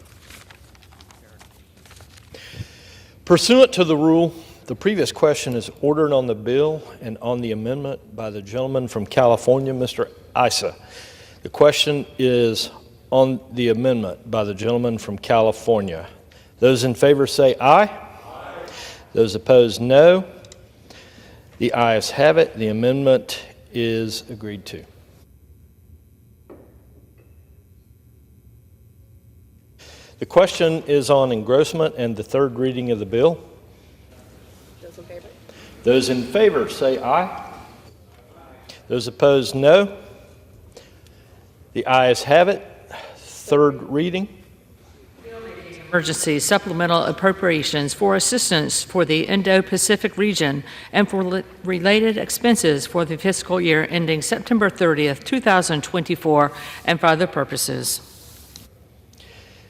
Pursuant to the rule The previous question is ordered on the bill and on the amendment by the gentleman from California, Mr. Issa. The question is on the amendment by the gentleman from California. Those in favor say aye. Aye. Those opposed, no. The ayes have it. The amendment is agreed to. The question is on engrossment and the third reading of the bill. Those in favor? Those in favor say aye. Those opposed, no. The ayes have it. Third reading. Emergency supplemental appropriations for assistance for the Indo-Pacific region and for related expenses for the fiscal year ending September 30th, 2024, and for other purposes.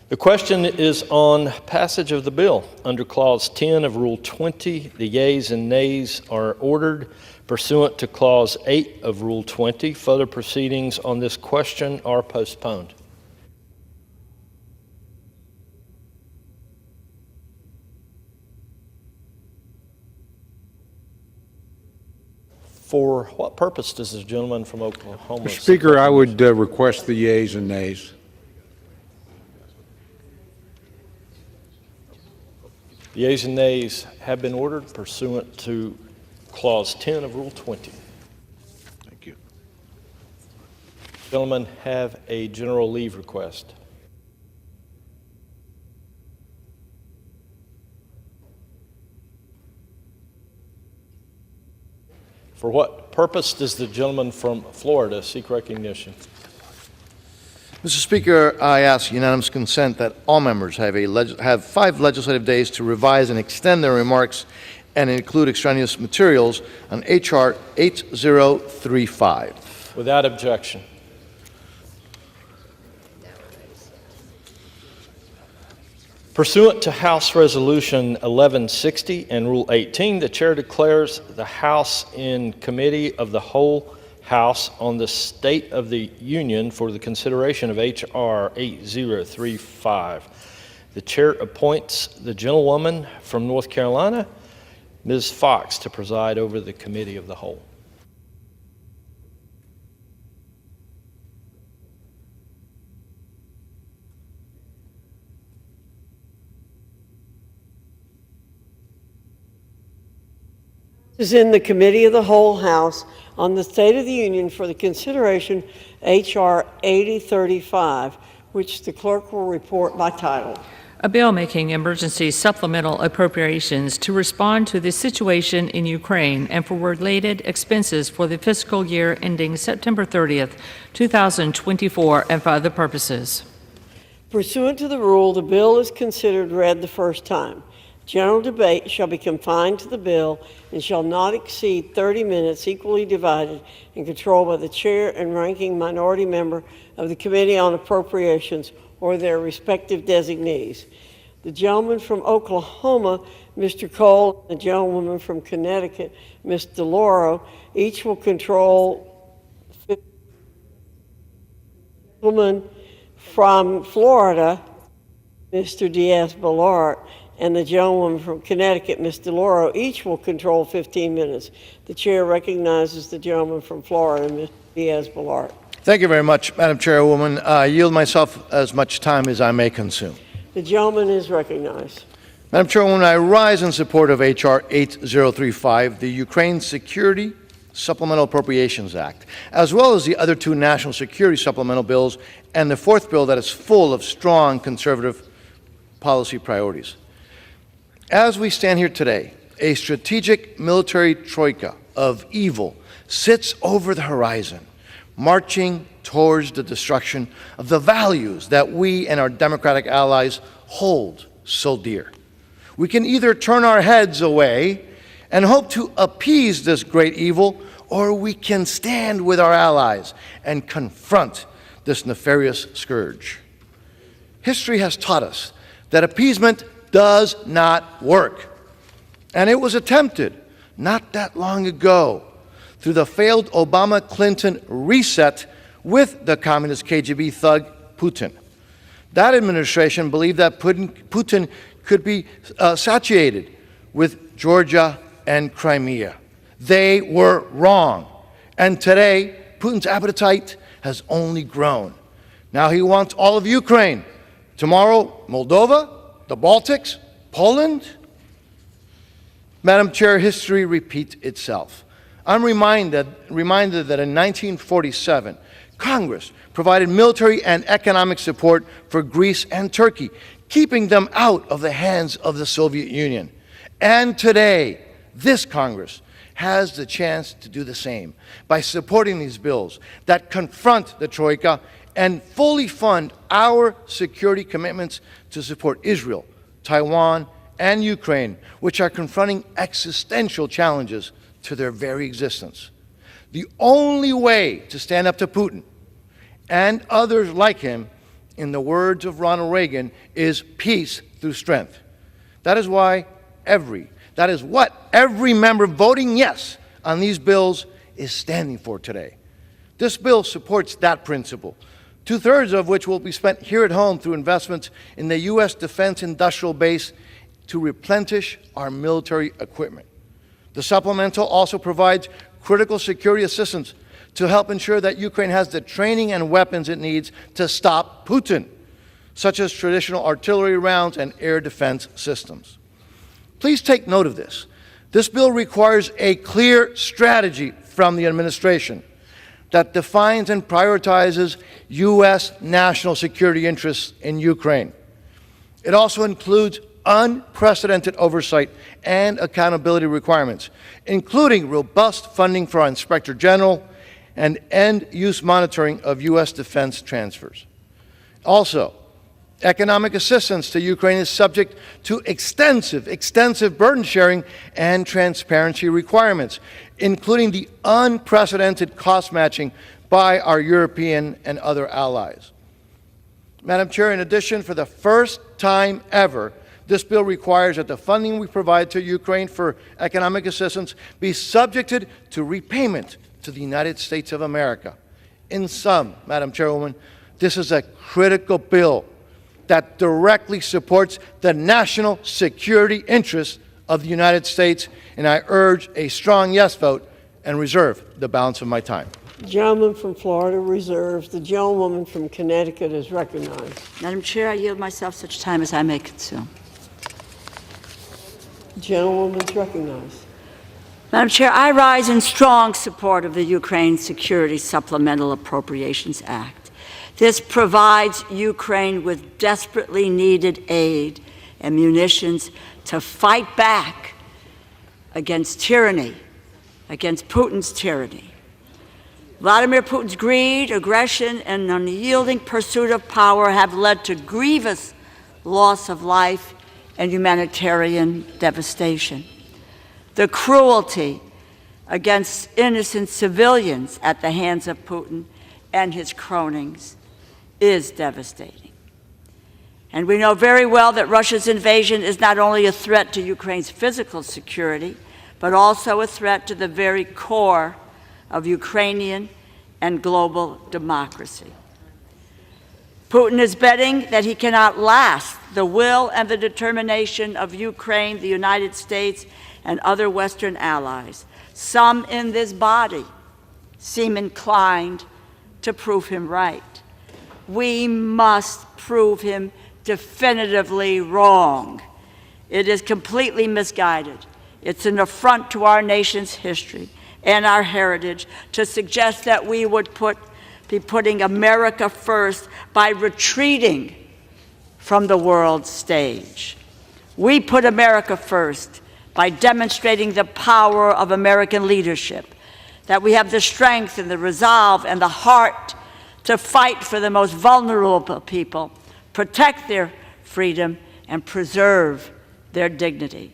The question is on passage of the bill. Under Clause 10 of Rule 20, the yeas and nays are ordered pursuant to Clause 8 of Rule 20. Further proceedings on this question are postponed. For what purpose does the gentleman from Oklahoma? Mr. Speaker, I would request the yeas and nays. The yeas and nays have been ordered pursuant to Clause 10 of Rule 20. Thank you. Gentlemen have a general leave request. For what purpose does the gentleman from Florida seek recognition? Mr. Speaker, I ask unanimous consent that all members have 5 legislative days to revise and extend their remarks and include extraneous materials on H.R. 8035. Without objection. Pursuant to House Resolution 1160 and Rule 18, the Chair declares the House in Committee of the Whole House on the State of the Union for the consideration of H.R. 8035. The Chair appoints the gentlewoman from North Carolina, Ms. Fox, to preside over the Committee of the Whole. Is in the Committee of the Whole House on the State of the Union for the consideration H.R. 8035, which the clerk will report by title. A bill making emergency supplemental appropriations to respond to the situation in Ukraine and for related expenses for the fiscal year ending September 30th, 2024, and for other purposes. Pursuant to the rule, the bill is considered read the first time. General debate shall be confined to the bill and shall not exceed 30 minutes, equally divided and controlled by the chair and ranking minority member of the Committee on Appropriations or their respective designees. The gentleman from Oklahoma, Mr. Cole, and the gentlewoman from Connecticut, Ms. DeLauro, each will control 50. The gentleman from Florida, Mr. Diaz-Balart, and the gentlewoman from Connecticut, Ms. DeLauro, each will control 15 minutes. The chair recognizes the gentleman from Florida, Ms. Diaz-Balart. Thank you very much, Madam Chairwoman. I yield myself as much time as I may consume. The gentleman is recognized. Madam Chairwoman, I rise in support of H.R. 8035, the Ukraine Security Supplemental Appropriations Act, as well as the other 2 national security supplemental bills and the 4th bill that is full of strong conservative policy priorities. As we stand here today, a strategic military troika of evil sits over the horizon, marching towards the destruction of the values that we and our democratic allies hold so dear. We can either turn our heads away and hope to appease this great evil, or we can stand with our allies and confront this nefarious scourge. History has taught us that appeasement does not work. And it was attempted not that long ago through the failed Obama-Clinton reset with the communist KGB thug Putin. That administration believed that Putin could be satiated with Georgia, and Crimea. They were wrong. And today, Putin's appetite has only grown. Now he wants all of Ukraine. Tomorrow, Moldova, the Baltics, Poland. Madam Chair, history repeats itself. I'm reminded that in 1947, Congress provided military and economic support for Greece and Turkey, keeping them out of the hands of the Soviet Union. And today, this Congress has the chance to do the same by supporting these bills that confront the Troika and fully fund our security commitments to support Israel, Taiwan, and Ukraine, which are confronting existential challenges to their very existence. The only way to stand up to Putin and others like him, in the words of Ronald Reagan, is peace through strength. That is what every member voting yes on these bills is standing for today. This bill supports that principle, 2/3 of which will be spent here at home through investments in the U.S. defense industrial base to replenish our military equipment. The supplemental also provides critical security assistance to help ensure that Ukraine has the training and weapons it needs to stop Putin, such as traditional artillery rounds and air defense systems. Please take note of this. This bill requires a clear strategy from the administration that defines and prioritizes U.S. national security interests in Ukraine. It also includes unprecedented oversight and accountability requirements, including robust funding for our Inspector General and end-use monitoring of U.S. defense transfers. Also, economic assistance to Ukraine is subject to extensive burden sharing and transparency requirements, including the unprecedented cost matching by our European and other allies. Madam Chair, in addition, for the first time ever, this bill requires that the funding we provide to Ukraine for economic assistance be subjected to repayment to the United States of America. In sum, Madam Chairwoman, this is a critical bill that directly supports the national security interests of the United States, and I urge a strong yes vote and reserve the balance of my time. The gentleman from Florida reserves. The gentlewoman from Connecticut is recognized. Madam Chair, I yield myself such time as I may consume. The gentlewoman is recognized. Madam Chair, I rise in strong support of the Ukraine Security Supplemental Appropriations Act. This provides Ukraine with desperately needed aid and munitions to fight back against tyranny, against Putin's tyranny. Vladimir Putin's greed, aggression, and unyielding pursuit of power have led to grievous loss of life and humanitarian devastation. The cruelty against innocent civilians at the hands of Putin and his cronies is devastating. And we know very well that Russia's invasion is not only a threat to Ukraine's physical security, but also a threat to the very core of Ukrainian and global democracy. Putin is betting that he cannot last the will and the determination of Ukraine, the United States, and other Western allies. Some in this body seem inclined to prove him right. We must prove him definitively wrong. It is completely misguided. It's an affront to our nation's history and our heritage to suggest that we would be putting America first by retreating from the world stage. We put America first by demonstrating the power of American leadership, that we have the strength and the resolve and the heart to fight for the most vulnerable people, protect their freedom, and preserve their dignity.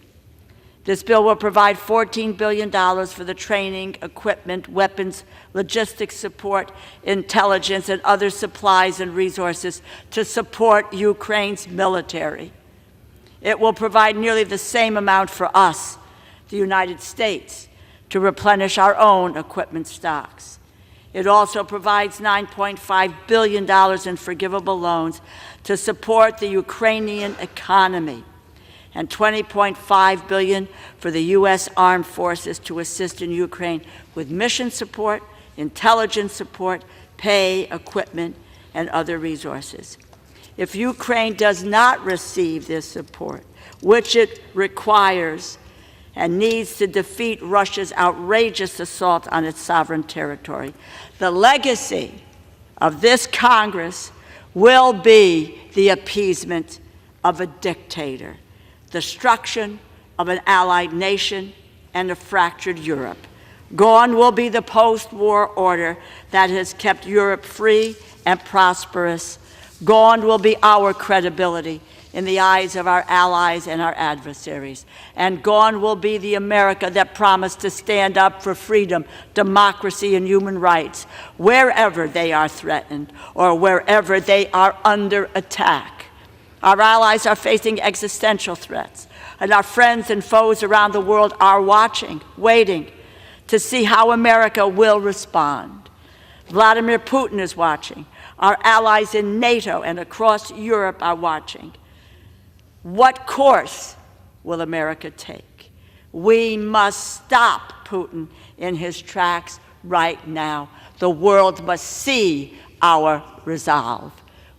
This bill will provide $14 billion for the training, equipment, weapons, logistics support, intelligence, and other supplies and resources to support Ukraine's military. It will provide nearly the same amount for us, the United States, to replenish our own equipment stocks. It also provides $9.5 billion in forgivable loans to support the Ukrainian economy and $20.5 billion for the U.S. Armed Forces to assist in Ukraine with mission support, intelligence support, pay, equipment, and other resources. If Ukraine does not receive this support, which it requires and needs to defeat Russia's outrageous assault on its sovereign territory, the legacy of this Congress will be the appeasement of a dictator, destruction of an allied nation, and a fractured Europe. Gone will be the post-war order that has kept Europe free and prosperous. Gone will be our credibility in the eyes of our allies and our adversaries. And gone will be the America that promised to stand up for freedom, democracy, and human rights wherever they are threatened or wherever they are under attack. Our allies are facing existential threats, and our friends and foes around the world are watching, waiting to see how America will respond. Vladimir Putin is watching. Our allies in NATO and across Europe are watching. What course will America take? We must stop Putin in his tracks right now. The world must see our resolve.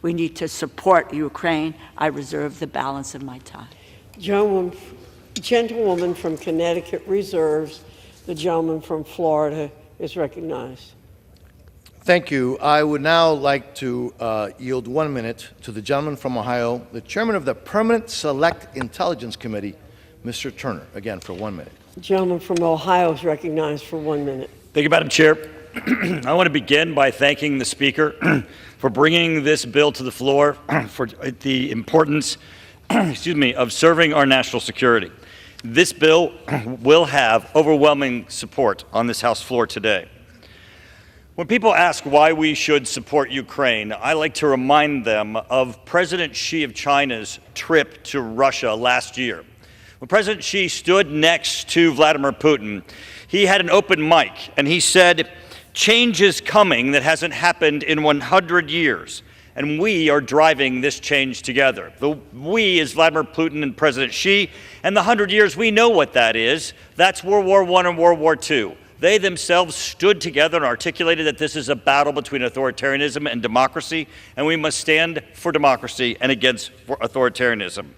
We need to support Ukraine. I reserve the balance of my time. Gentlewoman from Connecticut reserves. The gentleman from Florida is recognized. Thank you. I would now like to yield 1 minute to the gentleman from Ohio, the chairman of the Permanent Select Intelligence Committee, Mr. Turner. Again, for 1 minute. The gentleman from Ohio is recognized for 1 minute. Thank you, Madam Chair. I want to begin by thanking the Speaker for bringing this bill to the floor for the importance of serving our national security. This bill will have overwhelming support on this House floor today. When people ask why we should support Ukraine, I like to remind them of President Xi of China's trip to Russia last year. When President Xi stood next to Vladimir Putin, he had an open mic, and he said, "Change is coming that hasn't happened in 100 years, and we are driving this change together." The "we" is Vladimir Putin and President Xi, and the 100 years, we know what that is. That's World War I and World War II. They themselves stood together and articulated that this is a battle between authoritarianism and democracy, and we must stand for democracy and against authoritarianism.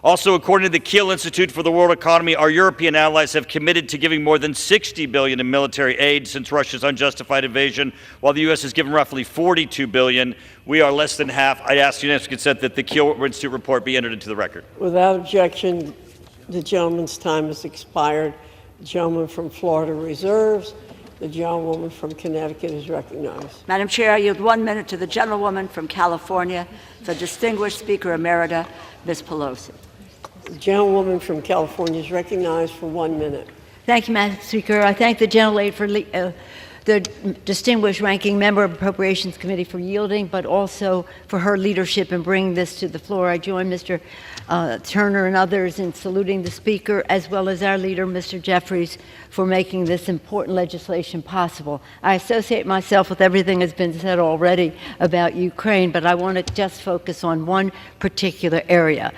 Also, according to the Kiel Institute for the World Economy, our European allies have committed to giving more than $60 billion in military aid since Russia's unjustified invasion, while the U.S. has given roughly $42 billion. We are less than half. I ask unanimous consent that the Kiel Institute report be entered into the record. Without objection, the gentleman's time has expired. The gentleman from Florida reserves. The gentlewoman from Connecticut is recognized. Madam Chair, I yield 1 minute to the gentlewoman from California, the distinguished Speaker Emerita, Ms. Pelosi. The gentlewoman from California is recognized for 1 minute. Thank you, Madam Speaker. I thank the gentlelady for the distinguished ranking member of Appropriations Committee for yielding, but also for her leadership in bringing this to the floor. I join Mr. Turner and others in saluting the Speaker, as well as our leader, Mr. Jeffries, for making this important legislation possible. I associate myself with everything that's been said already about Ukraine, but I want to just focus on one particular area.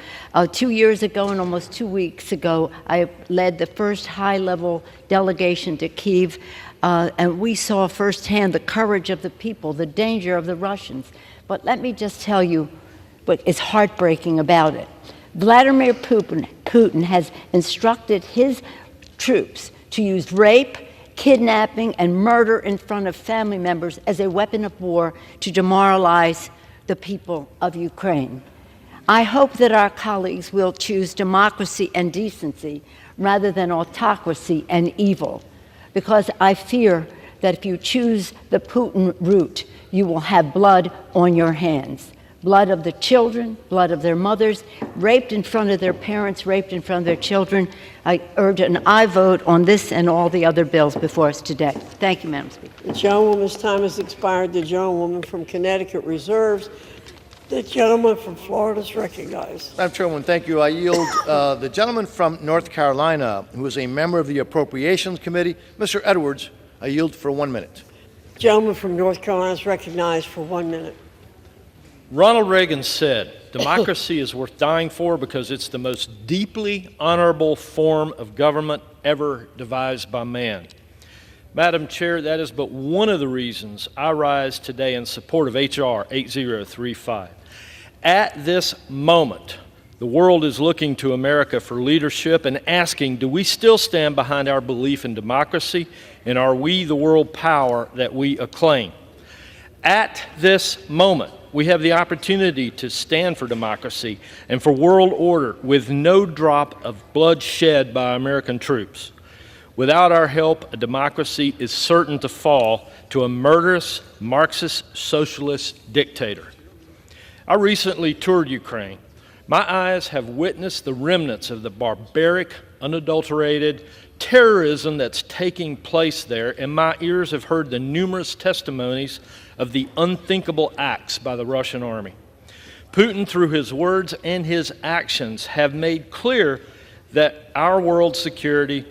2 years ago and almost 2 weeks ago, I led the first high-level delegation to Kyiv, and we saw firsthand the courage of the people, the danger of the Russians. But let me just tell you what is heartbreaking about it. Vladimir Putin has instructed his troops to use rape, kidnapping, and murder in front of family members as a weapon of war to demoralize the people of Ukraine. I hope that our colleagues will choose democracy and decency rather than autocracy and evil, because I fear that if you choose the Putin route, you will have blood on your hands. Blood of the children, blood of their mothers, raped in front of their parents, raped in front of their children. I urge an aye vote on this and all the other bills before us today. Thank you, Madam Speaker. The gentlewoman's time has expired. The gentlewoman from Connecticut reserves. The gentleman from Florida is recognized. Madam Chairwoman, thank you. I yield the gentleman from North Carolina, who is a member of the Appropriations Committee, Mr. Edwards. I yield for 1 minute. The gentleman from North Carolina is recognized for 1 minute. Ronald Reagan said, democracy is worth dying for because it's the most deeply honorable form of government ever devised by man. Madam Chair, that is but one of the reasons I rise today in support of H.R. 8035. At this moment, the world is looking to America for leadership and asking, do we still stand behind our belief in democracy, and are we the world power that we acclaim? At this moment, we have the opportunity to stand for democracy and for world order with no drop of blood shed by American troops. Without our help, a democracy is certain to fall to a murderous Marxist socialist dictator. I recently toured Ukraine. My eyes have witnessed the remnants of the barbaric, unadulterated terrorism that's taking place there, and my ears have heard the numerous testimonies of the unthinkable acts by the Russian army. Putin, through his words and his actions, have made clear that our world's security,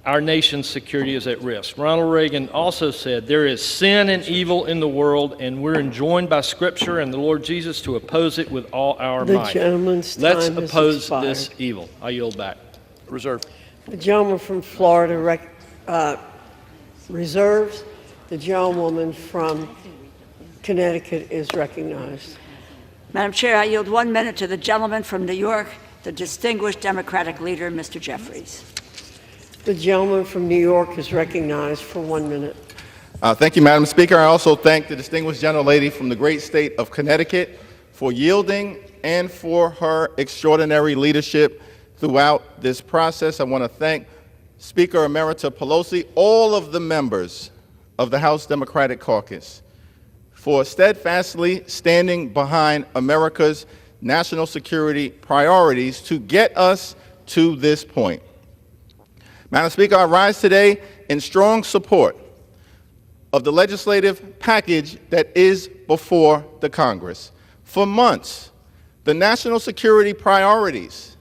our nation's security is at risk. Ronald Reagan also said, there is sin and evil in the world, and we're enjoined by Scripture and the Lord Jesus to oppose it with all our might. Let's oppose this evil. I yield back. Reserve. The gentleman from Florida reserves. The gentlewoman from Connecticut is recognized. Madam Chair, I yield 1 minute to the gentleman from New York, the distinguished Democratic leader, Mr. Jeffries. The gentleman from New York is recognized for 1 minute. Thank you, Madam Speaker. I also thank the distinguished gentlelady from the great state of Connecticut for yielding and for her extraordinary leadership throughout this process. I want to thank Speaker Emerita Pelosi, all of the members of the House Democratic Caucus for steadfastly standing behind America's national security priorities to get us to this point. Madam Speaker, I rise today in strong support of the legislative package that is before the Congress. For months, the national security priorities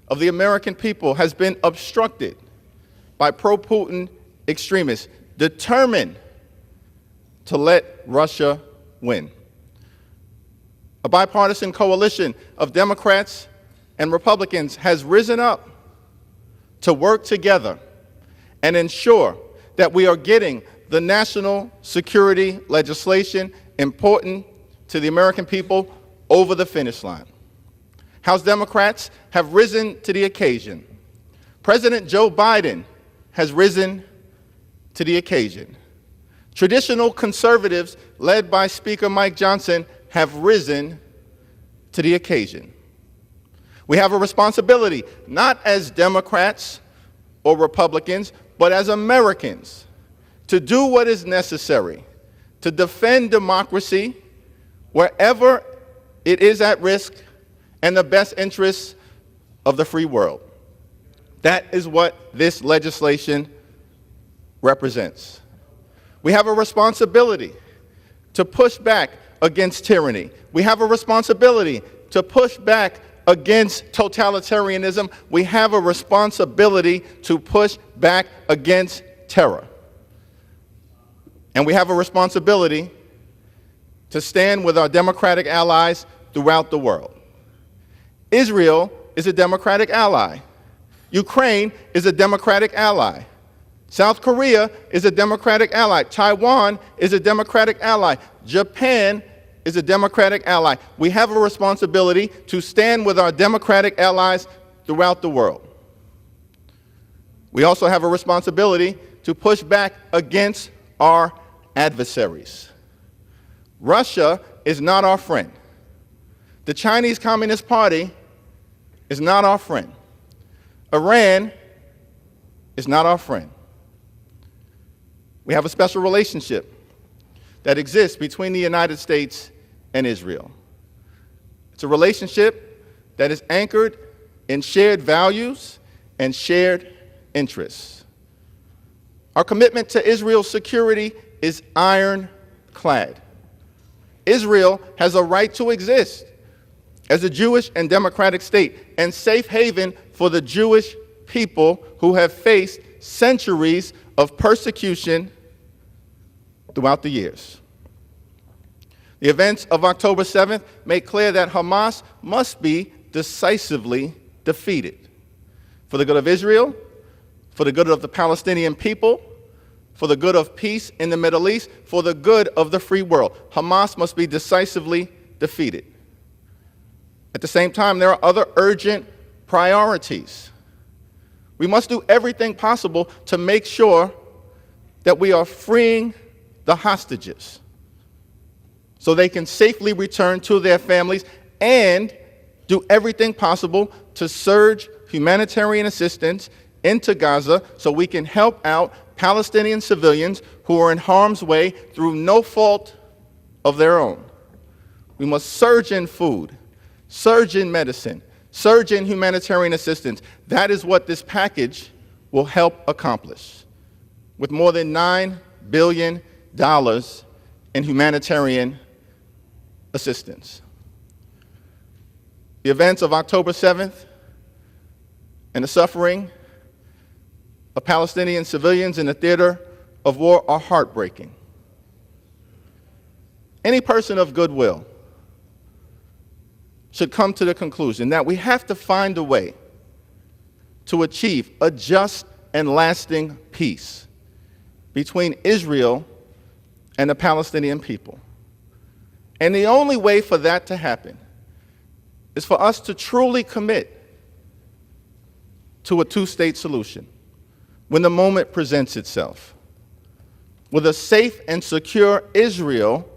of the American people has been obstructed by pro-Putin extremists determined to let Russia win. A bipartisan coalition of Democrats and Republicans has risen up to work together and ensure that we are getting the national security legislation important to the American people over the finish line. House Democrats have risen to the occasion. President Joe Biden has risen to the occasion. Traditional conservatives, led by Speaker Mike Johnson, have risen to the occasion. We have a responsibility, not as Democrats or Republicans, but as Americans, to do what is necessary to defend democracy wherever it is at risk and the best interests of the free world. That is what this legislation represents. We have a responsibility to push back against tyranny. We have a responsibility to push back against totalitarianism. We have a responsibility to push back against terror. And we have a responsibility to stand with our democratic allies throughout the world. Israel is a democratic ally. Ukraine is a democratic ally. South Korea is a democratic ally. Taiwan is a democratic ally. Japan is a democratic ally. We have a responsibility to stand with our democratic allies throughout the world. We also have a responsibility to push back against our adversaries. Russia is not our friend. The Chinese Communist Party is not our friend. Iran is not our friend. We have a special relationship that exists between the United States and Israel. It's a relationship that is anchored in shared values and shared interests. Our commitment to Israel's security is ironclad. Israel has a right to exist as a Jewish and democratic state and safe haven for the Jewish people who have faced centuries of persecution throughout the years. The events of October 7th make clear that Hamas must be decisively defeated for the good of Israel, for the good of the Palestinian people, for the good of peace in the Middle East, for the good of the free world. Hamas must be decisively defeated. At the same time, there are other urgent priorities. We must do everything possible to make sure that we are freeing the hostages so they can safely return to their families, and do everything possible to surge humanitarian assistance into Gaza so we can help out Palestinian civilians who are in harm's way through no fault of their own. We must surge in food, surge in medicine, surge in humanitarian assistance. That is what this package will help accomplish, with more than $9 billion in humanitarian assistance. The events of October 7th and the suffering of Palestinian civilians in the theater of war are heartbreaking. Any person of goodwill should come to the conclusion that we have to find a way to achieve a just and lasting peace between Israel and the Palestinian people. And the only way for that to happen is for us to truly commit to a two-state solution when the moment presents itself, with a safe and secure Israel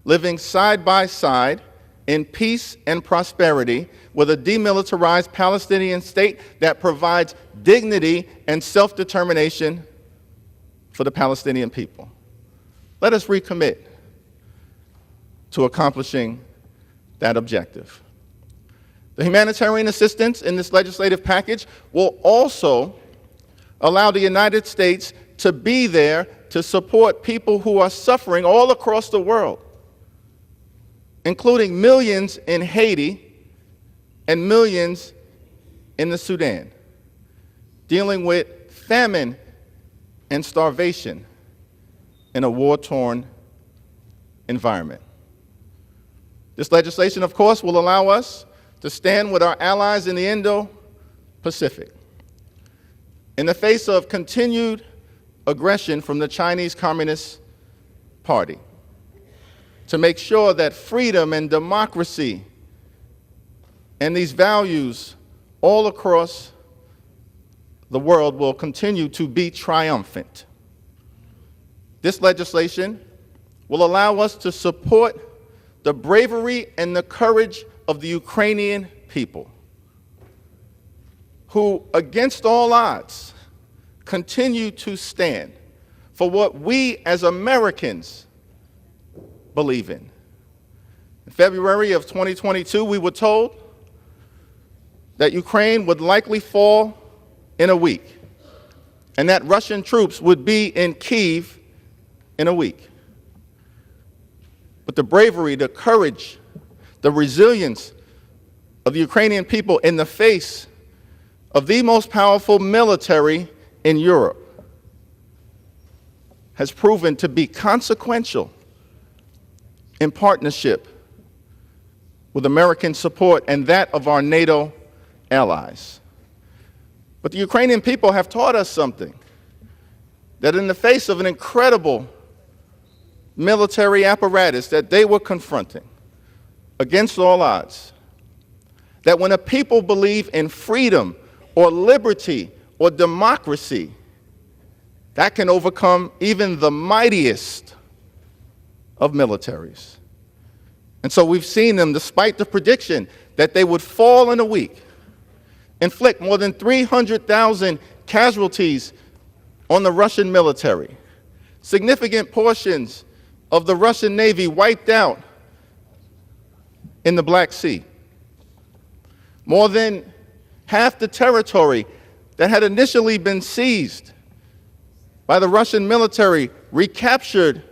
living side by side in peace and prosperity, with a demilitarized Palestinian state that provides dignity and self-determination for the Palestinian people. Let us recommit to accomplishing that objective. The humanitarian assistance in this legislative package will also allow the United States to be there to support people who are suffering all across the world, including millions in Haiti and millions in the Sudan, dealing with famine and starvation in a war-torn environment. This legislation, of course, will allow us to stand with our allies in the Indo-Pacific in the face of continued aggression from the Chinese Communist Party, to make sure that freedom and democracy and these values all across the world will continue to be triumphant. This legislation will allow us to support the bravery and the courage of the Ukrainian people, who, against all odds, continue to stand for what we as Americans believe in. In February of 2022, we were told that Ukraine would likely fall in a week, and that Russian troops would be in Kyiv in a week. But the bravery, the courage, the resilience of the Ukrainian people in the face of the most powerful military in Europe has proven to be consequential in partnership with American support and that of our NATO allies. But the Ukrainian people have taught us something, that in the face of an incredible military apparatus that they were confronting against all odds, that when a people believe in freedom or liberty or democracy, that can overcome even the mightiest of militaries. And so we've seen them, despite the prediction that they would fall in a week, inflict more than 300,000 casualties on the Russian military, significant portions of the Russian Navy wiped out in the Black Sea, more than half the territory that had initially been seized by the Russian military recaptured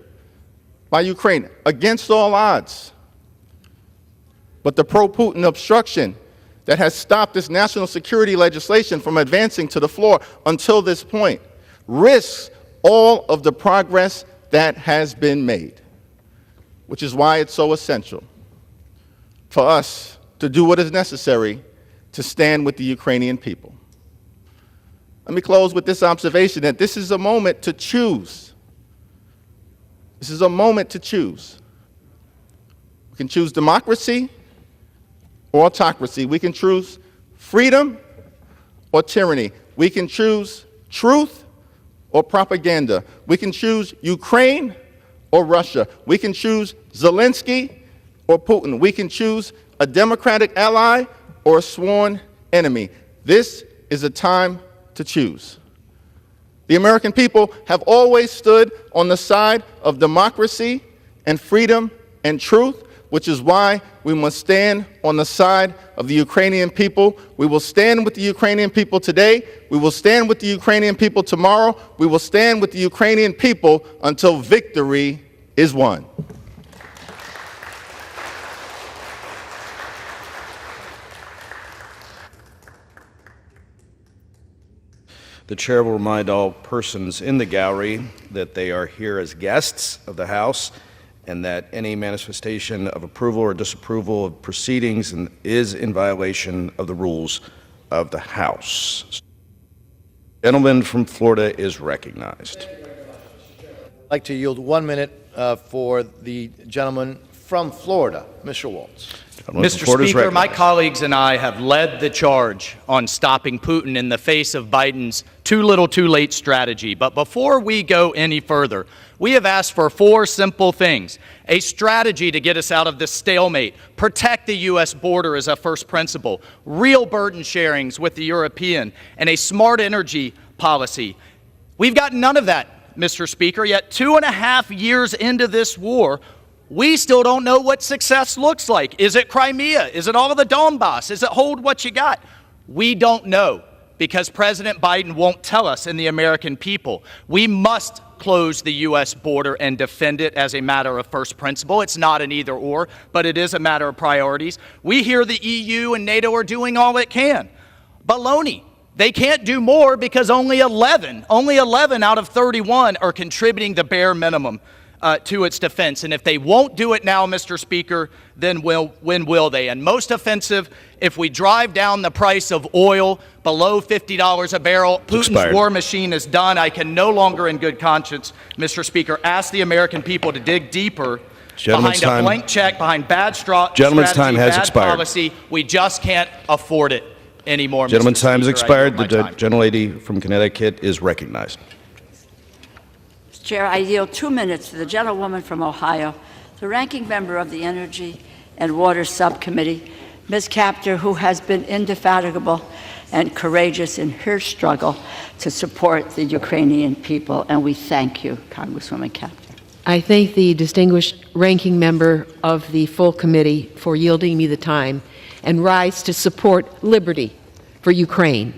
by Ukraine against all odds. But the pro-Putin obstruction that has stopped this national security legislation from advancing to the floor until this point risks all of the progress that has been made. which is why it's so essential for us to do what is necessary to stand with the Ukrainian people. Let me close with this observation that this is a moment to choose. This is a moment to choose. We can choose democracy or autocracy. We can choose freedom or tyranny. We can choose truth or propaganda. We can choose Ukraine or Russia. We can choose Zelensky or Putin. We can choose a democratic ally or a sworn enemy. This is a time to choose. The American people have always stood on the side of democracy and freedom and truth, which is why we must stand on the side of the Ukrainian people. We will stand with the Ukrainian people today. We will stand with the Ukrainian people tomorrow. We will stand with the Ukrainian people until victory is won. The chair will remind all persons in the gallery that they are here as guests of the House and that any manifestation of approval or disapproval of proceedings is in violation of the rules of the House. The gentleman from Florida is recognized. I'd like to yield 1 minute for the gentleman from Florida, Mr. Waltz. Mr. Speaker, my colleagues and I have led the charge on stopping Putin in the face of Biden's too little too late strategy. But before we go any further, we have asked for 4 simple things: a strategy to get us out of this stalemate, protect the U.S. border as a first principle, real burden sharings with the European, and a smart energy policy. We've got none of that, Mr. Speaker, yet 2.5 years into this war, we still don't know what success looks like. Is it Crimea? Is it all of the Donbass? Is it hold what you got? We don't know because President Biden won't tell us and the American people. We must close the U.S. border and defend it as a matter of first principle. It's not an either or, but it is a matter of priorities. We hear the EU and NATO are doing all it can. Baloney. They can't do more because only 11 out of 31 are contributing the bare minimum to its defense. And if they won't do it now, Mr. Speaker, then when will they? And most offensive, if we drive down the price of oil below $50 a barrel, Putin's war machine is done. I can no longer in good conscience, Mr. Speaker, ask the American people to dig deeper behind a blank check, behind bad strategy, bad policy. We just can't afford it anymore, Gentleman's Mr. time has Speaker. expired. The gentlelady from Connecticut is recognized. Chair, I yield 2 minutes to the gentlewoman from Ohio, the ranking member of the Energy and Water Subcommittee, Ms. Kaptur, who has been indefatigable and courageous in her struggle to support the Ukrainian people. And we thank you, Congresswoman Kaptur. I thank the distinguished ranking member of the full committee for yielding me the time and rise to support liberty for Ukraine.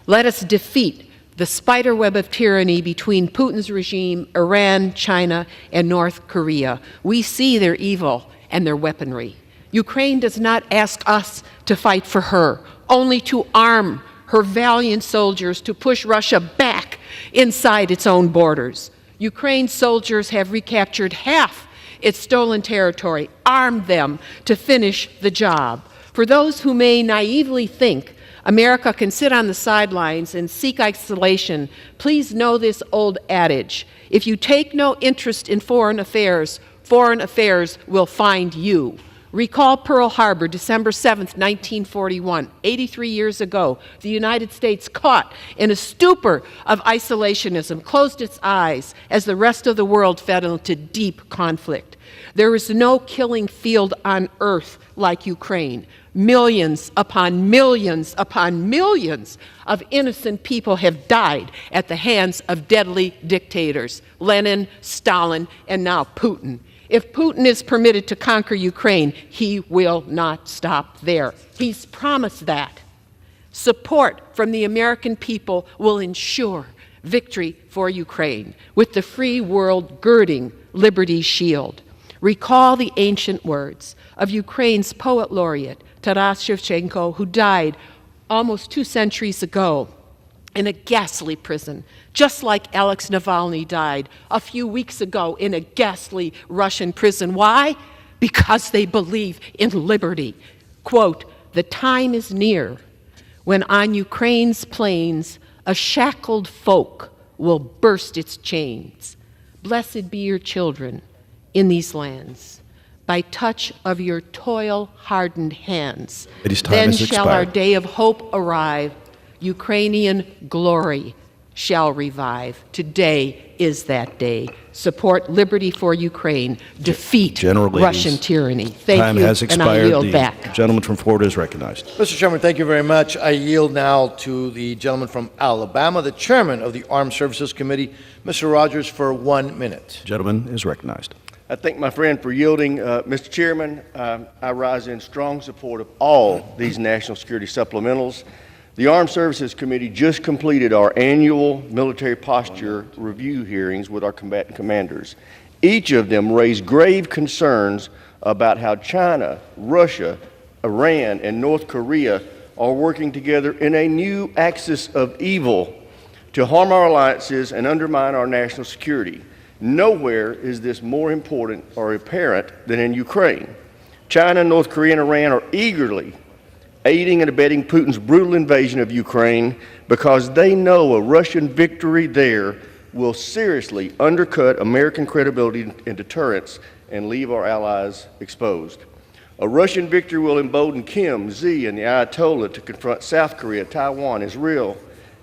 Let us defeat the spiderweb of tyranny between Putin's regime, Iran, China, and North Korea. We see their evil and their weaponry. Ukraine does not ask us to fight for her, only to arm her valiant soldiers to push Russia back inside its own borders. Ukraine's soldiers have recaptured half its stolen territory, armed them to finish the job. For those who may naively think America can sit on the sidelines and seek isolation, please know this old adage: if you take no interest in foreign affairs will find you. Recall Pearl Harbor, December 7th, 1941. 83 years ago, the United States, caught in a stupor of isolationism, closed its eyes as the rest of the world fell into deep conflict. There is no killing field on earth like Ukraine. Millions upon millions upon millions of innocent people have died at the hands of deadly dictators, Lenin, Stalin, and now Putin. If Putin is permitted to conquer Ukraine, he will not stop there. He's promised that. Support from the American people will ensure victory for Ukraine, with the free world girding Liberty's shield. Recall the ancient words of Ukraine's poet laureate, Taras Shevchenko, who died almost 2 centuries ago. in a ghastly prison, just like Alex Navalny died a few weeks ago in a ghastly Russian prison. Why? Because they believe in liberty. Quote, "The time is near when on Ukraine's plains a shackled folk will burst its chains. Blessed be your children in these lands. By touch of your toil-hardened hands, then shall our day of hope arrive. Ukrainian glory shall revive." Today is that day. Support liberty for Ukraine. Defeat Russian tyranny. Thank you, and I yield back. The gentleman from Florida is recognized. Mr. Chairman, thank you very much. I yield now to the gentleman from Alabama, the chairman of the Armed Services Committee, Mr. Rogers, for 1 minute. Gentleman is recognized. I thank my friend for yielding. Mr. Chairman, I rise in strong support of all these national security supplementals. The Armed Services Committee just completed our annual military posture review hearings with our combatant commanders. Each of them raised grave concerns about how China, Russia, Iran, and North Korea are working together in a new axis of evil to harm our alliances and undermine our national security. Nowhere is this more important or apparent than in Ukraine. China, North Korea, and Iran are eagerly aiding and abetting Putin's brutal invasion of Ukraine because they know a Russian victory there will seriously undercut American credibility and deterrence and leave our allies exposed. A Russian victory will embolden Kim, Xi, and the Ayatollah to confront South Korea, Taiwan, Israel,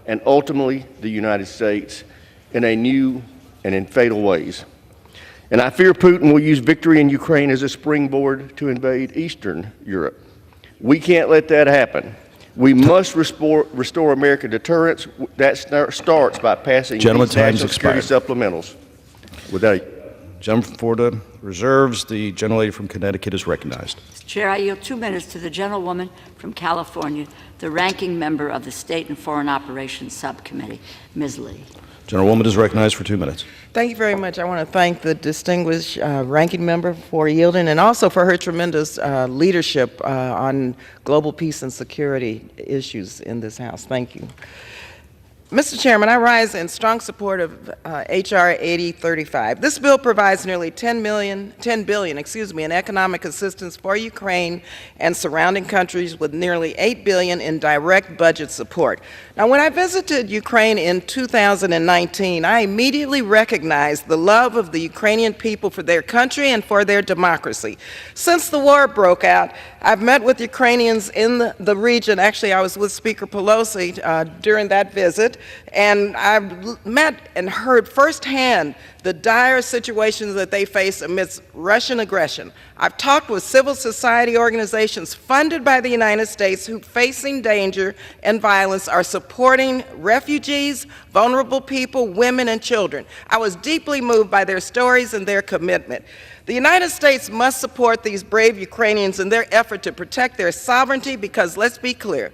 and ultimately the United States in a new and in fatal ways. And I fear Putin will use victory in Ukraine as a springboard to invade Eastern Europe. We can't let that happen. We must restore American deterrence. That starts by passing these national security supplementals. Gentleman from Florida reserves. The gentlelady from Connecticut is recognized. Chair, I yield 2 minutes to the gentlewoman from California, the ranking member of the State and Foreign Operations Subcommittee, Ms. Lee. Gentlewoman is recognized for 2 minutes. Thank you very much. I want to thank the distinguished ranking member for yielding and also for her tremendous leadership on global peace and security issues in this House. Thank you. Mr. Chairman, I rise in strong support of H.R. 8035. This bill provides nearly $10 billion in economic assistance for Ukraine and surrounding countries with nearly $8 billion in direct budget support. Now, when I visited Ukraine in 2019, I immediately recognized the love of the Ukrainian people for their country and for their democracy. Since the war broke out, I've met with Ukrainians in the region. Actually, I was with Speaker Pelosi during that visit, and I've met and heard firsthand the dire situations that they face amidst Russian aggression. I've talked with civil society organizations funded by the United States who, facing danger and violence, are supporting refugees, vulnerable people, women, and children. I was deeply moved by their stories and their commitment. The United States must support these brave Ukrainians in their effort to protect their sovereignty because, let's be clear,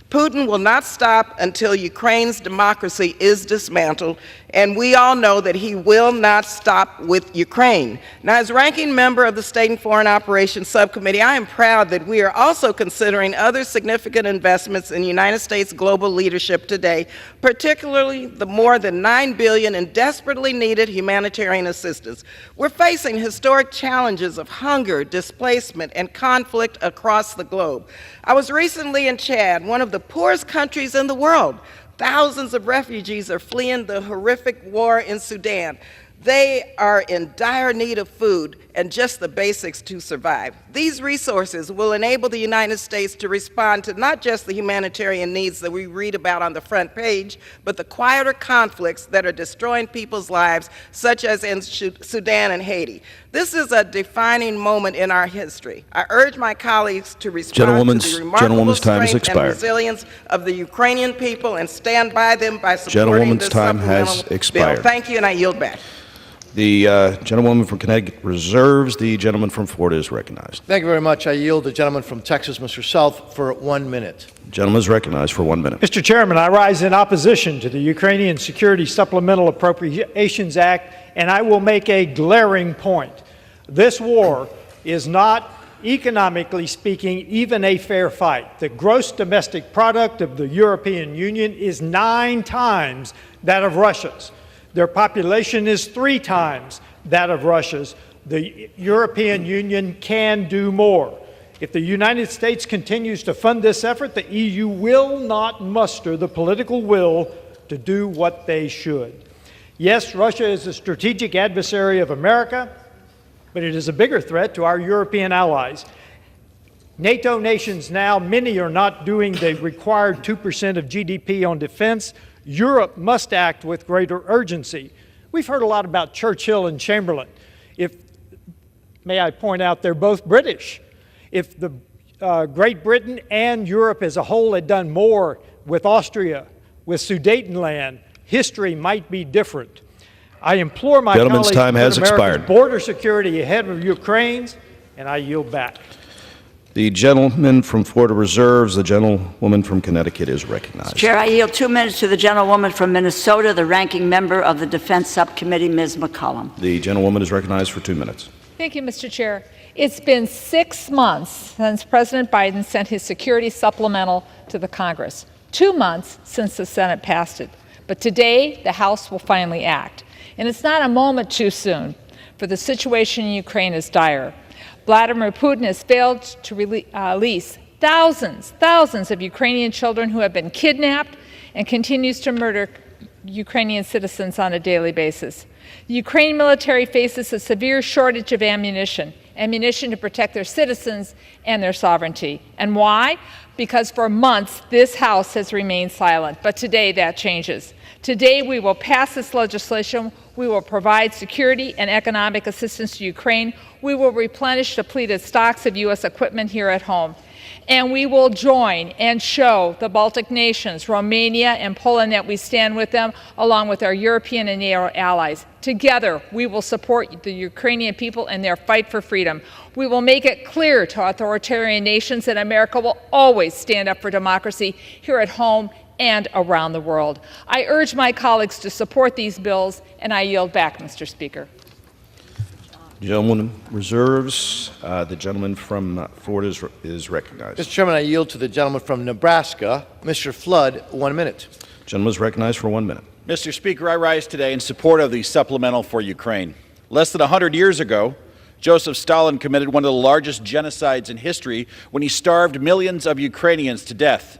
Putin will not stop until Ukraine's democracy is dismantled, and we all know that he will not stop with Ukraine. Now, as ranking member of the State and Foreign Operations Subcommittee, I am proud that we are also considering other significant investments in United States global leadership today, particularly the more than $9 billion in desperately needed humanitarian assistance. We're facing historic challenges of hunger, displacement, and conflict across the globe. I was recently in Chad, one of the poorest countries in the world. Thousands of refugees are fleeing the horrific war in Sudan. They are in dire need of food and just the basics to survive. These resources will enable the United States to respond to not just the humanitarian needs that we read about on the front page, but the quieter conflicts that are destroying people's lives, such as in Sudan and Haiti. This is a defining moment in our history. I urge my colleagues to respond to the remarkable strength and resilience of the Ukrainian people and stand by them by supporting this supplemental bill. Thank you, and I yield back. The gentlewoman from Connecticut reserves. The gentleman from Florida is recognized. Thank you very much. I yield the gentleman from Texas, Mr. South, for 1 minute. The gentleman is recognized for 1 minute. Mr. Chairman, I rise in opposition to the Ukrainian Security Supplemental Appropriations Act, and I will make a glaring point. This war is not economically speaking, even a fair fight. The gross domestic product of the European Union is 9 times that of Russia's. Their population is 3 times that of Russia's. The European Union can do more. If the United States continues to fund this effort, the EU will not muster the political will to do what they should. Yes, Russia is a strategic adversary of America, but it is a bigger threat to our European allies. NATO nations now, many are not doing the required 2% of GDP on defense. Europe must act with greater urgency. We've heard a lot about Churchill and Chamberlain. May I point out, they're both British. If the Great Britain and Europe as a whole had done more with Austria, with Sudetenland, history might be different. I implore my colleagues to put America's border security ahead of Ukraine's, and I yield back. The gentleman from Florida reserves. The gentlewoman from Connecticut is recognized. Chair, I yield 2 minutes to the gentlewoman from Minnesota, the ranking member of the Defense Subcommittee, Ms. McCollum. The gentlewoman is recognized for 2 minutes. Thank you, Mr. Chair. It's been 6 months since President Biden sent his security supplemental to the Congress, 2 months since the Senate passed it. But today, the House will finally act. And it's not a moment too soon, for the situation in Ukraine is dire. Vladimir Putin has failed to release thousands of Ukrainian children who have been kidnapped and continues to murder Ukrainian citizens on a daily basis. The Ukrainian military faces a severe shortage of ammunition to protect their citizens and their sovereignty. And why? Because for months this House has remained silent, but today that changes. Today we will pass this legislation. We will provide security and economic assistance to Ukraine. We will replenish depleted stocks of U.S. equipment here at home. And we will join and show the Baltic nations, Romania and Poland, that we stand with them, along with our European and NATO allies. Together, we will support the Ukrainian people in their fight for freedom. We will make it clear to authoritarian nations that America will always stand up for democracy here at home and around the world. I urge my colleagues to support these bills, and I yield back, Mr. Speaker. The gentleman reserves. The gentleman from Florida is recognized. Mr. Chairman, I yield to the gentleman from Nebraska, Mr. Flood, 1 minute. The gentleman is recognized for 1 minute. Mr. Speaker, I rise today in support of the supplemental for Ukraine. Less than 100 years ago, Joseph Stalin committed one of the largest genocides in history when he starved millions of Ukrainians to death.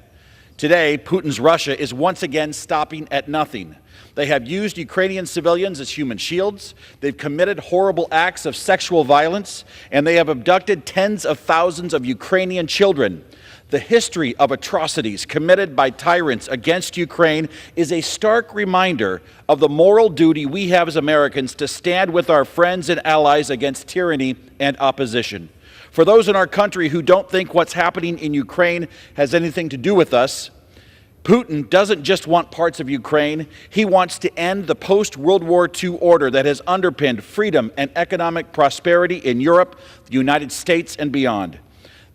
Today, Putin's Russia is once again stopping at nothing. They have used Ukrainian civilians as human shields, they've committed horrible acts of sexual violence, and they have abducted tens of thousands of Ukrainian children. The history of atrocities committed by tyrants against Ukraine is a stark reminder of the moral duty we have as Americans to stand with our friends and allies against tyranny and opposition. For those in our country who don't think what's happening in Ukraine has anything to do with us, Putin doesn't just want parts of Ukraine, he wants to end the post-World War II order that has underpinned freedom and economic prosperity in Europe, the United States, and beyond.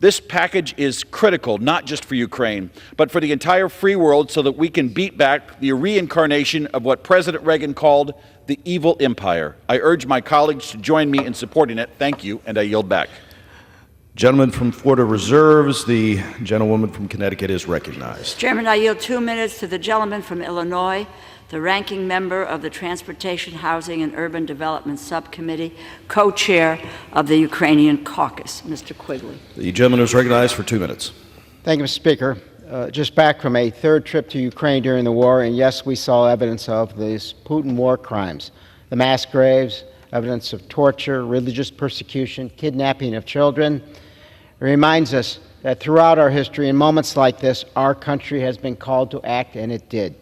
This package is critical, not just for Ukraine, but for the entire free world so that we can beat back the reincarnation of what President Reagan called the evil empire. I urge my colleagues to join me in supporting it. Thank you, and I yield back. Gentleman from Florida reserves. The gentlewoman from Connecticut is recognized. Chairman, I yield 2 minutes to the gentleman from Illinois, the ranking member of the Transportation, Housing, and Urban Development Subcommittee, co-chair of the Ukrainian Caucus, Mr. Quigley. The gentleman is recognized for 2 minutes. Thank you, Mr. Speaker. Just back from a third trip to Ukraine during the war, and yes, we saw evidence of these Putin war crimes, the mass graves, evidence of torture, religious persecution, kidnapping of children. It reminds us that throughout our history, in moments like this, our country has been called to act, and it did.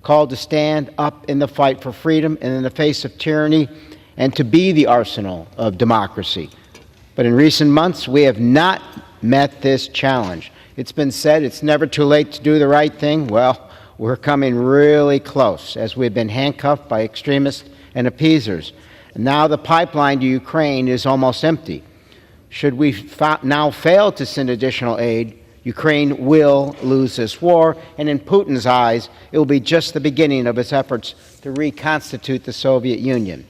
Called to stand up in the fight for freedom and in the face of tyranny, and to be the arsenal of democracy. But in recent months, we have not met this challenge. It's been said it's never too late to do the right thing. Well, we're coming really close, as we've been handcuffed by extremists and appeasers. And now the pipeline to Ukraine is almost empty. Should we now fail to send additional aid, Ukraine will lose this war, and in Putin's eyes, it will be just the beginning of his efforts to reconstitute the Soviet Union.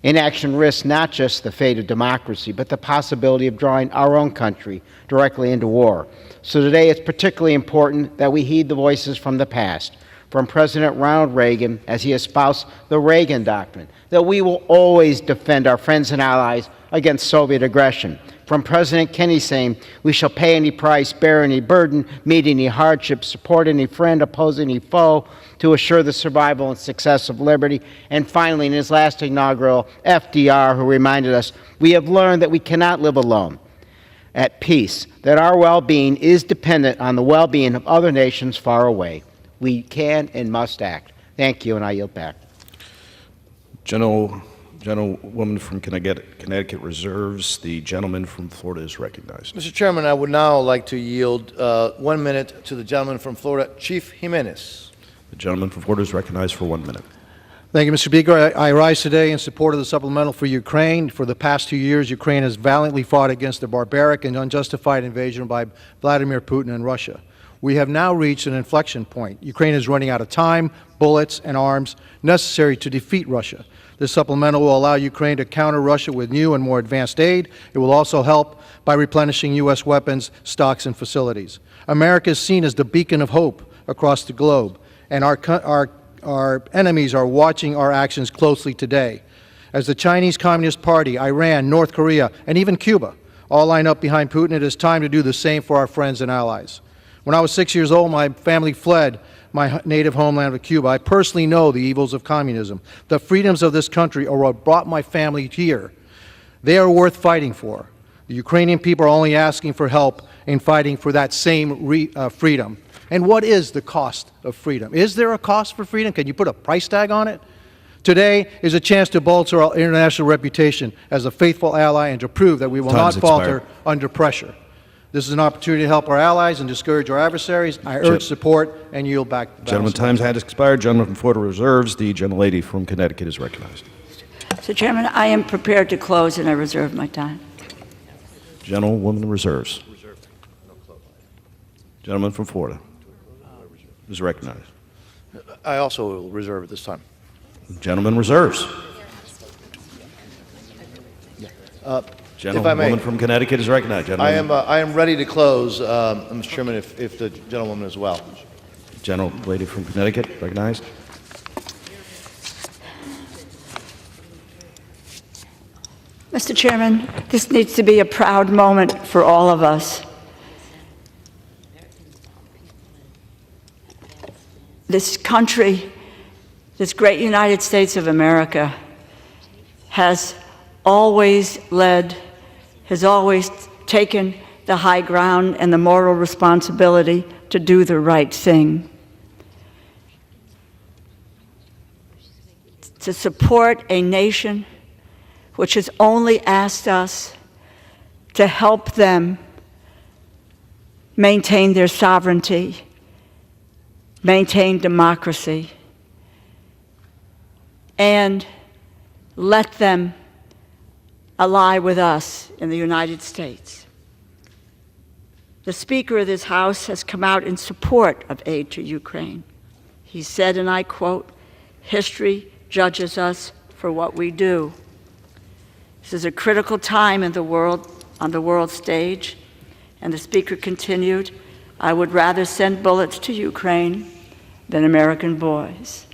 Inaction risks not just the fate of democracy, but the possibility of drawing our own country directly into war. So today it's particularly important that we heed the voices from the past, from President Ronald Reagan as he espoused the Reagan Doctrine, that we will always defend our friends and allies against Soviet aggression. From President Kennedy saying, we shall pay any price, bear any burden, meet any hardship, support any friend, oppose any foe, to assure the survival and success of liberty. And finally, in his last inaugural, FDR, who reminded us, we have learned that we cannot live alone at peace, that our well-being is dependent on the well-being of other nations far away. We can and must act. Thank you, and I yield back. Gentlewoman from Connecticut reserves. The gentleman from Florida is recognized. Mr. Chairman, I would now like to yield 1 minute to the gentleman from Florida, Chief Jimenez. The gentleman from Florida is recognized for 1 minute. Thank you, Mr. Speaker. I rise today in support of the supplemental for Ukraine. For the past 2 years, Ukraine has valiantly fought against the barbaric and unjustified invasion by Vladimir Putin and Russia. We have now reached an inflection point. Ukraine is running out of time, bullets, and arms necessary to defeat Russia. This supplemental will allow Ukraine to counter Russia with new and more advanced aid. It will also help by replenishing U.S. weapons, stocks, and facilities. America is seen as the beacon of hope across the globe, and our enemies are watching our actions closely today. As the Chinese Communist Party, Iran, North Korea, and even Cuba all line up behind Putin, it is time to do the same for our friends and allies. When I was 6 years old, my family fled my native homeland of Cuba. I personally know the evils of communism. The freedoms of this country are what brought my family here. They are worth fighting for. The Ukrainian people are only asking for help in fighting for that same freedom. And what is the cost of freedom? Is there a cost for freedom? Can you put a price tag on it? Today is a chance to bolster our international reputation as a faithful ally and to prove that we will not falter under pressure. This is an opportunity to help our allies and discourage our adversaries. I urge support and yield back. Gentleman, time's had expired. Gentleman from Florida reserves. The gentlelady from Connecticut is recognized. Mr. Chairman, I am prepared to close and I reserve my time. Gentlewoman reserves. Gentleman from Florida is recognized. I also will reserve at this time. Gentleman reserves. Gentlewoman from Connecticut is recognized. Gentleman. I am ready to close, Mr. Chairman, if the gentlewoman as well. Gentlelady from Connecticut recognized. Mr. Chairman, this needs to be a proud moment for all of us. This country, this great United States of America, has always led, has always taken the high ground and the moral responsibility to do the right thing. To support a nation which has only asked us to help them maintain their sovereignty, maintain democracy, and let them ally with us in the United States. The Speaker of this House has come out in support of aid to Ukraine. He said, and I quote, "History judges us for what we do." This is a critical time in the world, on the world stage, and the Speaker continued, "I would rather send bullets to Ukraine than American boys."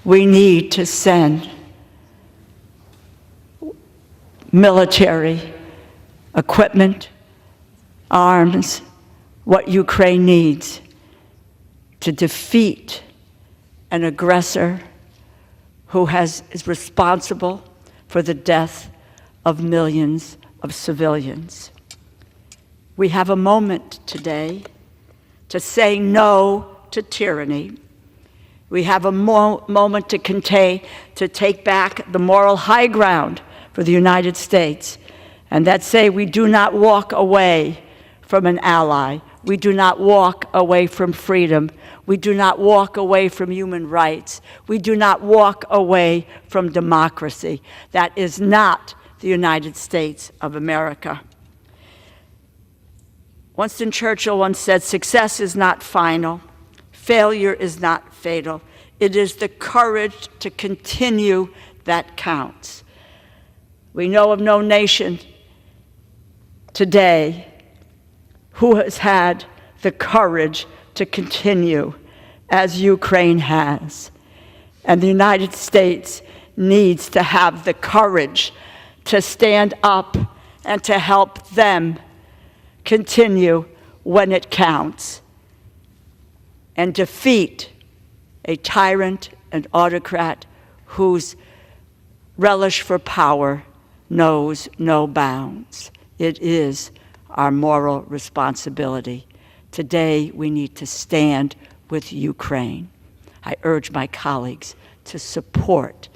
We need to send military equipment, arms, what Ukraine needs to defeat an aggressor who is responsible for the death of millions of civilians. We have a moment today to say no to tyranny. We have a moment to take back the moral high ground for the United States, and that say we do not walk away from an ally. We do not walk away from freedom. We do not walk away from human rights. We do not walk away from democracy. That is not the United States of America. Winston Churchill once said, "Success is not final. Failure is not fatal. It is the courage to continue that counts. We know of no nation today who has had the courage to continue as Ukraine has. And the United States needs to have the courage to stand up and to help them continue when it counts and defeat a tyrant and autocrat whose relish for power knows no bounds. It is our moral responsibility. Today, we need to stand with Ukraine. I urge my colleagues to support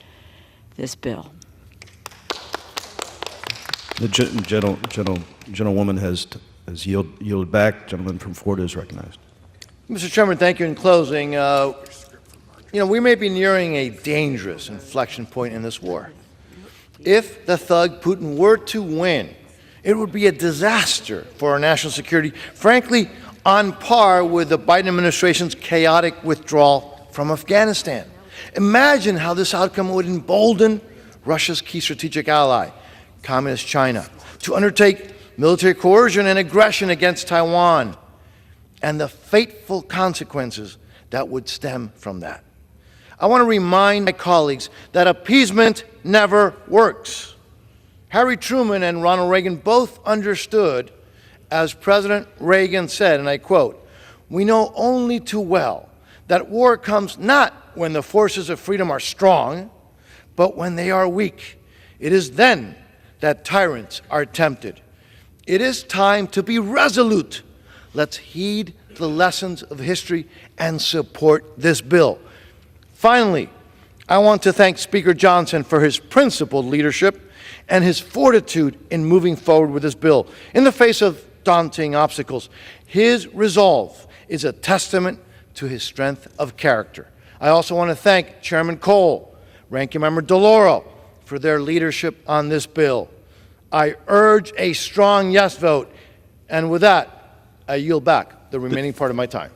this bill. The gentlewoman has yielded back. Gentleman from Florida is recognized. Mr. Chairman, thank you. In closing, we may be nearing a dangerous inflection point in this war. If the thug Putin were to win, it would be a disaster for our national security, frankly, on par with the Biden administration's chaotic withdrawal from Afghanistan. Imagine how this outcome would embolden Russia's key strategic ally, Communist China, to undertake military coercion and aggression against Taiwan, and the fateful consequences that would stem from that. I want to remind my colleagues that appeasement never works. Harry Truman and Ronald Reagan both understood, as President Reagan said, and I quote, "We know only too well that war comes not when the forces of freedom are strong, but when they are weak. It is then that tyrants are tempted. It is time to be resolute. Let's heed the lessons of history and support this bill." Finally, I want to thank Speaker Johnson for his principled leadership and his fortitude in moving forward with this bill. In the face of daunting obstacles, his resolve is a testament to his strength of character. I also want to thank Chairman Cole, Ranking Member DeLauro, for their leadership on this bill. I urge a strong yes vote, and with that, I yield back the remaining part of my time.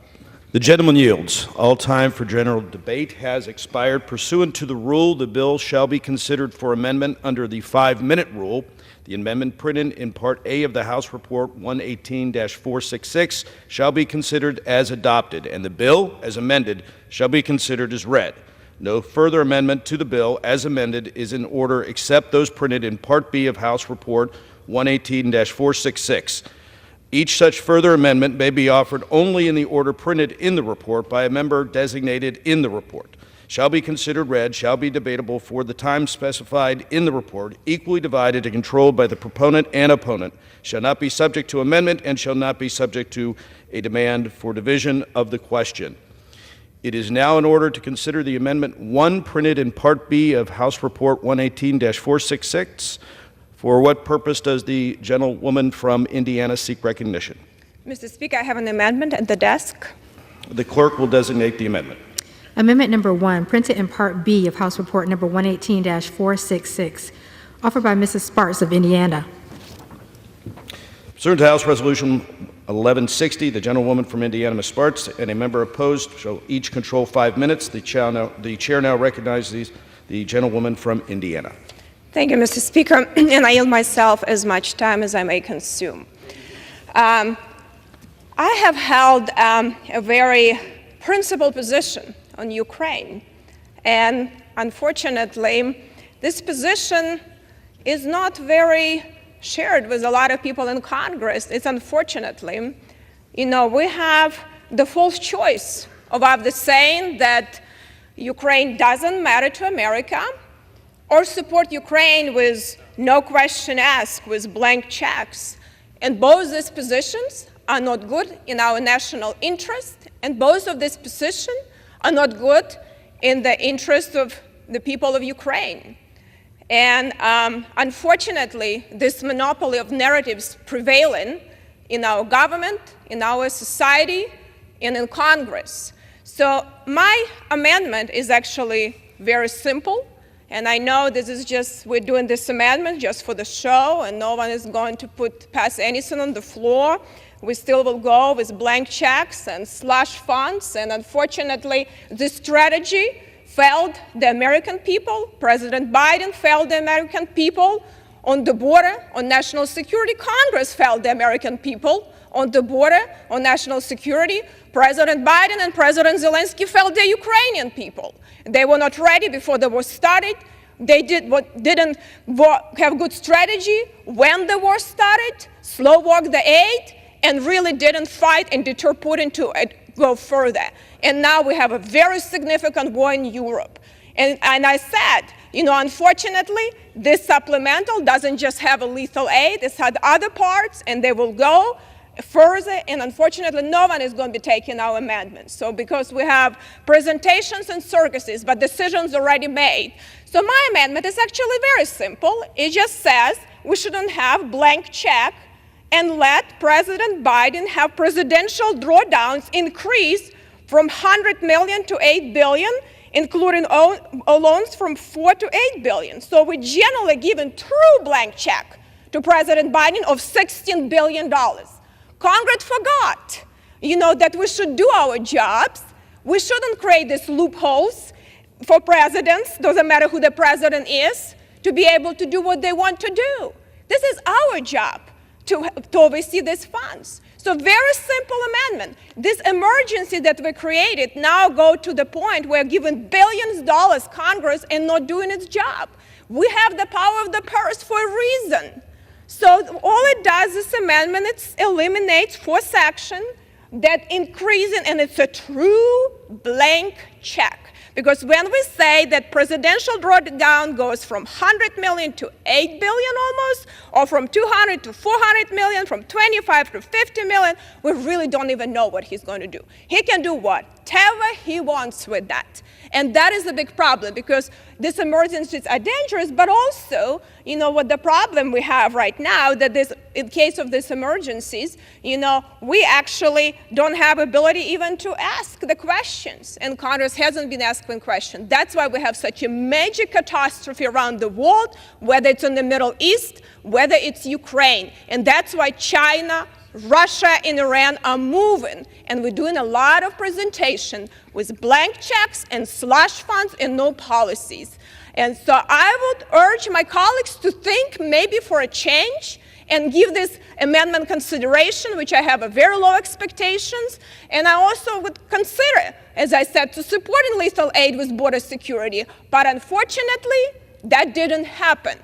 The gentleman yields. All time for general debate has expired. Pursuant to the rule, the bill shall be considered for amendment under the 5-minute rule. The amendment printed in Part A of the House Report 118-466 shall be considered as adopted, and the bill, as amended, shall be considered as read. No further amendment to the bill as amended is in order except those printed in Part B of House Report 118-466. Each such further amendment may be offered only in the order printed in the report by a member designated in the report. Shall be considered read, shall be debatable for the time specified in the report, equally divided and controlled by the proponent and opponent, shall not be subject to amendment, and shall not be subject to a demand for division of the question. It is now in order to consider the Amendment 1 printed in Part B of House Report 118-466. For what purpose does the gentlewoman from Indiana seek recognition? Mr. Speaker, I have an amendment at the desk. The clerk will designate the amendment. Amendment number 1, printed in Part B of House Report number 118-466, offered by Mrs. Sparths of Indiana. Pursuant to House Resolution 1160, the gentlewoman from Indiana, Ms. Sparths, and a member opposed shall each control 5 minutes. The chair now recognizes the gentlewoman from Indiana. Thank you, Mr. Speaker, and I yield myself as much time as I may consume. I have held a very principled position on Ukraine, and unfortunately, this position is not very shared with a lot of people in Congress. It's unfortunately, we have the false choice of either saying that Ukraine doesn't matter to America, or support Ukraine with no question asked, with blank checks. And both these positions are not good in our national interest, and both of these positions are not good in the interest of the people of Ukraine. And unfortunately, this monopoly of narratives prevailing in our government, in our society, and in Congress. So my amendment is actually very simple. And I know this is we're doing this amendment just for the show, and no one is going to pass anything on the floor. We still will go with blank checks and slush funds, and unfortunately, this strategy failed the American people. President Biden failed the American people on the border, on national security. Congress failed the American people on the border, on national security. President Biden and President Zelensky failed the Ukrainian people. They were not ready before the war started. They didn't have good strategy when the war started, slow-walked the aid, and really didn't fight and deter Putin to go further. And now we have a very significant war in Europe. And I said, unfortunately, this supplemental doesn't just have a lethal aid, it's had other parts, and they will go further, and unfortunately, no one is going to be taking our amendments. So because we have presentations and circuses, but decisions already made. So my amendment is actually very simple. It just says we shouldn't have blank check and let President Biden have presidential drawdowns increase from 100 million to 8 billion, including loans from 4 to 8 billion. So we're generally giving true blank check to President Biden of $16 billion. Congress forgot, that we should do our jobs. We shouldn't create these loopholes for presidents, doesn't matter who the president is, to be able to do what they want to do. This is our job to oversee these funds. So very simple amendment. This emergency that we created now go to the point where giving billions of dollars Congress and not doing its job. We have the power of the purse for a reason. So all it does, this amendment, it eliminates 4 sections that increasing, and it's a true blank check. Because when we say that presidential drawdown goes from 100 million to 8 billion almost, or from 200 to 400 million, from 25 to 50 million, we really don't even know what he's going to do. He can do whatever he wants with that. And that is a big problem, because these emergencies are dangerous, but also, what the problem we have right now, that in case of these emergencies, we actually don't have ability even to ask the questions, and Congress hasn't been asking questions. That's why we have such a major catastrophe around the world, whether it's in the Middle East, whether it's Ukraine, and that's why China, Russia and Iran are moving, and we're doing a lot of presentation with blank checks and slush funds and no policies. And so I would urge my colleagues to think maybe for a change and give this amendment consideration, which I have a very low expectations. And I also would consider, as I said, to supporting lethal aid with border security. But unfortunately, that didn't happen.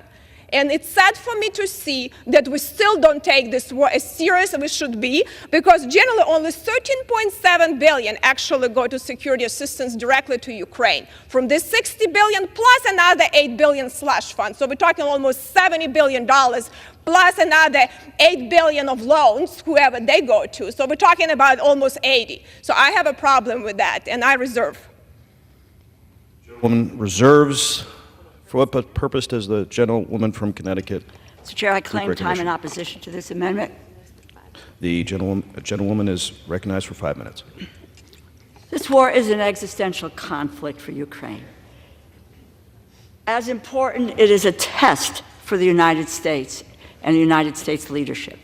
And it's sad for me to see that we still don't take this war as serious as we should be, because generally only 13.7 billion actually go to security assistance directly to Ukraine. From this 60 billion plus another 8 billion slush fund. So we're talking almost $70 billion plus another 8 billion of loans, whoever they go to. So we're talking about almost 80. So I have a problem with that, and I reserve. Gentlewoman reserves. For what purpose does the gentlewoman from Connecticut? Mr. Chair, I claim time in opposition to this amendment. The gentlewoman is recognized for 5 minutes. This war is an existential conflict for Ukraine. As important, it is a test for the United States and the United States leadership.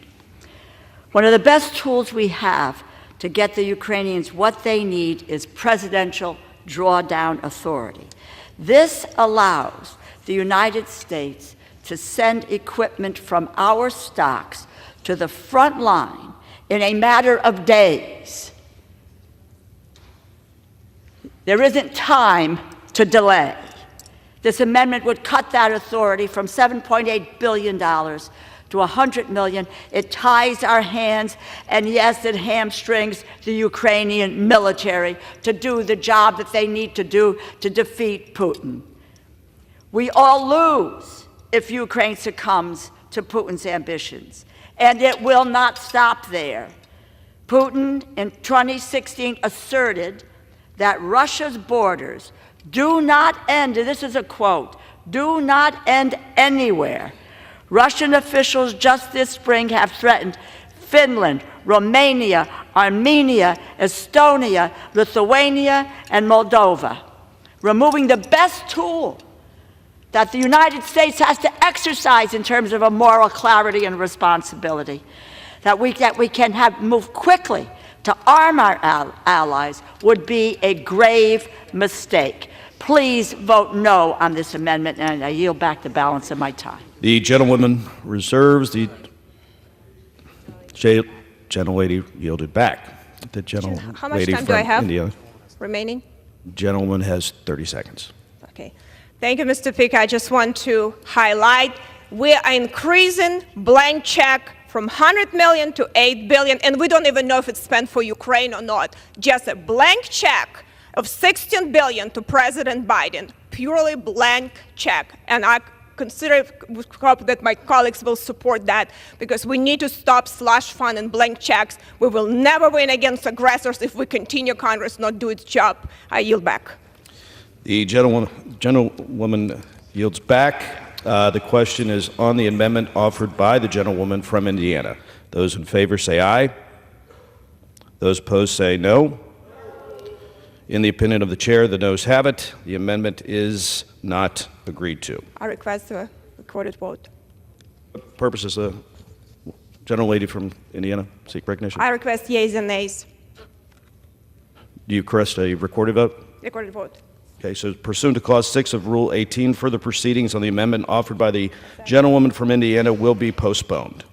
One of the best tools we have to get the Ukrainians what they need is presidential drawdown authority. This allows the United States to send equipment from our stocks to the front line in a matter of days. There isn't time to delay. This amendment would cut that authority from $7.8 billion to $100 million. It ties our hands, and yes, it hamstrings the Ukrainian military to do the job that they need to do to defeat Putin. We all lose if Ukraine succumbs to Putin's ambitions, and it will not stop there. Putin in 2016 asserted that Russia's borders do not end, and this is a quote, do not end anywhere. Russian officials just this spring have threatened Finland, Romania, Armenia, Estonia, Lithuania, and Moldova, removing the best tool that the United States has to exercise in terms of a moral clarity and responsibility, that we can move quickly to arm our allies would be a grave mistake. Please vote no on this amendment, and I yield back the balance of my time. The gentlewoman reserves. The gentlelady yielded back. The gentlelady How much time from do I have India. remaining? Gentleman has 30 seconds. Okay. Thank you, Mr. Speaker. I just want to highlight we are increasing blank check from 100 million to 8 billion, and we don't even know if it's spent for Ukraine or not. Just a blank check of 16 billion to President Biden, purely blank check. And I hope that my colleagues will support that, because we need to stop slush fund and blank checks. We will never win against aggressors if we continue Congress not do its job. I yield back. The gentlewoman yields back. The question is on the amendment offered by the gentlewoman from Indiana. Those in favor say aye. Those opposed say no. In the opinion of the chair, the noes have it. The amendment is not agreed to. I request a recorded vote. What purpose does the gentlelady from Indiana seek recognition? I request yeas and nays. Do you request a recorded vote? Recorded vote. Okay, so pursuant to Clause 6 of Rule 18, further proceedings on the amendment offered by the gentlewoman from Indiana will be postponed.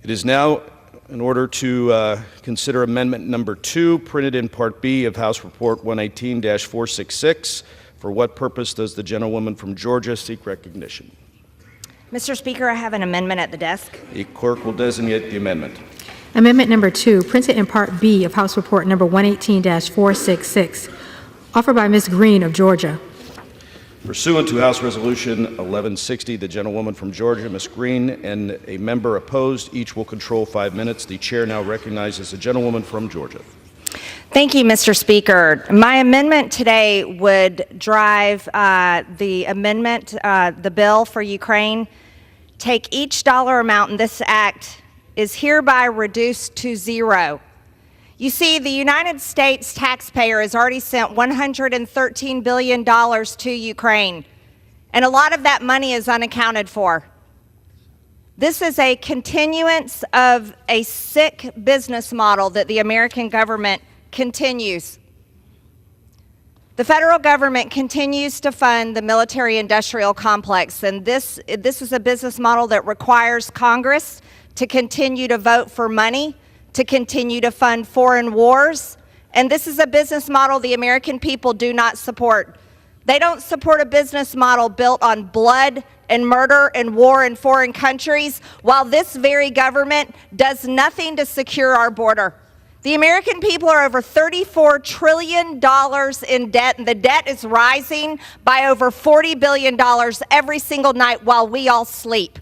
It is now in order to consider Amendment Number 2, printed in Part B of House Report 118-466. For what purpose does the gentlewoman from Georgia seek recognition? Mr. Speaker, I have an amendment at the desk. The clerk will designate the amendment. Amendment number 2, printed in Part B of House Report number 118-466, offered by Ms. Green of Georgia. Pursuant to House Resolution 1160, the gentlewoman from Georgia, Ms. Green, and a member opposed, each will control 5 minutes. The chair now recognizes the gentlewoman from Georgia. Thank you, Mr. Speaker. My amendment today would drive the amendment, the bill for Ukraine, take each dollar amount in this act is hereby reduced to zero. You see, the United States taxpayer has already sent $113 billion to Ukraine, and a lot of that money is unaccounted for. This is a continuance of a sick business model that the American government continues. The federal government continues to fund the military-industrial complex, and this is a business model that requires Congress to continue to vote for money, to continue to fund foreign wars, and this is a business model the American people do not support. They don't support a business model built on blood and murder and war in foreign countries, while this very government does nothing to secure our border. The American people are over $34 trillion in debt, and the debt is rising by over $40 billion every single night while we all sleep.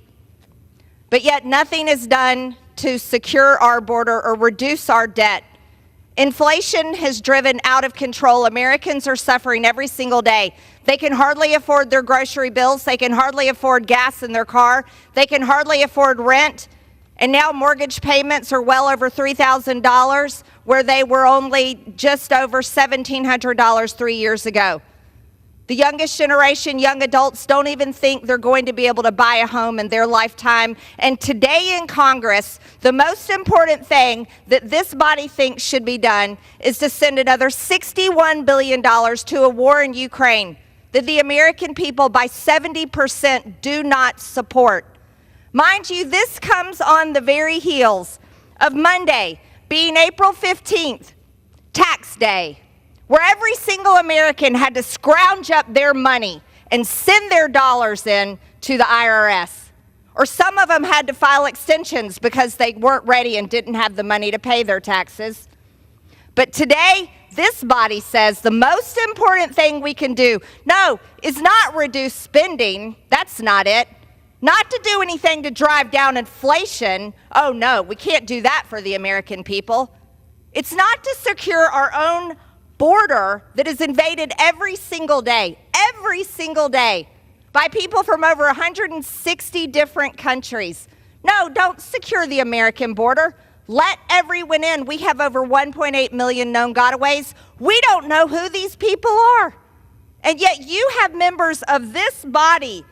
But yet nothing is done to secure our border or reduce our debt. Inflation has driven out of control. Americans are suffering every single day. They can hardly afford their grocery bills. They can hardly afford gas in their car. They can hardly afford rent. And now mortgage payments are well over $3,000, where they were only just over $1,700 3 years ago. The youngest generation, young adults, don't even think they're going to be able to buy a home in their lifetime. And today in Congress, the most important thing that this body thinks should be done is to send another $61 billion to a war in Ukraine that the American people by 70% do not support. Mind you, this comes on the very heels of Monday being April 15th, tax day, where every single American had to scrounge up their money and send their dollars in to the IRS. Or some of them had to file extensions because they weren't ready and didn't have the money to pay their taxes. But today, this body says the most important thing we can do, no, is not reduce spending. That's not it. Not to do anything to drive down inflation. Oh no, we can't do that for the American people. It's not to secure our own border that is invaded every single day by people from over 160 different countries. No, don't secure the American border. Let everyone in. We have over 1.8 million known gotaways. We don't know who these people are. And yet you have members of this body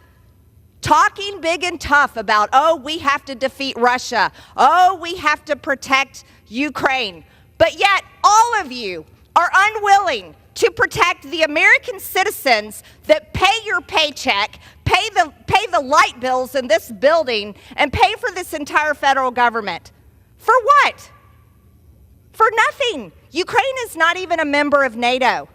talking big and tough about, oh, we have to defeat Russia. Oh, we have to protect Ukraine. But yet, all of you are unwilling to protect the American citizens that pay your paycheck, pay the light bills in this building, and pay for this entire federal government. For what? For nothing. Ukraine is not even a member of NATO.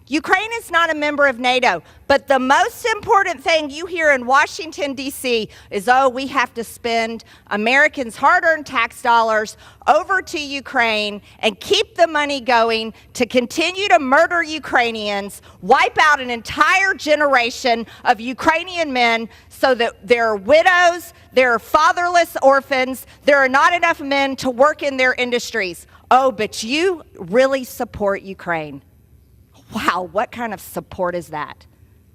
Ukraine is not a member of NATO, but the most important thing you hear in Washington, D.C. is, oh, we have to spend Americans' hard-earned tax dollars over to Ukraine and keep the money going to continue to murder Ukrainians, wipe out an entire generation of Ukrainian men so that there are widows, there are fatherless orphans, there are not enough men to work in their industries. Oh, but you really support Ukraine. Wow, what kind of support is that?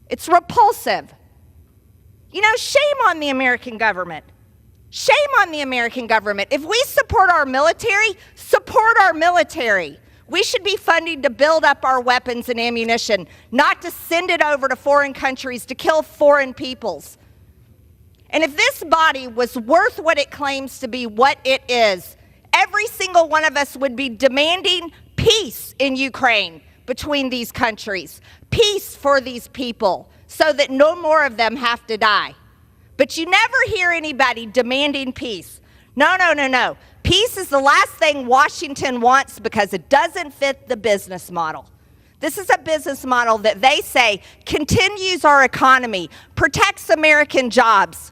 It's repulsive. You know, shame on the American government. Shame on the American government. If we support our military, support our military. We should be funding to build up our weapons and ammunition, not to send it over to foreign countries to kill foreign peoples. And if this body was worth what it claims to be, what it is, every single one of us would be demanding peace in Ukraine between these countries, peace for these people, so that no more of them have to die. But you never hear anybody demanding peace. No, no, no, no. Peace is the last thing Washington wants because it doesn't fit the business model. This is a business model that they say continues our economy, protects American jobs.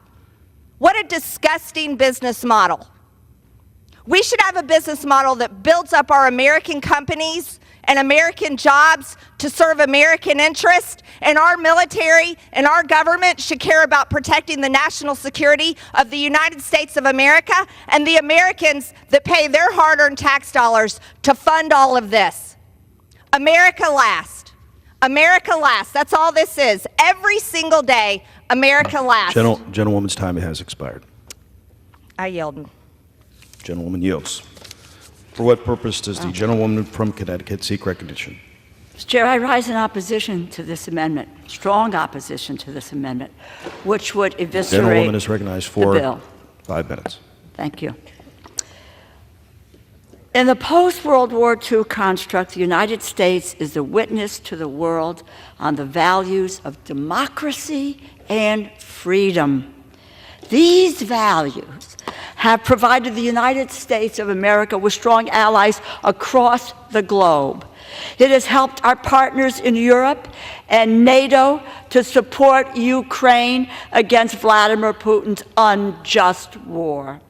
What a disgusting business model. We should have a business model that builds up our American companies and American jobs to serve American interests, and our military and our government should care about protecting the national security of the United States of America and the Americans that pay their hard-earned tax dollars to fund all of this. America last. America last. That's all this is. Every single day, America last. Gentlewoman's time has expired. I yield. Gentlewoman yields. For what purpose does the gentlewoman from Connecticut seek recognition? Mr. Chair, I rise in opposition to this amendment, strong opposition to this amendment, which would eviscerate Gentlewoman is recognized for the bill. 5 minutes. Thank you. In the post-World War II construct, the United States is the witness to the world on the values of democracy and freedom. These values have provided the United States of America with strong allies across the globe. It has helped our partners in Europe and NATO to support Ukraine against Vladimir Putin's unjust war.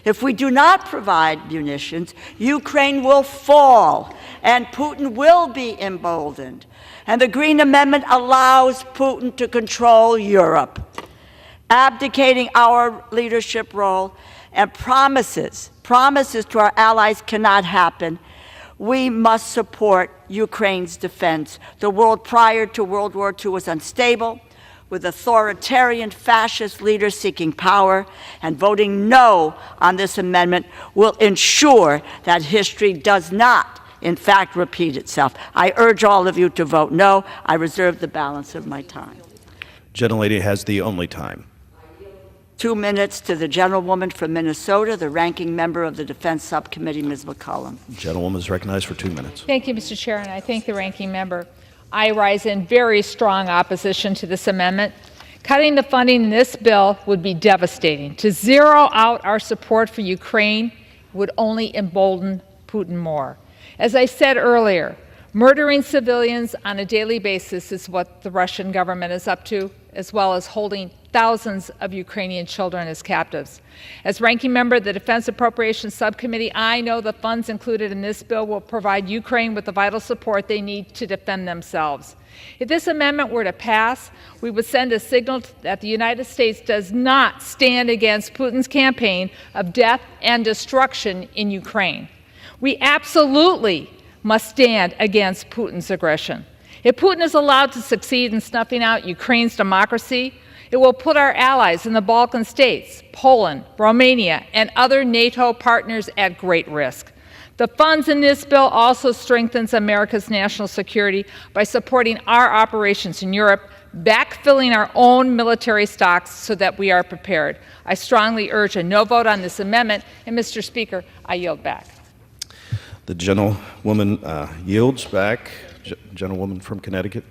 If we do not provide munitions, Ukraine will fall and Putin will be emboldened. And the Green Amendment allows Putin to control Europe, abdicating our leadership role and promises to our allies cannot happen. We must support Ukraine's defense. The world prior to World War II was unstable, with authoritarian fascist leaders seeking power, and voting no on this amendment will ensure that history does not, in fact, repeat itself. I urge all of you to vote no. I reserve the balance of my time. Gentlelady has the only time. 2 minutes to the gentlewoman from Minnesota, the ranking member of the Defense Subcommittee, Ms. McCollum. Gentlewoman is recognized for 2 minutes. Thank you, Mr. Chair, and I thank the ranking member. I rise in very strong opposition to this amendment. Cutting the funding in this bill would be devastating. To zero out our support for Ukraine would only embolden Putin more. As I said earlier, murdering civilians on a daily basis is what the Russian government is up to, as well as holding thousands of Ukrainian children as captives. As ranking member of the Defense Appropriations Subcommittee, I know the funds included in this bill will provide Ukraine with the vital support they need to defend themselves. If this amendment were to pass, we would send a signal that the United States does not stand against Putin's campaign of death and destruction in Ukraine. We absolutely must stand against Putin's aggression. If Putin is allowed to succeed in snuffing out Ukraine's democracy, it will put our allies in the Balkan states, Poland, Romania, and other NATO partners at great risk. The funds in this bill also strengthens America's national security by supporting our operations in Europe, backfilling our own military stocks so that we are prepared. I strongly urge a no vote on this amendment, and Mr. Speaker, I yield back. The gentlewoman yields back. Gentlewoman from Connecticut.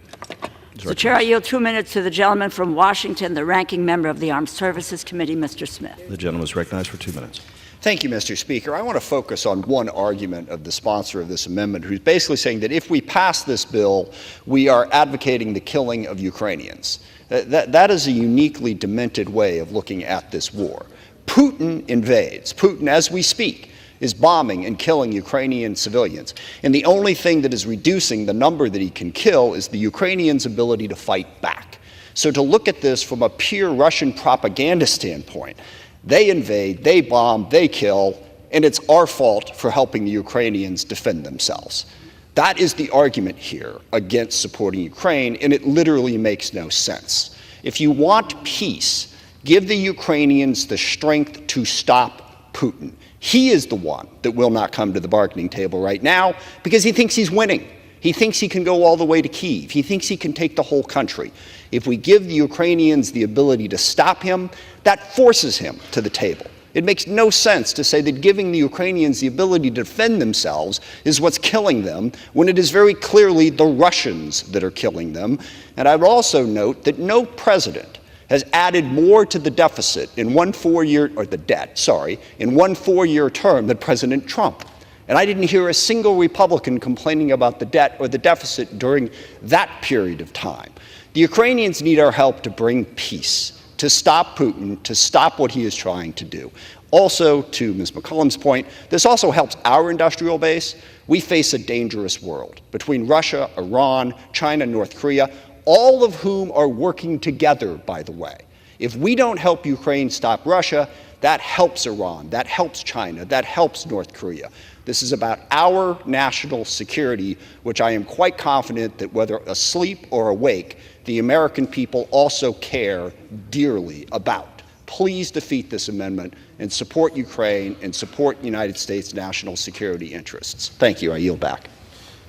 Mr. Chair, I yield 2 minutes to the gentleman from Washington, the ranking member of the Armed Services Committee, Mr. Smith. The gentleman is recognized for 2 minutes. Thank you, Mr. Speaker. I want to focus on one argument of the sponsor of this amendment, who's basically saying that if we pass this bill, we are advocating the killing of Ukrainians. That is a uniquely demented way of looking at this war. Putin invades. Putin, as we speak, is bombing and killing Ukrainian civilians. And the only thing that is reducing the number that he can kill is the Ukrainians' ability to fight back. So to look at this from a pure Russian propaganda standpoint, they invade, they bomb, they kill, and it's our fault for helping the Ukrainians defend themselves. That is the argument here against supporting Ukraine, and it literally makes no sense. If you want peace, give the Ukrainians the strength to stop Putin. He is the one that will not come to the bargaining table right now because he thinks he's winning. He thinks he can go all the way to Kyiv. He thinks he can take the whole country. If we give the Ukrainians the ability to stop him, that forces him to the table. It makes no sense to say that giving the Ukrainians the ability to defend themselves is what's killing them, when it is very clearly the Russians that are killing them. And I would also note that no president has added more to the deficit in one 4-year, or the debt, sorry, in one 4-year term than President Trump. And I didn't hear a single Republican complaining about the debt or the deficit during that period of time. The Ukrainians need our help to bring peace, to stop Putin, to stop what he is trying to do. Also, to Ms. McCollum's point, this also helps our industrial base. We face a dangerous world between Russia, Iran, China, North Korea, all of whom are working together, by the way. If we don't help Ukraine stop Russia, that helps Iran, that helps China, that helps North Korea. This is about our national security, which I am quite confident that whether asleep or awake, the American people also care dearly about. Please defeat this amendment and support Ukraine and support United States national security interests. Thank you. I yield back.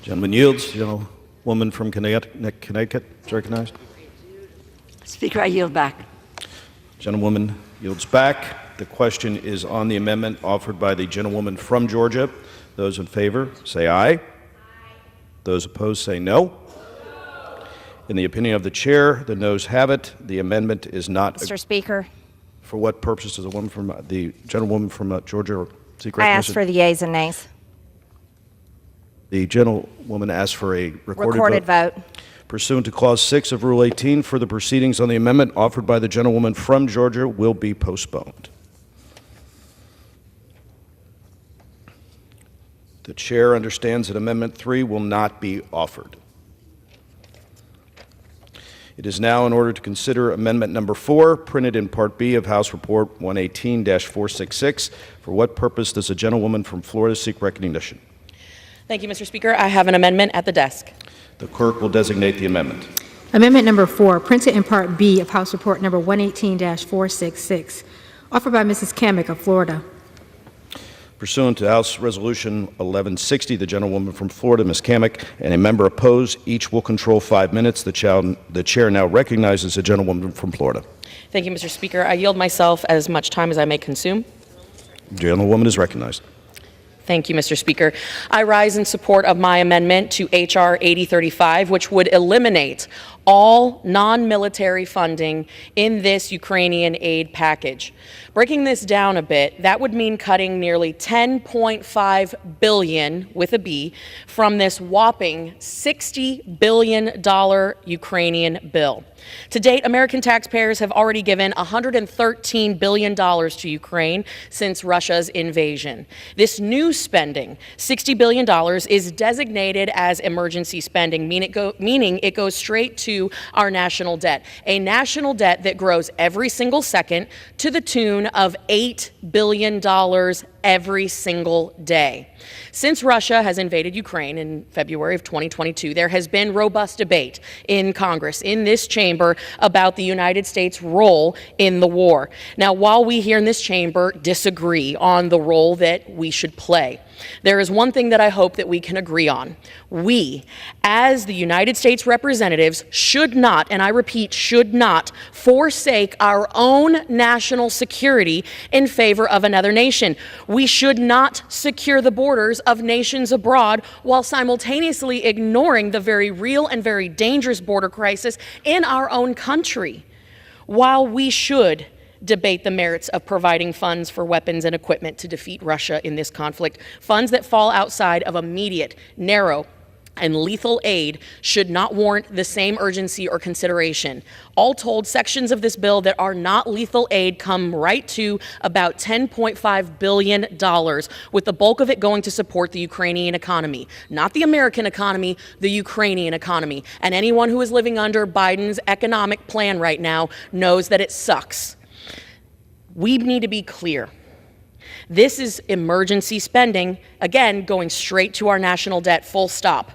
Gentleman yields. Gentlewoman from Connecticut is recognized. Speaker, I yield back. Gentlewoman yields back. The question is on the amendment offered by the gentlewoman from Georgia. Those in favor say aye. Those opposed say no. In the opinion of the chair, the noes have it. The amendment is not. Mr. Speaker. For what purpose does the gentlewoman from Georgia seek recognition? I ask for the yeas and nays. The gentlewoman asks for a Recorded vote. Pursuant to Clause 6 of Rule 18, further proceedings on the amendment offered by the gentlewoman from Georgia will be postponed. The chair understands that Amendment 3 will not be offered. It is now in order to consider Amendment Number 4, printed in Part B of House Report 118-466. For what purpose does the gentlewoman from Florida seek recognition? Thank you, Mr. Speaker. I have an amendment at the desk. The clerk will designate the amendment. Amendment number 4, printed in Part B of House Report number 118-466, offered by Mrs. Kamick of Florida. Pursuant to House Resolution 1160, the gentlewoman from Florida, Ms. Kamick, and a member opposed, each will control 5 minutes. The chair now recognizes the gentlewoman from Florida. Thank you, Mr. Speaker. I yield myself as much time as I may consume. The gentlewoman is recognized. Thank you, Mr. Speaker. I rise in support of my amendment to H.R. 8035, which would eliminate all non-military funding in this Ukrainian aid package. Breaking this down a bit, that would mean cutting nearly $10.5 billion, with a B, from this whopping $60 billion Ukrainian bill. To date, American taxpayers have already given $113 billion to Ukraine since Russia's invasion. This new spending, $60 billion, is designated as emergency spending, meaning it goes straight to our national debt, a national debt that grows every single second to the tune of $8 billion every single day. Since Russia has invaded Ukraine in February of 2022, there has been robust debate in Congress, in this chamber, about the United States' role in the war. Now, while we here in this chamber disagree on the role that we should play, there is one thing that I hope that we can agree on. We, as the United States representatives, should not, and I repeat, should not, forsake our own national security in favor of another nation. We We should not secure the borders of nations abroad while simultaneously ignoring the very real and very dangerous border crisis in our own country. While we should debate the merits of providing funds for weapons and equipment to defeat Russia in this conflict, funds that fall outside of immediate, narrow, and lethal aid should not warrant the same urgency or consideration. All told, sections of this bill that are not lethal aid come right to about $10.5 billion, with the bulk of it going to support the Ukrainian economy. Not the American economy, the Ukrainian economy. And anyone who is living under Biden's economic plan right now knows that it sucks. We need to be clear. This is emergency spending, again, going straight to our national debt, full stop.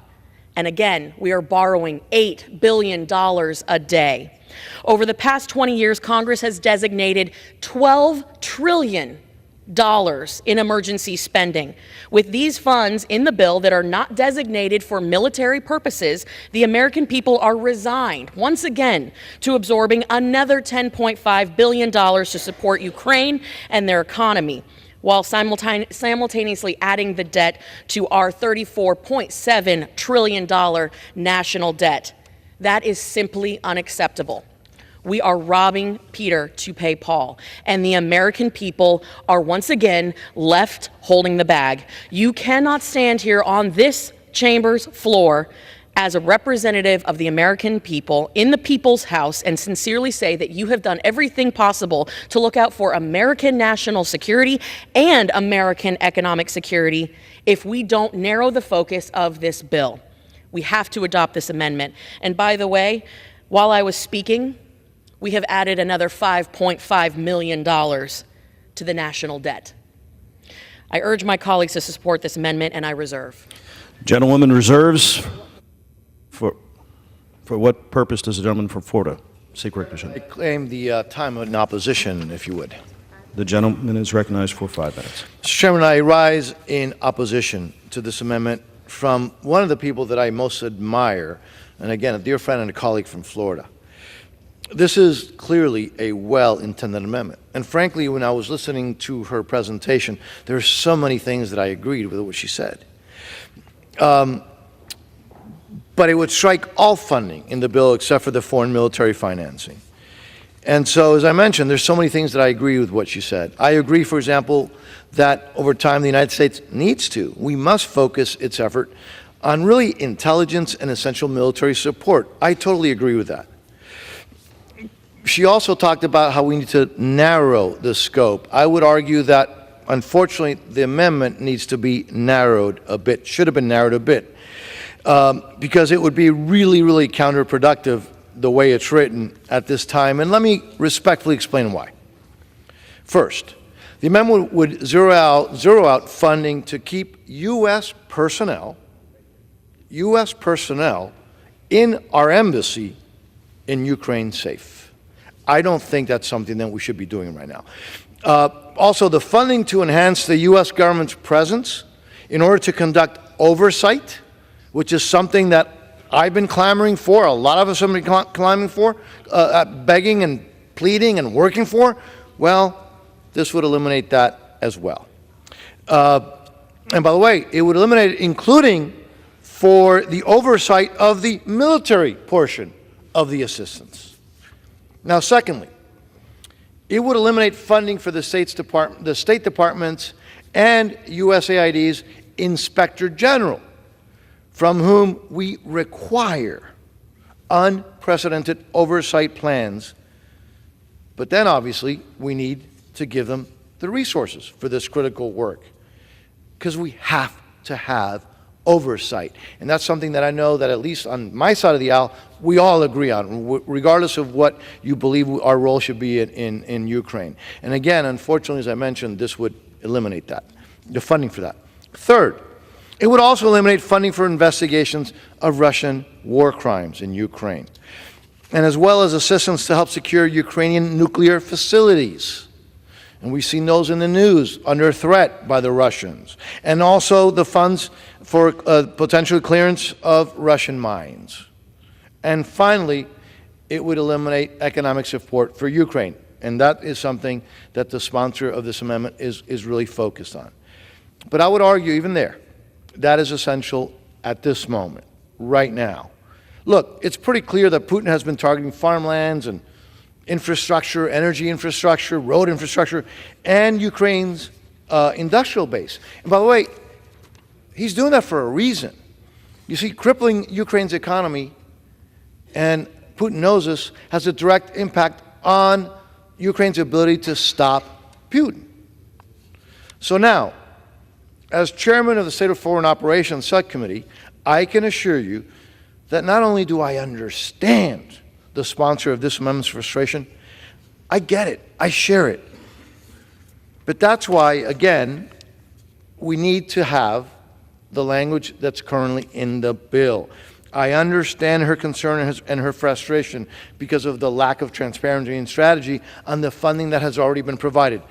And again, we are borrowing $8 billion a day. Over the past 20 years, Congress has designated $12 trillion in emergency spending. With these funds in the bill that are not designated for military purposes, the American people are resigned, once again, to absorbing another $10.5 billion to support Ukraine and their economy, while simultaneously adding the debt to our $34.7 trillion national debt. That is simply unacceptable. We are robbing Peter to pay Paul, and the American people are once again left holding the bag. You cannot stand here on this chamber's floor as a representative of the American people in the people's house and sincerely say that you have done everything possible to look out for American national security and American economic security if we don't narrow the focus of this bill. We have to adopt this amendment. And by the way, while I was speaking, we have added another $5.5 million to the national debt. I urge my colleagues to support this amendment, and I reserve. Gentlewoman reserves. For what purpose does the gentleman from Florida seek recognition? I claim the time in opposition, if you would. The gentleman is recognized for 5 minutes. Mr. Chairman, I rise in opposition to this amendment from one of the people that I most admire, and again, a dear friend and a colleague from Florida. This is clearly a well-intended amendment. And frankly, when I was listening to her presentation, there are so many things that I agreed with what she said. But it would strike all funding in the bill except for the foreign military financing. And so, as I mentioned, there's so many things that I agree with what she said. I agree, for example, that over time the United States we must focus its effort on really intelligence and essential military support. I totally agree with that. She also talked about how we need to narrow the scope. I would argue that, unfortunately, the amendment needs to be narrowed a bit, should have been narrowed a bit. Because it would be really, really counterproductive the way it's written at this time. And let me respectfully explain why. First, the amendment would zero out funding to keep U.S. personnel in our embassy in Ukraine safe. I don't think that's something that we should be doing right now. Also, the funding to enhance the U.S. government's presence in order to conduct oversight, which is something that I've been clamoring for, a lot of us have been clamoring for, begging and pleading and working for, well, this would eliminate that as well. And by the way, it would eliminate it including for the oversight of the military portion of the assistance. Now, secondly, it would eliminate funding for the State Department's and USAID's Inspector General, from whom we require unprecedented oversight plans. But then, obviously, we need to give them the resources for this critical work, because we have to have oversight. And that's something that I know that at least on my side of the aisle, we all agree on, regardless of what you believe our role should be in Ukraine. And again, unfortunately, as I mentioned, this would eliminate that, the funding for that. Third, it would also eliminate funding for investigations of Russian war crimes in Ukraine, and as well as assistance to help secure Ukrainian nuclear facilities. And we've seen those in the news under threat by the Russians. And also the funds for potential clearance of Russian mines. And finally, it would eliminate economic support for Ukraine. And that is something that the sponsor of this amendment is really focused on. But I would argue even there, that is essential at this moment, right now. Look, it's pretty clear that Putin has been targeting farmlands and infrastructure, energy infrastructure, road infrastructure, and Ukraine's industrial base. And by the way, he's doing that for a reason. You see, crippling Ukraine's economy, and Putin knows this, has a direct impact on Ukraine's ability to stop Putin. So now, as chairman of the State of Foreign Operations Subcommittee, I can assure you that not only do I understand the sponsor of this amendment's frustration, I get it, I share it. But that's why, again, we need to have the language that's currently in the bill. I understand her concern and her frustration because of the lack of transparency and strategy on the funding that has already been provided.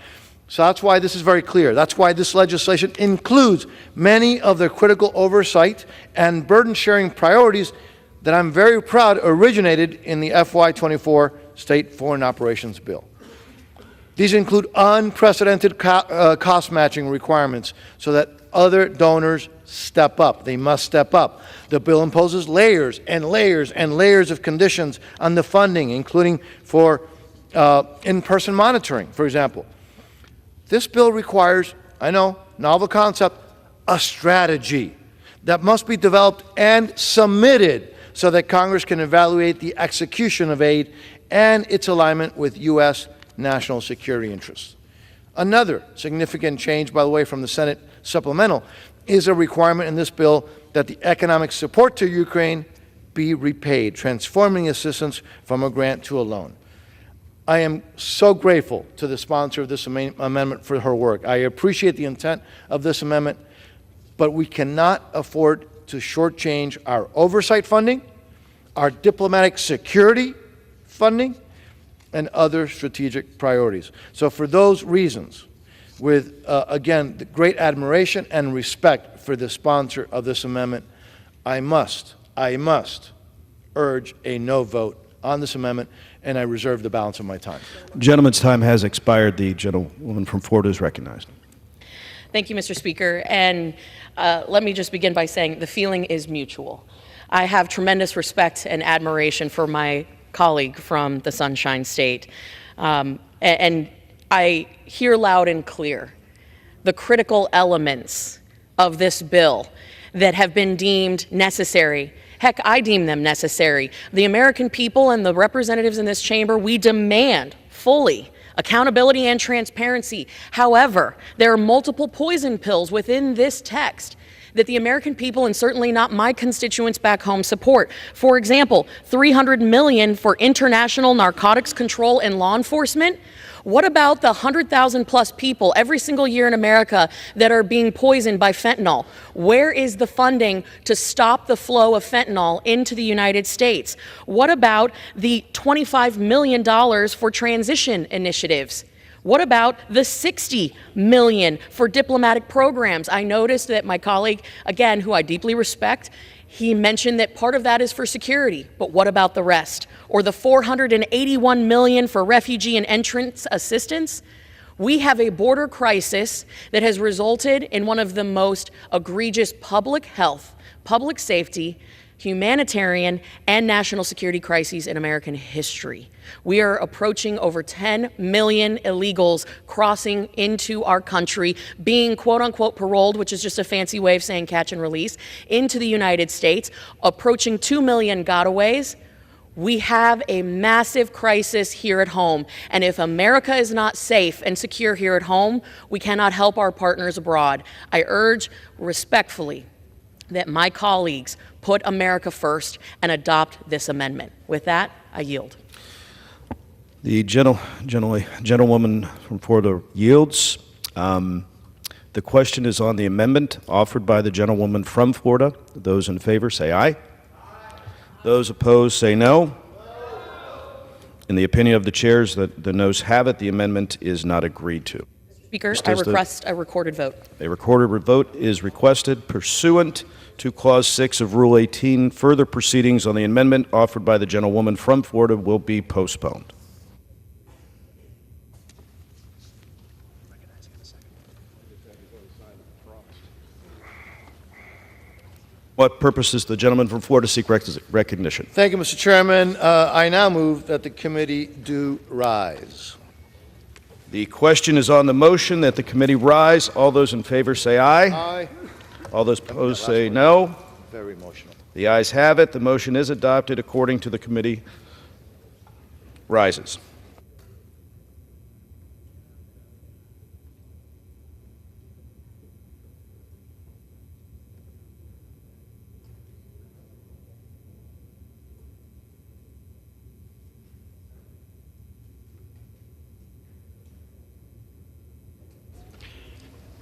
So that's why this is very clear. That's why this legislation includes many of the critical oversight and burden-sharing priorities that I'm very proud originated in the FY24 State Foreign Operations Bill. These include unprecedented cost matching requirements so that other donors step up. They must step up. The bill imposes layers and layers and layers of conditions on the funding, including for in-person monitoring, for example. This bill requires, I know, novel concept, a strategy that must be developed and submitted so that Congress can evaluate the execution of aid and its alignment with U.S. national security interests. Another significant change, by the way, from the Senate supplemental is a requirement in this bill that the economic support to Ukraine be repaid, transforming assistance from a grant to a loan. I am so grateful to the sponsor of this amendment for her work. I appreciate the intent of this amendment, but we cannot afford to shortchange our oversight funding, our diplomatic security funding, and other strategic priorities. So for those reasons, with, again, the great admiration and respect for the sponsor of this amendment, I must urge a no vote on this amendment, and I reserve the balance of my time. Gentleman's time has expired. The gentlewoman from Florida is recognized. Thank you, Mr. Speaker. And let me just begin by saying the feeling is mutual. I have tremendous respect and admiration for my colleague from the Sunshine State. And I hear loud and clear the critical elements of this bill that have been deemed necessary. Heck, I deem them necessary. The American people and the representatives in this chamber, we demand fully accountability and transparency. However, there are multiple poison pills within this text that the American people, and certainly not my constituents back home, support. For example, $300 million for international narcotics control and law enforcement. What about the 100,000 plus people every single year in America that are being poisoned by fentanyl? Where is the funding to stop the flow of fentanyl into the United States? What about the $25 million for transition initiatives? What about the $60 million for diplomatic programs? I noticed that my colleague, again, who I deeply respect, he mentioned that part of that is for security, but what about the rest? Or the $481 million for refugee and entrance assistance? We have a border crisis that has resulted in one of the most egregious public health, public safety, humanitarian, and national security crises in American history. We are approaching over 10 million illegals crossing into our country, being quote-unquote paroled, which is just a fancy way of saying catch and release, into the United States, approaching 2 million gotaways. We have a massive crisis here at home, and if America is not safe and secure here at home, we cannot help our partners abroad. I urge respectfully that my colleagues put America first and adopt this amendment. With that, I yield. The gentlewoman from Florida yields. The question is on the amendment offered by the gentlewoman from Florida. Those in favor say aye. Those opposed say no. In the opinion of the chairs, the noes have it. The amendment is not agreed to. Speaker, I request a recorded vote. A recorded vote is requested pursuant to Clause 6 of Rule 18. Further proceedings on the amendment offered by the gentlewoman from Florida will be postponed. what purpose does the gentleman from Florida seek recognition? Thank you, Mr. Chairman. I now move that the committee do rise. The question is on the motion that the committee rise. All those in favor say aye. Aye. All those opposed say no. Very emotional. The ayes have it. The motion is adopted according to the committee rises.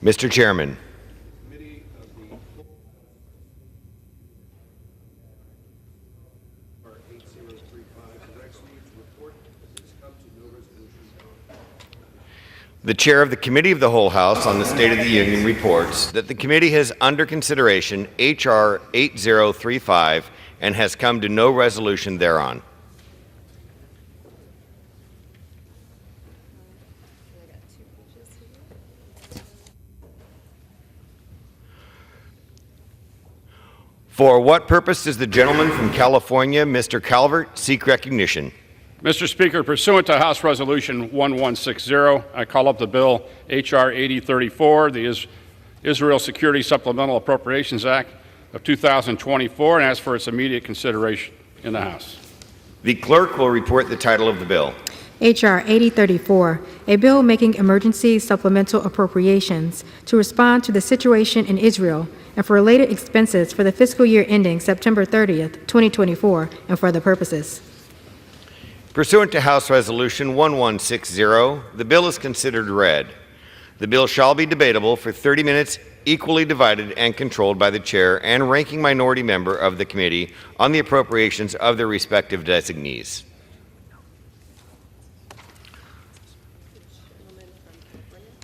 Mr. Chairman. The Chair of the Committee of the Whole House on the State of the Union reports that the committee has under consideration H.R. 8035 and has come to no resolution thereon. For what purpose does the gentleman from California, Mr. Calvert, seek recognition? Mr. Speaker, pursuant to House Resolution 1160, I call up the bill H.R. 8034, the Israel Security Supplemental Appropriations Act of 2024, and ask for its immediate consideration in the House. The clerk will report the title of the bill. H.R. 8034, a bill making emergency supplemental appropriations to respond to the situation in Israel and for related expenses for the fiscal year ending September 30th, 2024, and for other purposes. Pursuant to House Resolution 1160, the bill is considered read. The bill shall be debatable for 30 minutes, equally divided and controlled by the chair and ranking minority member of the committee on the appropriations of their respective designees.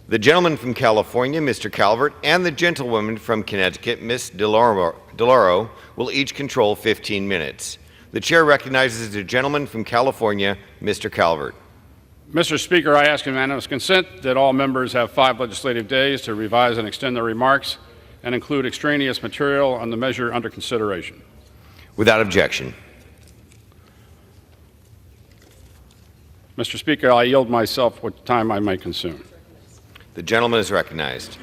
The gentleman from California, Mr. Calvert, and the gentlewoman from Connecticut, Ms. DeLauro, will each control 15 minutes. The chair recognizes the gentleman from California, Mr. Calvert. Mr. Speaker, I ask unanimous consent that all members have 5 legislative days to revise and extend their remarks and include extraneous material on the measure under consideration. Without objection. Mr. Speaker, I yield myself what time I may consume. The gentleman is recognized.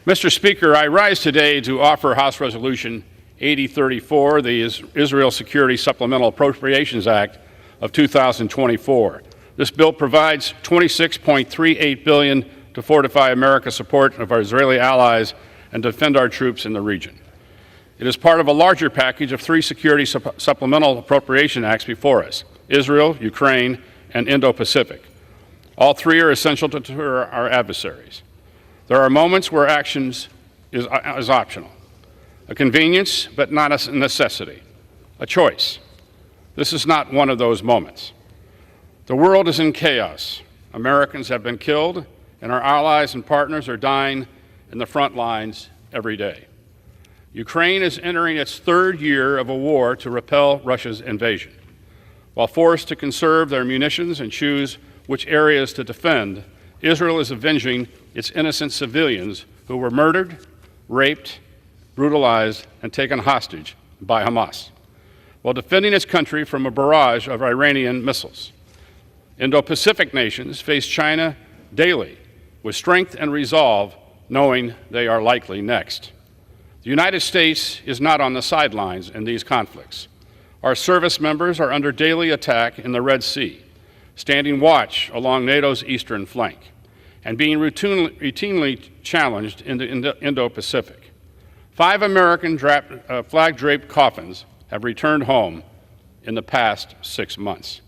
Mr. Speaker, I rise today to offer House Resolution 8034, the Israel Security Supplemental Appropriations Act of 2024. This bill provides $26.38 billion to fortify America's support of our Israeli allies and defend our troops in the region. It is part of a larger package of 3 security supplemental appropriation acts before us: Israel, Ukraine, and Indo-Pacific. All 3 are essential to deter our adversaries. There are moments where actions is optional, a convenience but not a necessity, a choice. This is not one of those moments. The world is in chaos. Americans have been killed, and our allies and partners are dying in the front lines every day. Ukraine is entering its 3rd year of a war to repel Russia's invasion. While forced to conserve their munitions and choose which areas to defend, Israel is avenging its innocent civilians who were murdered, raped, brutalized, and taken hostage by Hamas, while defending its country from a barrage of Iranian missiles. Indo-Pacific nations face China daily with strength and resolve, knowing they are likely next. The United States is not on the sidelines in these conflicts. Our service members are under daily attack in the Red Sea, standing watch along NATO's eastern flank, and being routinely challenged in the Indo-Pacific. 5 American flag-draped coffins have returned home in the past 6 months.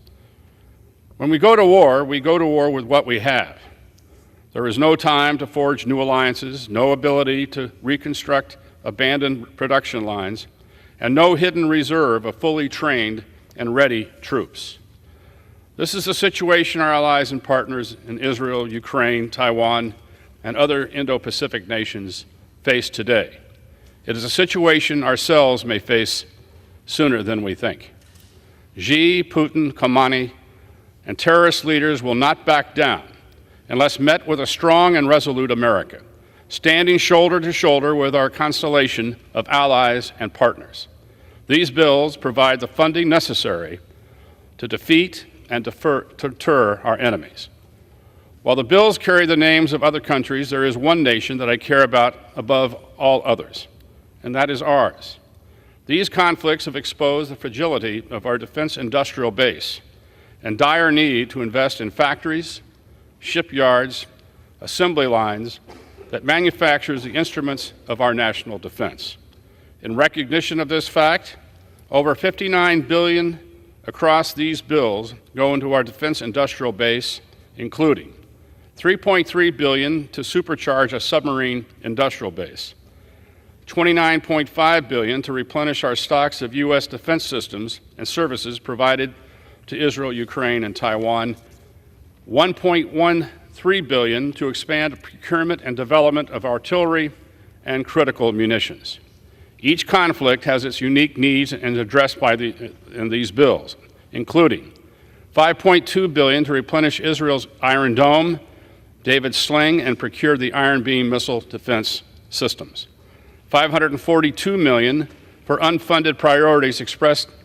When we go to war with what we have. There is no time to forge new alliances, no ability to reconstruct abandoned production lines, and no hidden reserve of fully trained and ready troops. This is the situation our allies and partners in Israel, Ukraine, Taiwan, and other Indo-Pacific nations face today. It is a situation ourselves may face sooner than we think. Xi, Putin, Kamick, and terrorist leaders will not back down unless met with a strong and resolute America. standing shoulder to shoulder with our constellation of allies and partners. These bills provide the funding necessary to defeat and deter our enemies. While the bills carry the names of other countries, there is one nation that I care about above all others, and that is ours. These conflicts have exposed the fragility of our defense industrial base and dire need to invest in factories, shipyards, assembly lines that manufactures the instruments of our national defense. In recognition of this fact, over $59 billion across these bills go into our defense industrial base, including $3.3 billion to supercharge a submarine industrial base, $29.5 billion to replenish our stocks of U.S. defense systems and services provided to Israel, Ukraine, and Taiwan, $1.13 billion to expand procurement and development of artillery and critical munitions. Each conflict has its unique needs and is addressed in these bills, including $5.2 billion to replenish Israel's Iron Dome, David Sling, and procure the Iron Beam missile defense systems. $542 million for unfunded priorities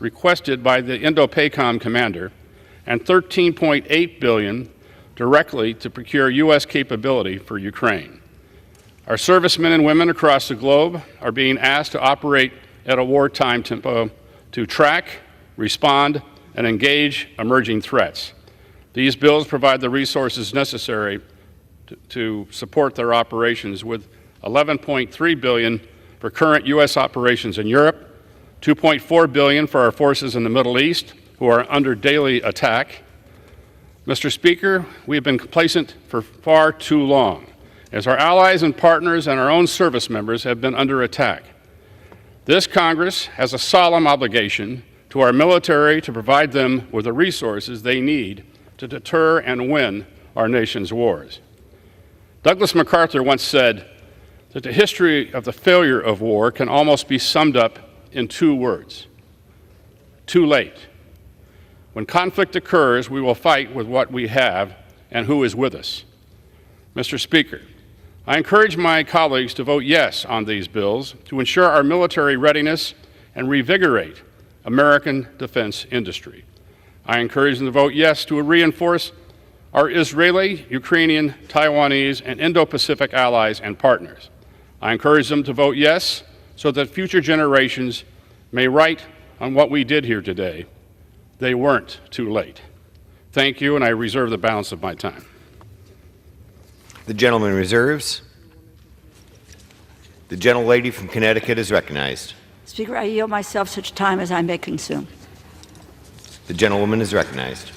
requested by the Indo-PACOM commander, and $13.8 billion directly to procure U.S. capability for Ukraine. Our servicemen and women across the globe are being asked to operate at a wartime tempo to track, respond, and engage emerging threats. These bills provide the resources necessary to support their operations, with $11.3 billion for current U.S. operations in Europe, $2.4 billion for our forces in the Middle East, who are under daily attack. Mr. Speaker, we have been complacent for far too long, as our allies and partners and our own service members have been under attack. This Congress has a solemn obligation to our military to provide them with the resources they need to deter and win our nation's wars. Douglas MacArthur once said that the history of the failure of war can almost be summed up in two words: too late. When conflict occurs, we will fight with what we have and who is with us. Mr. Speaker, I encourage my colleagues to vote yes on these bills to ensure our military readiness and revigorate American defense industry. I encourage them to vote yes to reinforce our Israeli, Ukrainian, Taiwanese, and Indo-Pacific allies and partners. I encourage them to vote yes so that future generations may write on what we did here today. They weren't too late. Thank you, and I reserve the balance of my time. The gentleman reserves. The gentlelady from Connecticut is recognized. Speaker, I yield myself such time as I may consume. The gentlewoman is recognized.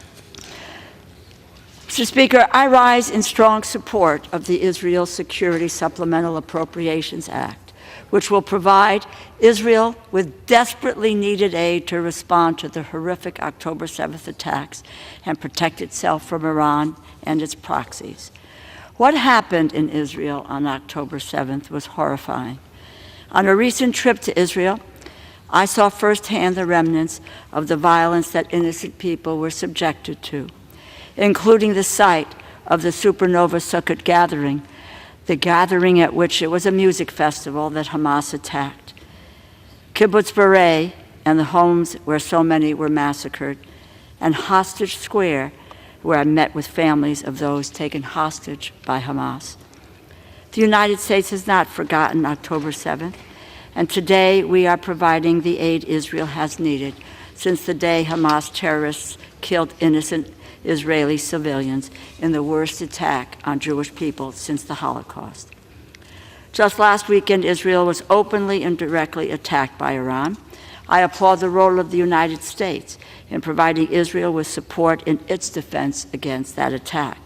Mr. Speaker, I rise in strong support of the Israel Security Supplemental Appropriations Act, which will provide Israel with desperately needed aid to respond to the horrific October 7th attacks and protect itself from Iran and its proxies. What happened in Israel on October 7th was horrifying. On a recent trip to Israel, I saw firsthand the remnants of the violence that innocent people were subjected to, including the site of the Supernova Sukkot gathering, the gathering at which it was a music festival that Hamas attacked, Kibbutz Berei and the homes where so many were massacred, and Hostage Square, where I met with families of those taken hostage by Hamas. The United States has not forgotten October 7th, and today we are providing the aid Israel has needed since the day Hamas terrorists killed innocent Israeli civilians in the worst attack on Jewish people since the Holocaust. Just last weekend, Israel was openly and directly attacked by Iran. I applaud the role of the United States in providing Israel with support in its defense against that attack.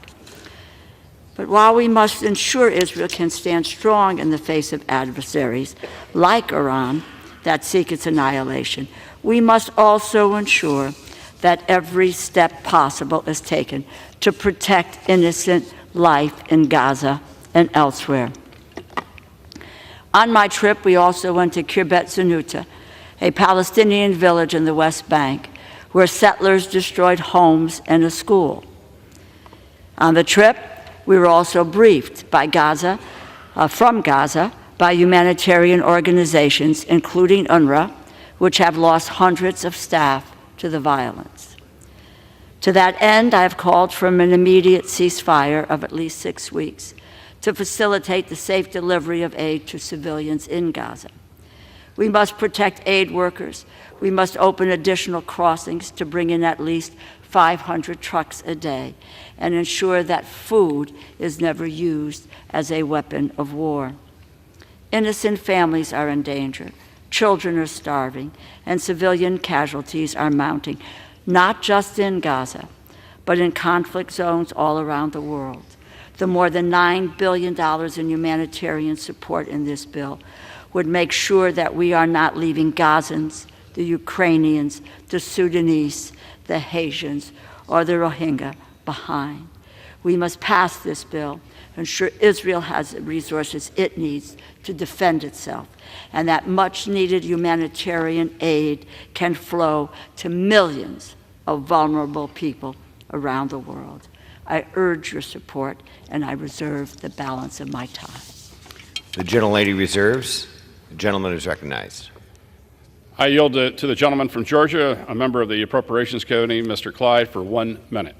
But while we must ensure Israel can stand strong in the face of adversaries like Iran that seek its annihilation, we must also ensure that every step possible is taken to protect innocent life in Gaza and elsewhere. On my trip, we also went to Kirbet Zunuta, a Palestinian village in the West Bank, where settlers destroyed homes and a school. On the trip, we were also briefed by Gaza from Gaza by humanitarian organizations, including UNRWA, which have lost hundreds of staff to the violence. To that end, I have called for an immediate ceasefire of at least 6 weeks to facilitate the safe delivery of aid to civilians in Gaza. We must protect aid workers. We must open additional crossings to bring in at least 500 trucks a day and ensure that food is never used as a weapon of war. Innocent families are in danger. Children are starving, and civilian casualties are mounting, not just in Gaza, but in conflict zones all around the world. The more than $9 billion in humanitarian support in this bill would make sure that we are not leaving Gazans, the Ukrainians, the Sudanese, the Haitians, or the Rohingya behind. We must pass this bill, ensure Israel has the resources it needs to defend itself, and that much-needed humanitarian aid can flow to millions of vulnerable people around the world. I urge your support, and I reserve the balance of my time. The gentlelady reserves. The gentleman is recognized. I yield to the gentleman from Georgia, a member of the Appropriations Committee, Mr. Clyde, for 1 minute.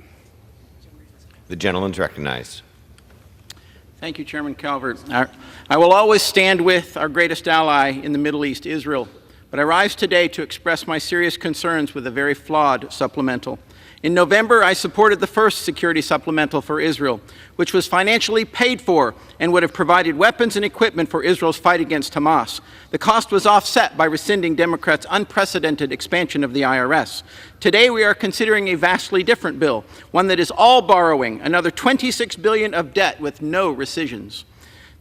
The gentleman is recognized. Thank you, Chairman Calvert. I will always stand with our greatest ally in the Middle East, Israel, but I rise today to express my serious concerns with a very flawed supplemental. In November, I supported the first security supplemental for Israel, which was financially paid for and would have provided weapons and equipment for Israel's fight against Hamas. The cost was offset by rescinding Democrats' unprecedented expansion of the IRS. Today, we are considering a vastly different bill, one that is all borrowing, another $26 billion of debt with no rescissions.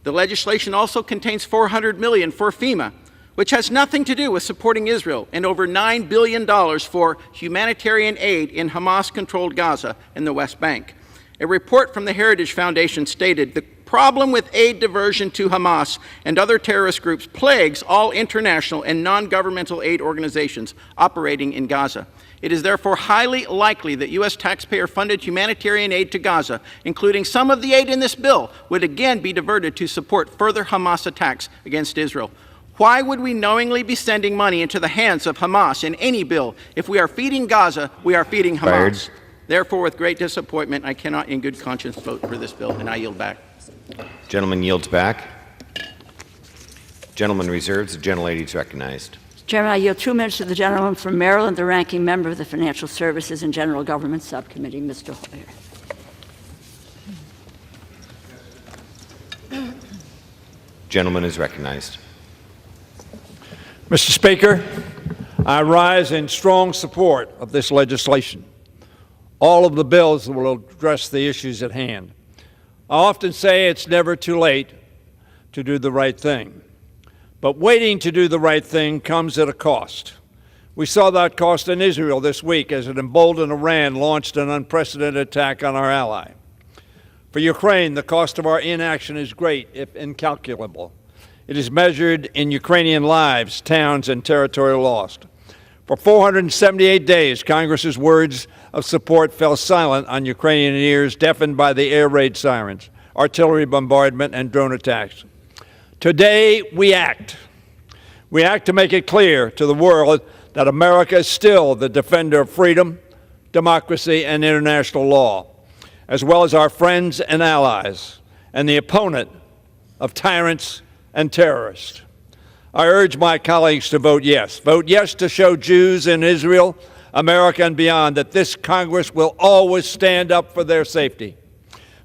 The legislation also contains $400 million for FEMA, which has nothing to do with supporting Israel, and over $9 billion for humanitarian aid in Hamas-controlled Gaza and the West Bank. A report from the Heritage Foundation stated, "The problem with aid diversion to Hamas and other terrorist groups plagues all international and non-governmental aid organizations operating in Gaza. It is therefore highly likely that U.S. taxpayer-funded humanitarian aid to Gaza, including some of the aid in this bill, would again be diverted to support further Hamas attacks against Israel." Why would we knowingly be sending money into the hands of Hamas in any bill? If we are feeding Gaza, we are feeding Hamas. Fired. Therefore, with great disappointment, I cannot in good conscience vote for this bill, and I yield back. Gentleman yields back. Gentleman reserves. The gentlelady is recognized. Chairman, I yield 2 minutes to the gentleman from Maryland, the ranking member of the Financial Services and General Government Subcommittee, Mr. Hoyer. Gentleman is recognized. Mr. Speaker, I rise in strong support of this legislation. All of the bills will address the issues at hand. I often say it's never too late to do the right thing. But waiting to do the right thing comes at a cost. We saw that cost in Israel this week as an emboldened Iran launched an unprecedented attack on our ally. For Ukraine, the cost of our inaction is great, if incalculable. It is measured in Ukrainian lives, towns, and territory lost. For 478 days, Congress's words of support fell silent on Ukrainian ears, deafened by the air raid sirens, artillery bombardment, and drone attacks. Today, we act. We act to make it clear to the world that America is still the defender of freedom, democracy, and international law, as well as our friends and allies, and the opponent of tyrants and terrorists. I urge my colleagues to vote yes. Vote yes to show Jews in Israel, America, and beyond that this Congress will always stand up for their safety.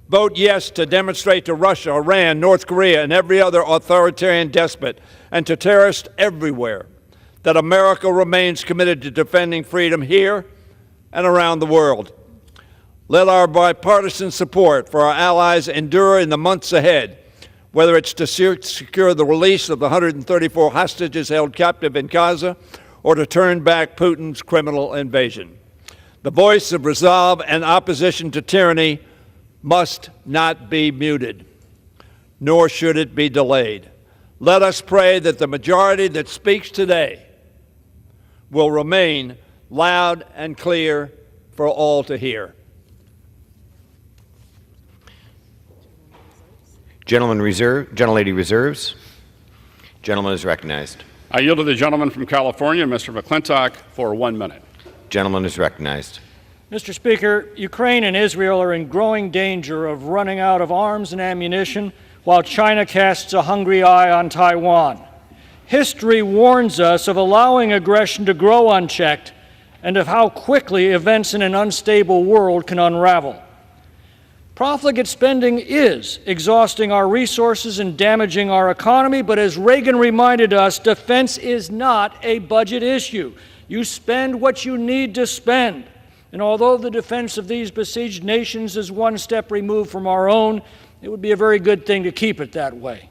Vote yes to demonstrate to Russia, Iran, North Korea, and every other authoritarian despot, and to terrorists everywhere, that America remains committed to defending freedom here and around the world. Let our bipartisan support for our allies endure in the months ahead, whether it's to secure the release of the 134 hostages held captive in Gaza or to turn back Putin's criminal invasion. The voice of resolve and opposition to tyranny must not be muted, nor should it be delayed. Let us pray that the majority that speaks today will remain loud and clear for all to hear. Gentlelady reserves. Gentleman is recognized. I yield to the gentleman from California, Mr. McClintock, for 1 minute. Gentleman is recognized. Mr. Speaker, Ukraine and Israel are in growing danger of running out of arms and ammunition while China casts a hungry eye on Taiwan. History warns us of allowing aggression to grow unchecked and of how quickly events in an unstable world can unravel. Profligate spending is exhausting our resources and damaging our economy, but as Reagan reminded us, defense is not a budget issue. You spend what you need to spend. And although the defense of these besieged nations is one step removed from our own, it would be a very good thing to keep it that way.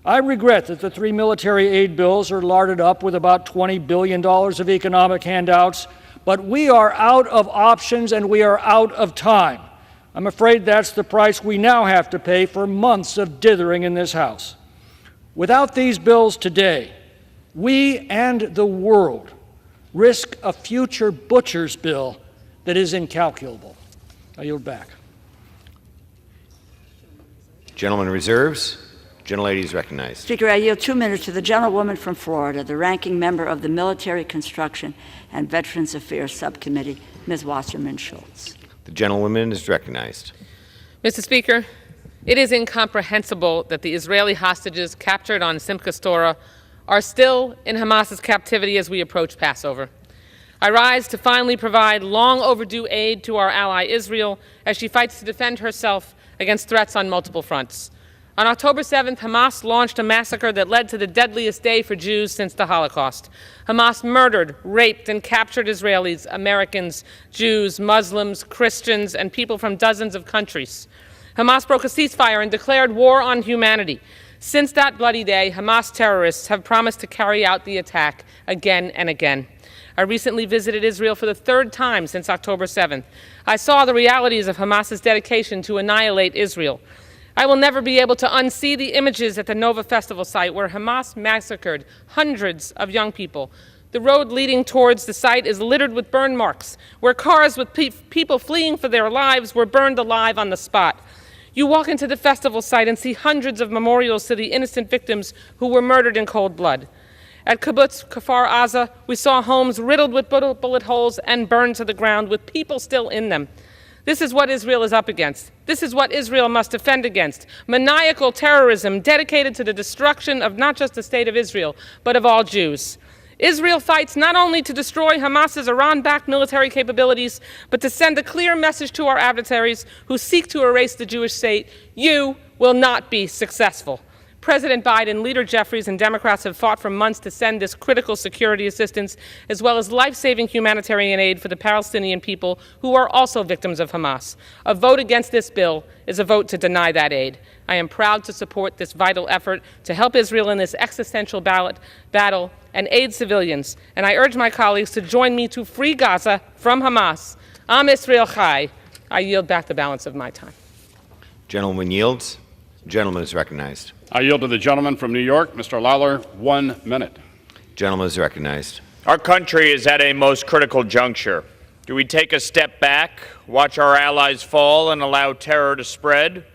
I regret that the 3 military aid bills are larded up with about $20 billion of economic handouts, but we are out of options and we are out of time. I'm afraid that's the price we now have to pay for months of dithering in this House. Without these bills today, we and the world risk a future butcher's bill that is incalculable. I yield back. Gentleman reserves. Gentlelady is recognized. Speaker, I yield 2 minutes to the gentlewoman from Florida, the ranking member of the Military Construction and Veterans Affairs Subcommittee, Ms. Wasserman Schultz. The gentlewoman is recognized. Mr. Speaker, it is incomprehensible that the Israeli hostages captured on Simchas Torah are still in Hamas's captivity as we approach Passover. I rise to finally provide long overdue aid to our ally Israel as she fights to defend herself against threats on multiple fronts. On October 7th, Hamas launched a massacre that led to the deadliest day for Jews since the Holocaust. Hamas murdered, raped, and captured Israelis, Americans, Jews, Muslims, Christians, and people from dozens of countries. Hamas broke a ceasefire and declared war on humanity. Since that bloody day, Hamas terrorists have promised to carry out the attack again and again. I recently visited Israel for the 3rd time since October 7th. I saw the realities of Hamas's dedication to annihilate Israel. I will never be able to unsee the images at the Nova Festival site where Hamas massacred hundreds of young people. The road leading towards the site is littered with burn marks, where cars with people fleeing for their lives were burned alive on the spot. You walk into the festival site and see hundreds of memorials to the innocent victims who were murdered in cold blood. At Kibbutz Kfar Aza, we saw homes riddled with bullet holes and burned to the ground with people still in them. This is what Israel is up against. This is what Israel must defend against. Maniacal terrorism dedicated to the destruction of not just the state of Israel, but of all Jews. Israel fights not only to destroy Hamas's Iran-backed military capabilities, but to send a clear message to our adversaries who seek to erase the Jewish state: you will not be successful. President Biden, Leader Jeffries, and Democrats have fought for months to send this critical security assistance, as well as life-saving humanitarian aid for the Palestinian people who are also victims of Hamas. A vote against this bill is a vote to deny that aid. I am proud to support this vital effort to help Israel in this existential battle and aid civilians, and I urge my colleagues to join me to free Gaza from Hamas. Am Israel Chai. I yield back the balance of my time. Gentleman yields. Gentleman is recognized. I yield to the gentleman from New York, Mr. Lawler, 1 minute. Gentleman is recognized. Our country is at a most critical juncture. Do we take a step back, watch our allies fall, and allow terror to spread?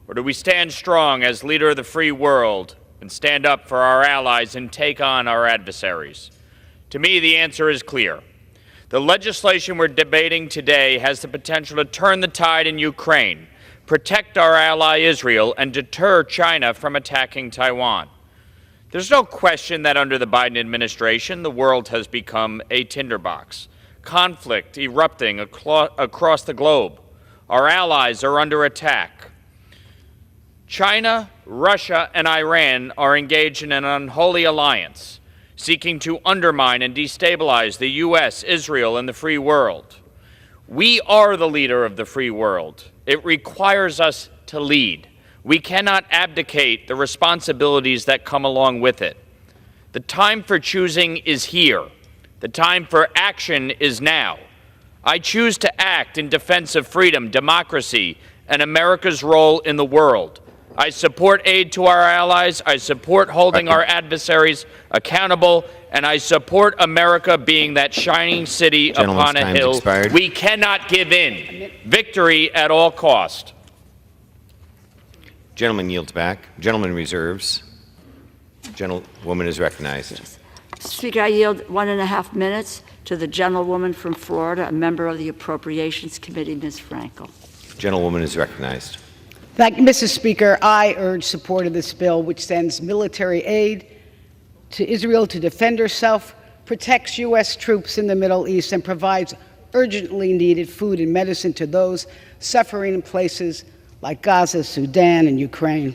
Or do we stand strong as leader of the free world and stand up for our allies and take on our adversaries? To me, the answer is clear. The legislation we're debating today has the potential to turn the tide in Ukraine, protect our ally Israel, and deter China from attacking Taiwan. There's no question that under the Biden administration, the world has become a tinderbox. Conflict erupting across the globe. Our allies are under attack. China, Russia, and Iran are engaged in an unholy alliance, seeking to undermine and destabilize the U.S., Israel, and the free world. We are the leader of the free world. It requires us to lead. We cannot abdicate the responsibilities that come along with it. The time for choosing is here. The time for action is now. I choose to act in defense of freedom, democracy, and America's role in the world. I support aid to our allies. I support holding our adversaries accountable. And I support America being that shining city upon a hill. Expired. We cannot give in. Victory at all cost. Gentleman yields back. Gentleman reserves. Gentlewoman is recognized. Yes. Speaker, I yield 1.5 minutes to the gentlewoman from Florida, a member of the Appropriations Committee, Ms. Frankel. Gentlewoman is recognized. Thank you, Mr. Speaker. I urge support of this bill, which sends military aid to Israel to defend herself, protects U.S. troops in the Middle East, and provides urgently needed food and medicine to those suffering in places like Gaza, Sudan, and Ukraine.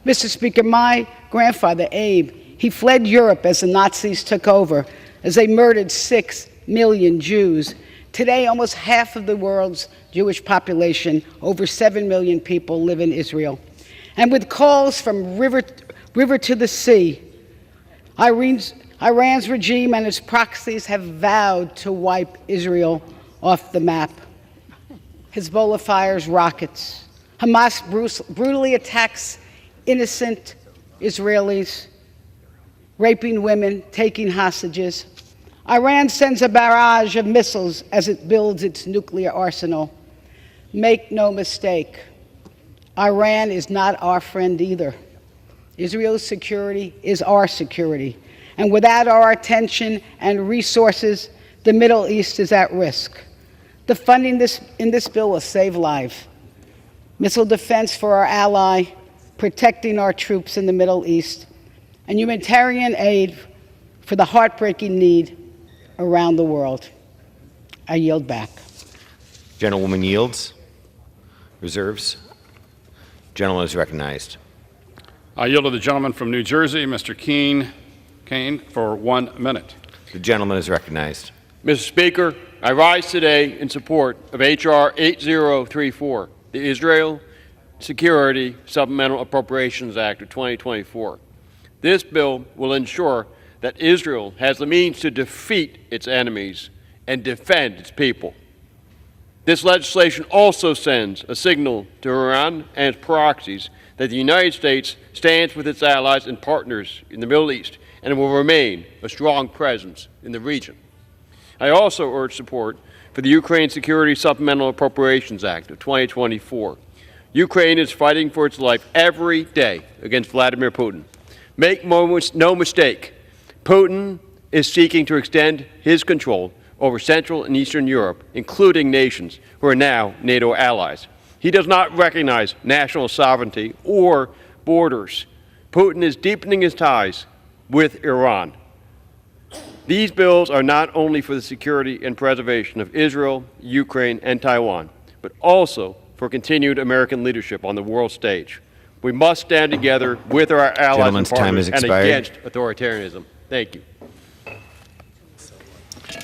Mr. Speaker, my grandfather, Abe, he fled Europe as the Nazis took over, as they murdered 6 million Jews. Today, almost half of the world's Jewish population, over 7 million people, live in Israel. And with calls from river to the sea, Iran's regime and its proxies have vowed to wipe Israel off the map. Hezbollah fires rockets. Hamas brutally attacks innocent Israelis, raping women, taking hostages. Iran sends a barrage of missiles as it builds its nuclear arsenal. Make no mistake, Iran is not our friend either. Israel's security is our security. And without our attention and resources, the Middle East is at risk. The funding in this bill will save lives. Missile defense for our ally, protecting our troops in the Middle East, and humanitarian aid for the heartbreaking need around the world. I yield back. Gentlewoman yields. Reserves. Gentleman is recognized. I yield to the gentleman from New Jersey, Mr. Kane, for 1 minute. The gentleman is recognized. Mr. Speaker, I rise today in support of H.R. 8034, the Israel Security Supplemental Appropriations Act of 2024. This bill will ensure that Israel has the means to defeat its enemies and defend its people. This legislation also sends a signal to Iran and its proxies that the United States stands with its allies and partners in the Middle East and will remain a strong presence in the region. I also urge support for the Ukraine Security Supplemental Appropriations Act of 2024. Ukraine is fighting for its life every day against Vladimir Putin. Make no mistake, Putin is seeking to extend his control over Central and Eastern Europe, including nations who are now NATO allies. He does not recognize national sovereignty or borders. Putin is deepening his ties with Iran. These bills are not only for the security and preservation of Israel, Ukraine, and Taiwan, but also for continued American leadership on the world stage. We must stand together with our allies and partners and against authoritarianism. Thank you.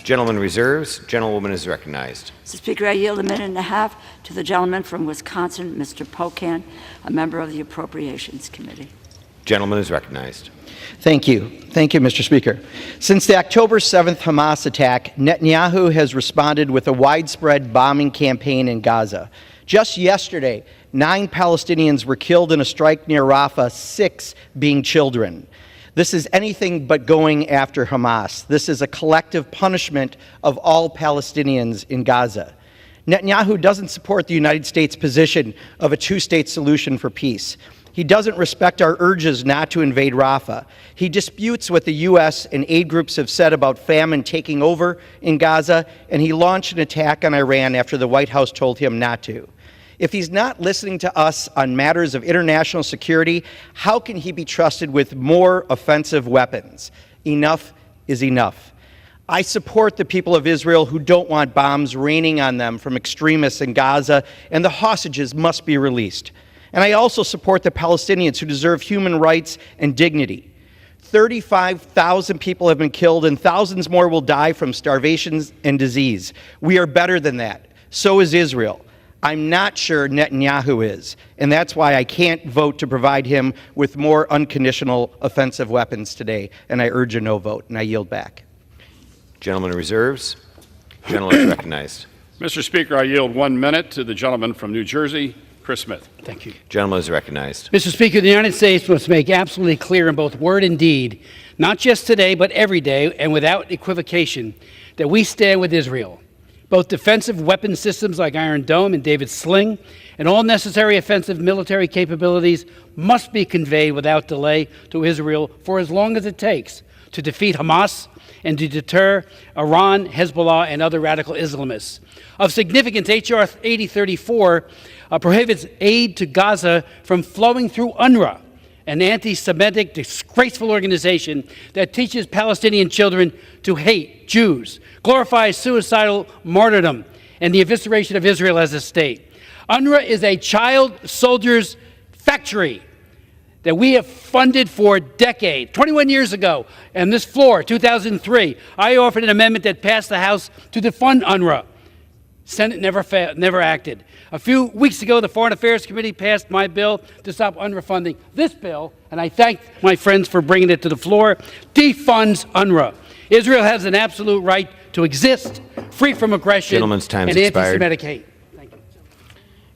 Gentleman reserves. Gentlewoman is recognized. Mr. Speaker, I yield 1.5 minutes to the gentleman from Wisconsin, Mr. Pocan, a member of the Appropriations Committee. Gentleman is recognized. Thank you. Thank you, Mr. Speaker. Since the October 7th Hamas attack, Netanyahu has responded with a widespread bombing campaign in Gaza. Just yesterday, 9 Palestinians were killed in a strike near Rafah, 6 being children. This is anything but going after Hamas. This is a collective punishment of all Palestinians in Gaza. Netanyahu doesn't support the United States' position of a two-state solution for peace. He doesn't respect our urges not to invade Rafah. He disputes what the U.S. and aid groups have said about famine taking over in Gaza, and he launched an attack on Iran after the White House told him not to. If he's not listening to us on matters of international security, how can he be trusted with more offensive weapons? Enough is enough. I support the people of Israel who don't want bombs raining on them from extremists in Gaza, and the hostages must be released. And I also support the Palestinians who deserve human rights and dignity. 35,000 people have been killed and thousands more will die from starvation and disease. We are better than that. So is Israel. I'm not sure Netanyahu is, and that's why I can't vote to provide him with more unconditional offensive weapons today, and I urge a no vote, and I yield back. Gentleman reserves. Gentleman is recognized. Mr. Speaker, I yield 1 minute to the gentleman from New Jersey, Chris Smith. Thank you. Gentleman is recognized. Mr. Speaker, the United States must make absolutely clear in both word and deed, not just today, but every day and without equivocation, that we stand with Israel. Both defensive weapon systems like Iron Dome and David's Sling and all necessary offensive military capabilities must be conveyed without delay to Israel for as long as it takes to defeat Hamas and to deter Iran, Hezbollah, and other radical Islamists. Of significance, H.R. 8034 prohibits aid to Gaza from flowing through UNRWA, an anti-Semitic, disgraceful organization that teaches Palestinian children to hate Jews, glorifies suicidal martyrdom, and the evisceration of Israel as a state. UNRWA is a child soldiers' factory that we have funded for decades. 21 years ago, on this floor, 2003, I offered an amendment that passed the House to defund UNRWA. Senate never acted. A few weeks ago, the Foreign Affairs Committee passed my bill to stop UNRWA funding. This bill, and I thank my friends for bringing it to the floor, defunds UNRWA. Israel has an absolute right to exist, free from aggression Gentleman's time and has expired. anti-Semitic hate. Thank you.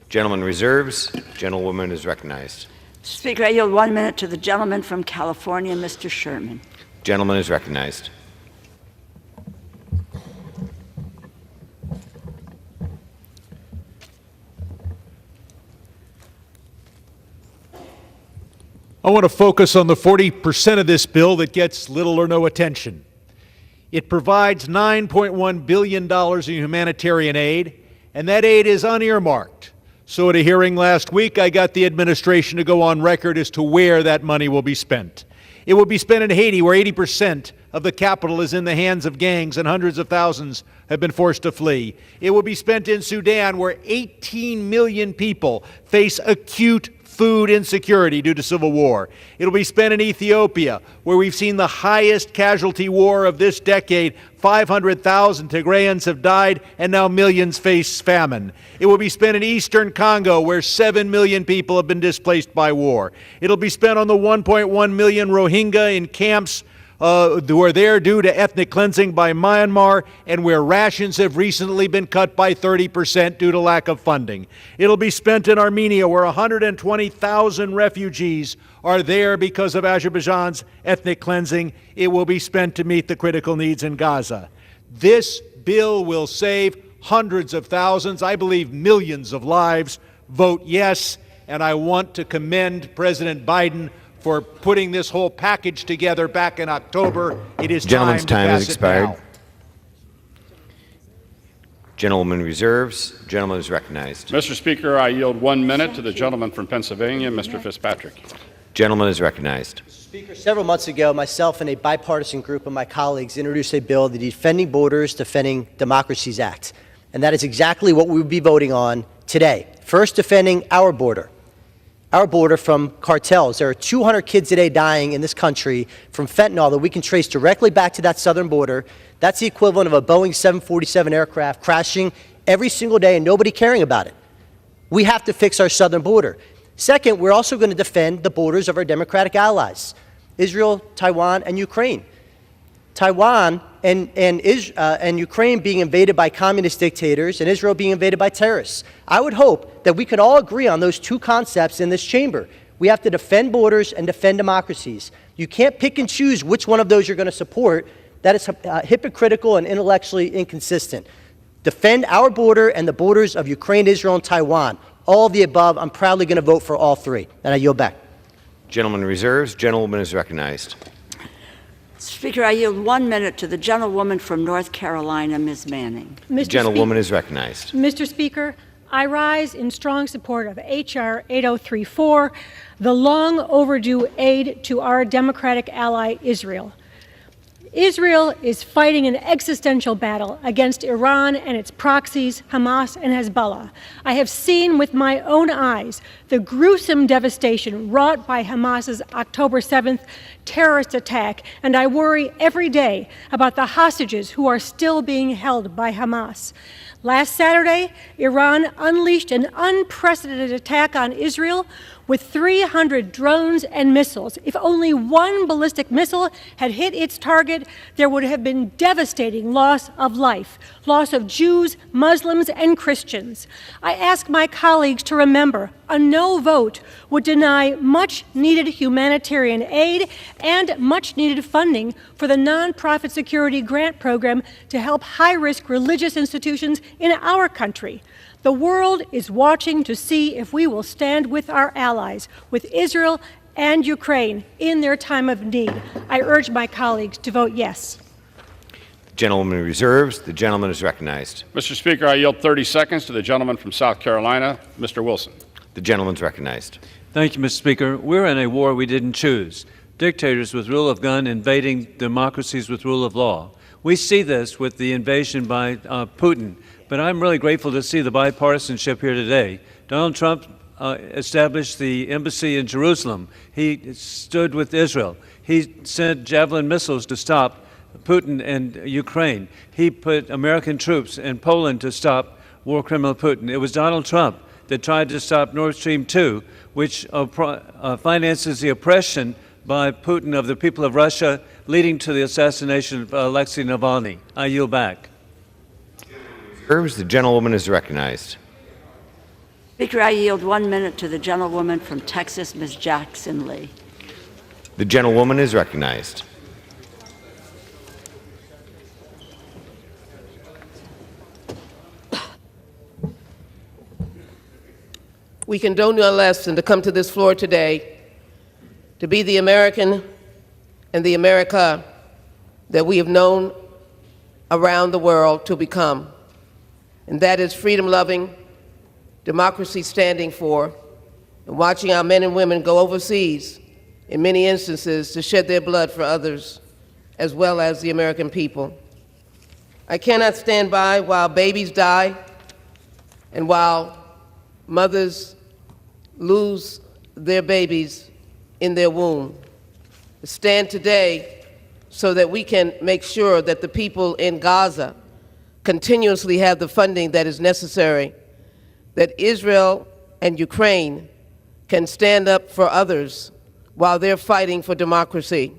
Gentleman reserves. Gentlewoman is recognized. Speaker, I yield 1 minute to the gentleman from California, Mr. Sherman. Gentleman is recognized. I want to focus on the 40% of this bill that gets little or no attention. It provides $9.1 billion in humanitarian aid, and that aid is unearmarked. So at a hearing last week, I got the administration to go on record as to where that money will be spent. It will be spent in Haiti, where 80% of the capital is in the hands of gangs and hundreds of thousands have been forced to flee. It will be spent in Sudan, where 18 million people face acute food insecurity due to civil war. It'll be spent in Ethiopia, where we've seen the highest casualty war of this decade. 500,000 Tigrayans have died, and now millions face famine. It will be spent in eastern Congo, where 7 million people have been displaced by war. It'll be spent on the 1.1 million Rohingya in camps who are there due to ethnic cleansing by Myanmar, and where rations have recently been cut by 30% due to lack of funding. It'll be spent in Armenia, where 120,000 refugees are there because of Azerbaijan's ethnic cleansing. It will be spent to meet the critical needs in Gaza. This bill will save hundreds of thousands, I believe millions of lives. Vote yes, and I want to commend President Biden for putting this whole package together back in October. It is Gentleman's time has to pass expired. it now. Gentleman reserves. Gentleman is recognized. Mr. Speaker, I yield 1 minute to the gentleman from Pennsylvania, Mr. Fitzpatrick. Gentleman is recognized. Speaker, several months ago, myself and a bipartisan group of my colleagues introduced a bill, the Defending Borders, Defending Democracies Act. And that is exactly what we will be voting on today. First, defending our border from cartels. There are 200 kids a day dying in this country from fentanyl that we can trace directly back to that southern border. That's the equivalent of a Boeing 747 aircraft crashing every single day and nobody caring about it. We have to fix our southern border. Second, we're also going to defend the borders of our democratic allies, Israel, Taiwan, and Ukraine. Taiwan and Ukraine being invaded by communist dictators and Israel being invaded by terrorists. I would hope that we could all agree on those two concepts in this chamber. We have to defend borders and defend democracies. You can't pick and choose which one of those you're going to support. That is hypocritical and intellectually inconsistent. Defend our border and the borders of Ukraine, Israel, and Taiwan. All of the above. I'm proudly going to vote for all three. And I yield back. Gentleman reserves. Gentlewoman is recognized. Speaker, I yield 1 minute to the gentlewoman from North Carolina, Ms. Manning. Gentlewoman is recognized. Mr. Speaker, I rise in strong support of H.R. 8034, the long overdue aid to our democratic ally, Israel. Israel is fighting an existential battle against Iran and its proxies, Hamas and Hezbollah. I have seen with my own eyes the gruesome devastation wrought by Hamas's October 7th terrorist attack, and I worry every day about the hostages who are still being held by Hamas. Last Saturday, Iran unleashed an unprecedented attack on Israel with 300 drones and missiles. If only one ballistic missile had hit its target, there would have been devastating loss of life, loss of Jews, Muslims, and Christians. I ask my colleagues to remember a no vote would deny much-needed humanitarian aid and much-needed funding for the nonprofit security grant program to help high-risk religious institutions in our country. The world is watching to see if we will stand with our allies, with Israel and Ukraine, in their time of need. I urge my colleagues to vote yes. The gentleman reserves. The gentleman is recognized. Mr. Speaker, I yield 30 seconds to the gentleman from South Carolina, Mr. Wilson. The gentleman is recognized. Thank you, Mr. Speaker. We're in a war we didn't choose. Dictators with rule of gun invading democracies with rule of law. We see this with the invasion by Putin, but I'm really grateful to see the bipartisanship here today. Donald Trump established the embassy in Jerusalem. He stood with Israel. He sent Javelin missiles to stop Putin and Ukraine. He put American troops in Poland to stop war criminal Putin. It was Donald Trump that tried to stop Nord Stream 2, which finances the oppression by Putin of the people of Russia, leading to the assassination of Alexei Navalny. I yield back. The gentlewoman is recognized. Speaker, I yield 1 minute to the gentlewoman from Texas, Ms. Jackson Lee. The gentlewoman is recognized. We can do no less than to come to this floor today to be the American and the America that we have known around the world to become. And that is freedom-loving, democracy standing for, and watching our men and women go overseas, in many instances, to shed their blood for others, as well as the American people. I cannot stand by while babies die and while mothers lose their babies in their womb. Stand today so that we can make sure that the people in Gaza continuously have the funding that is necessary, that Israel and Ukraine can stand up for others while they're fighting for democracy.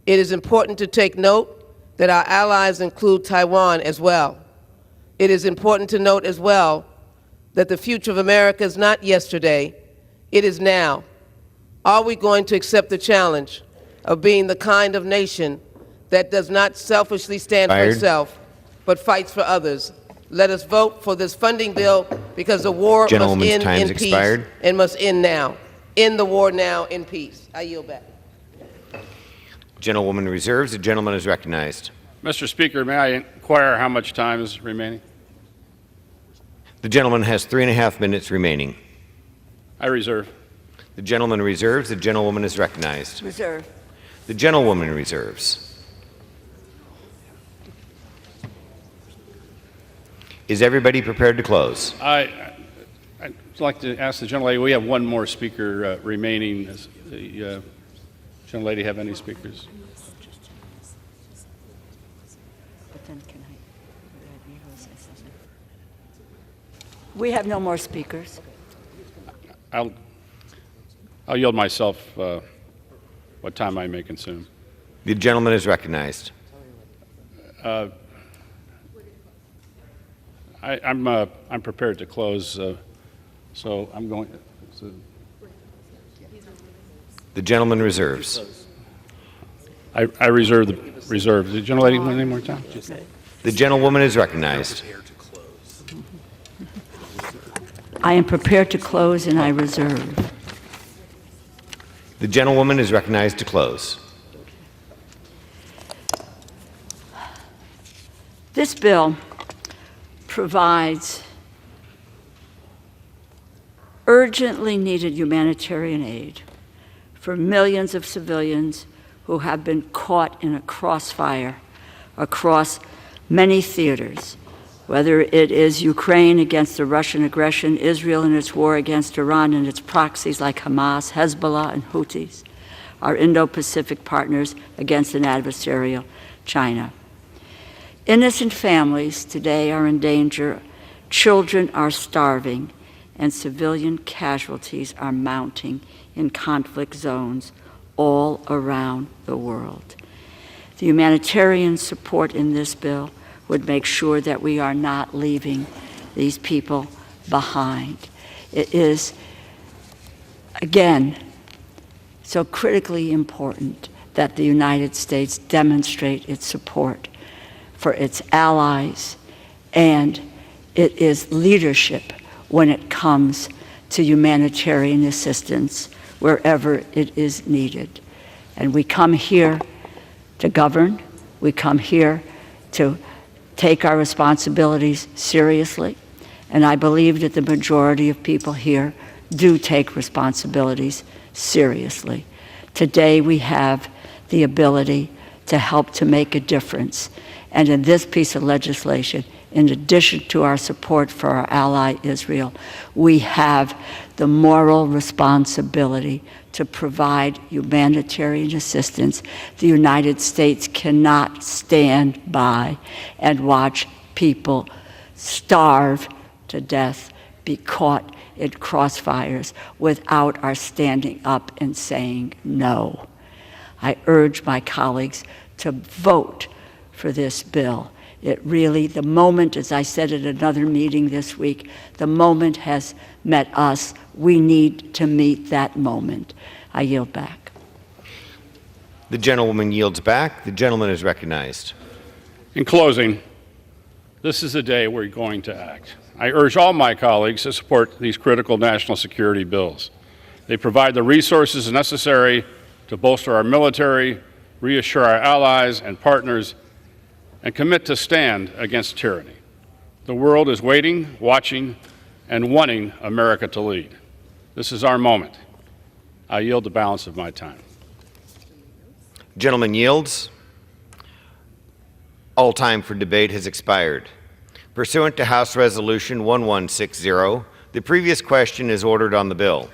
It is important to take note that our allies include Taiwan as well. It is important to note as well that the future of America is not yesterday, it is now. Are we going to accept the challenge of being the kind of nation that does not selfishly stand for itself, but fights for others? Let us vote for this funding bill, because the war must end in peace and must end now. End the war now in peace. I yield back. Gentlewoman reserves. The gentleman is recognized. Mr. Speaker, may I inquire how much time is remaining? The gentleman has 3.5 minutes remaining. I reserve. The gentleman reserves. The gentlewoman is recognized. Reserve. The gentlewoman reserves. Is everybody prepared to close? I'd like to ask the gentlelady, we have one more speaker remaining. Does the gentlelady have any speakers? We have no more speakers. I'll yield myself what time I may consume. The gentleman is recognized. I'm prepared to close, so I'm going. The gentleman reserves. I reserve the reserve. The gentlelady want any more time? The gentlewoman is recognized. I am prepared to close, and I reserve. The gentlewoman is recognized to close. This bill provides urgently needed humanitarian aid for millions of civilians who have been caught in a crossfire across many theaters, whether it is Ukraine against the Russian aggression, Israel in its war against Iran and its proxies like Hamas, Hezbollah, and Houthis, our Indo-Pacific partners against an adversarial China. Innocent families today are in danger. Children are starving. and civilian casualties are mounting in conflict zones all around the world. The humanitarian support in this bill would make sure that we are not leaving these people behind. It is, again, so critically important that the United States demonstrate its support for its allies, and it is leadership when it comes to humanitarian assistance wherever it is needed. And we come here to govern. We come here to take our responsibilities seriously. And I believe that the majority of people here do take responsibilities seriously. Today we have the ability to help to make a difference. And in this piece of legislation, in addition to our support for our ally Israel, we have the moral responsibility to provide humanitarian assistance. The United States cannot stand by and watch people starve to death, be caught in crossfires without our standing up and saying no. I urge my colleagues to vote for this bill. It really, the moment, as I said at another meeting this week, the moment has met us. We need to meet that moment. I yield back. The gentlewoman yields back. The gentleman is recognized. In closing, this is the day we're going to act. I urge all my colleagues to support these critical national security bills. They provide the resources necessary to bolster our military, reassure our allies and partners, and commit to stand against tyranny. The world is waiting, watching, and wanting America to lead. This is our moment. I yield the balance of my time. Gentleman yields. All time for debate has expired. Pursuant to House Resolution 1160, the previous question is ordered on the bill.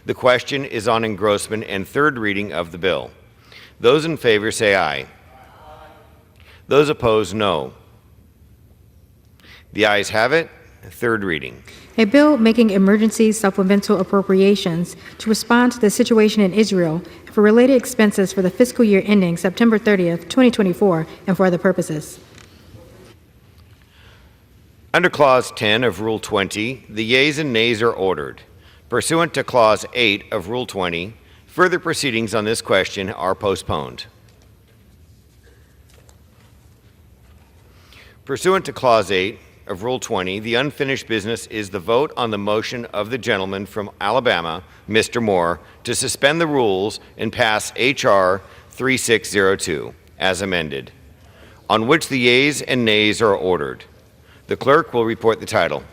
The question is on engrossment and third reading of the bill. Those in favor say aye. Those opposed, no. The ayes have it. Third reading. A bill making emergency supplemental appropriations to respond to the situation in Israel and for related expenses for the fiscal year ending September 30th, 2024, and for other purposes. Under Clause 10 of Rule 20, the yeas and nays are ordered. Pursuant to Clause 8 of Rule 20, further proceedings on this question are postponed. Pursuant to Clause 8 of Rule 20, the unfinished business is the vote on the motion of the gentleman from Alabama, Mr. Moore, to suspend the rules and pass H.R. 3602 as amended, on which the yeas and nays are ordered. The clerk will report the title.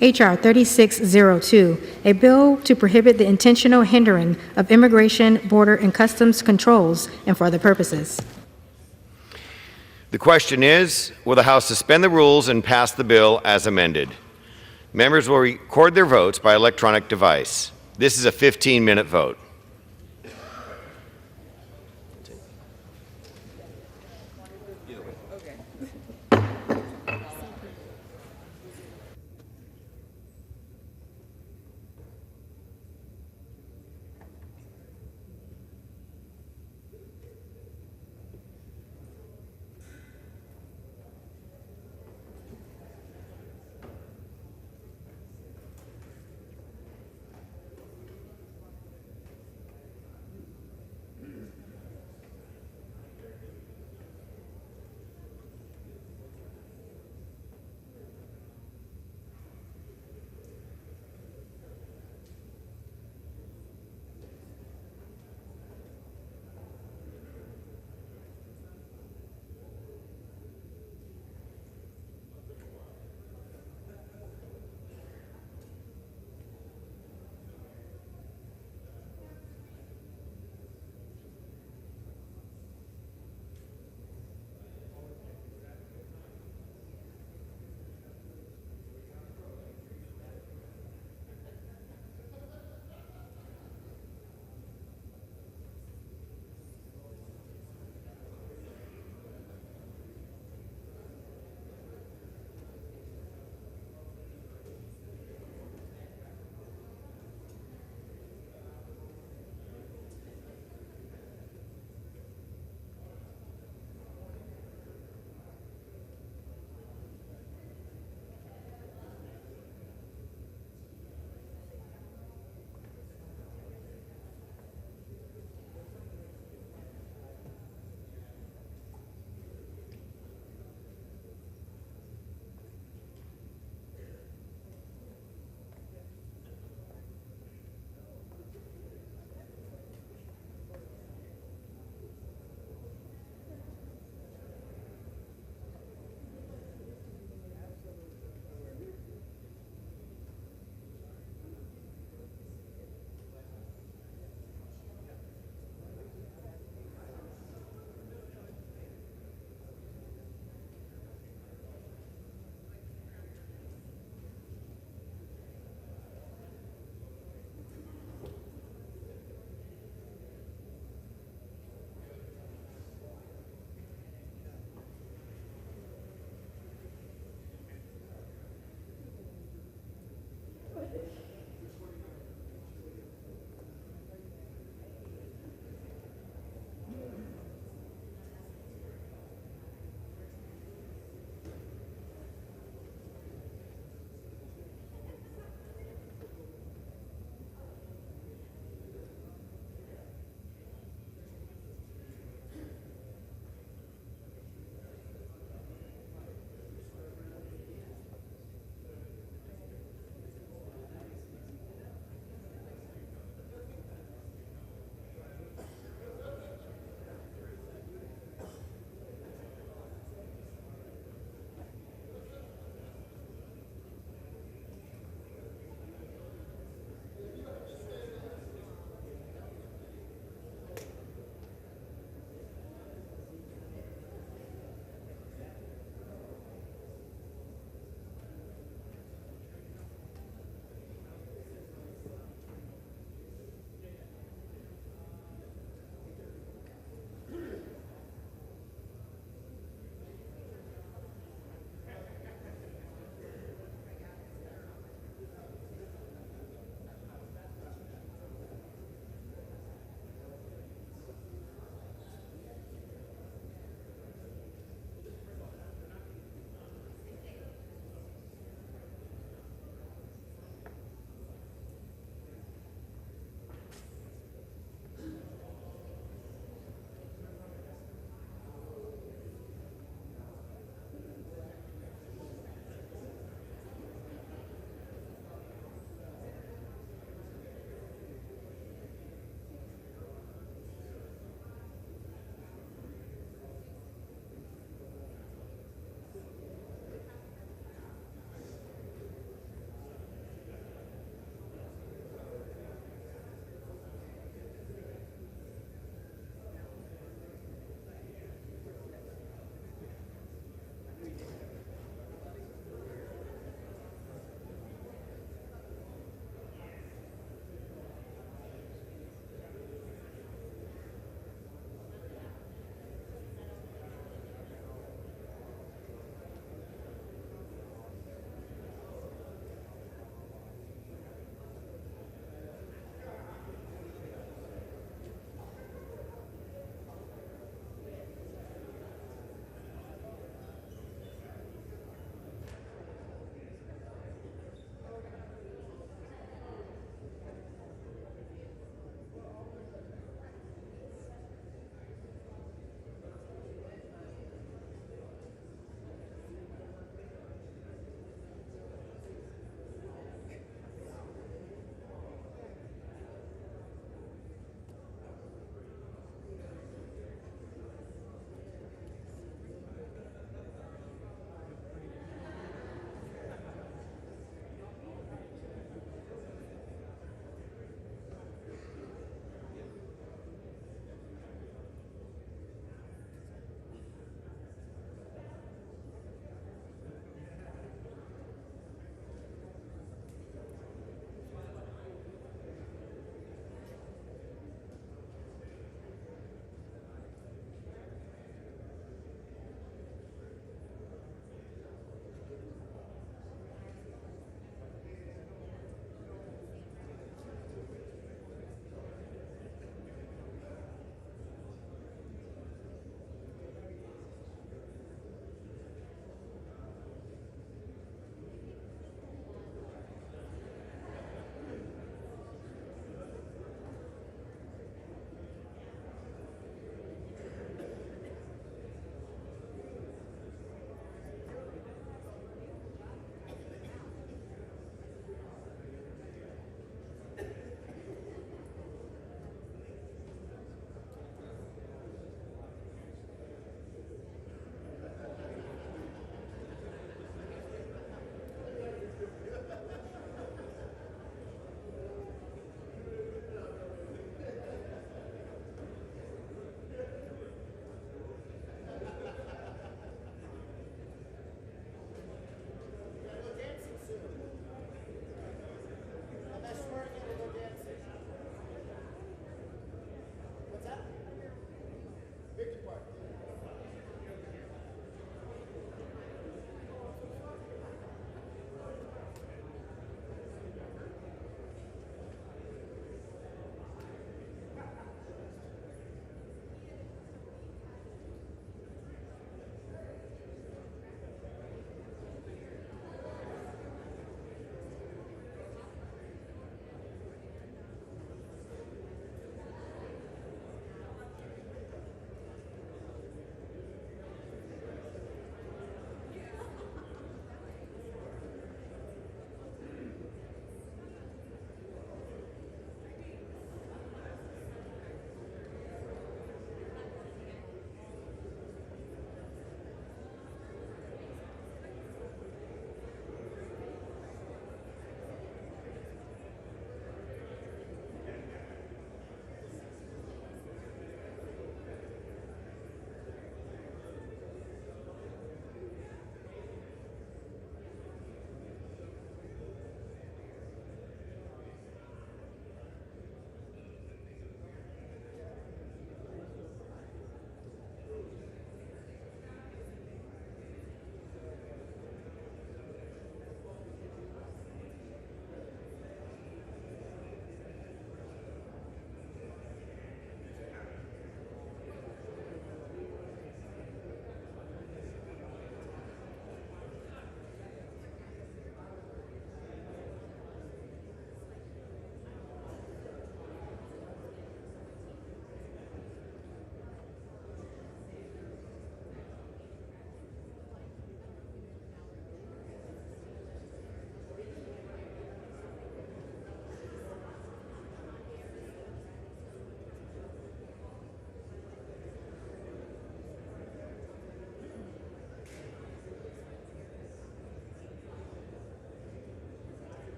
H.R. 3602, a bill to prohibit the intentional hindering of immigration, border, and customs controls and for other purposes. The question is, will the House suspend the rules and pass the bill as amended? Members will record their votes by electronic device. This is a 15-minute vote.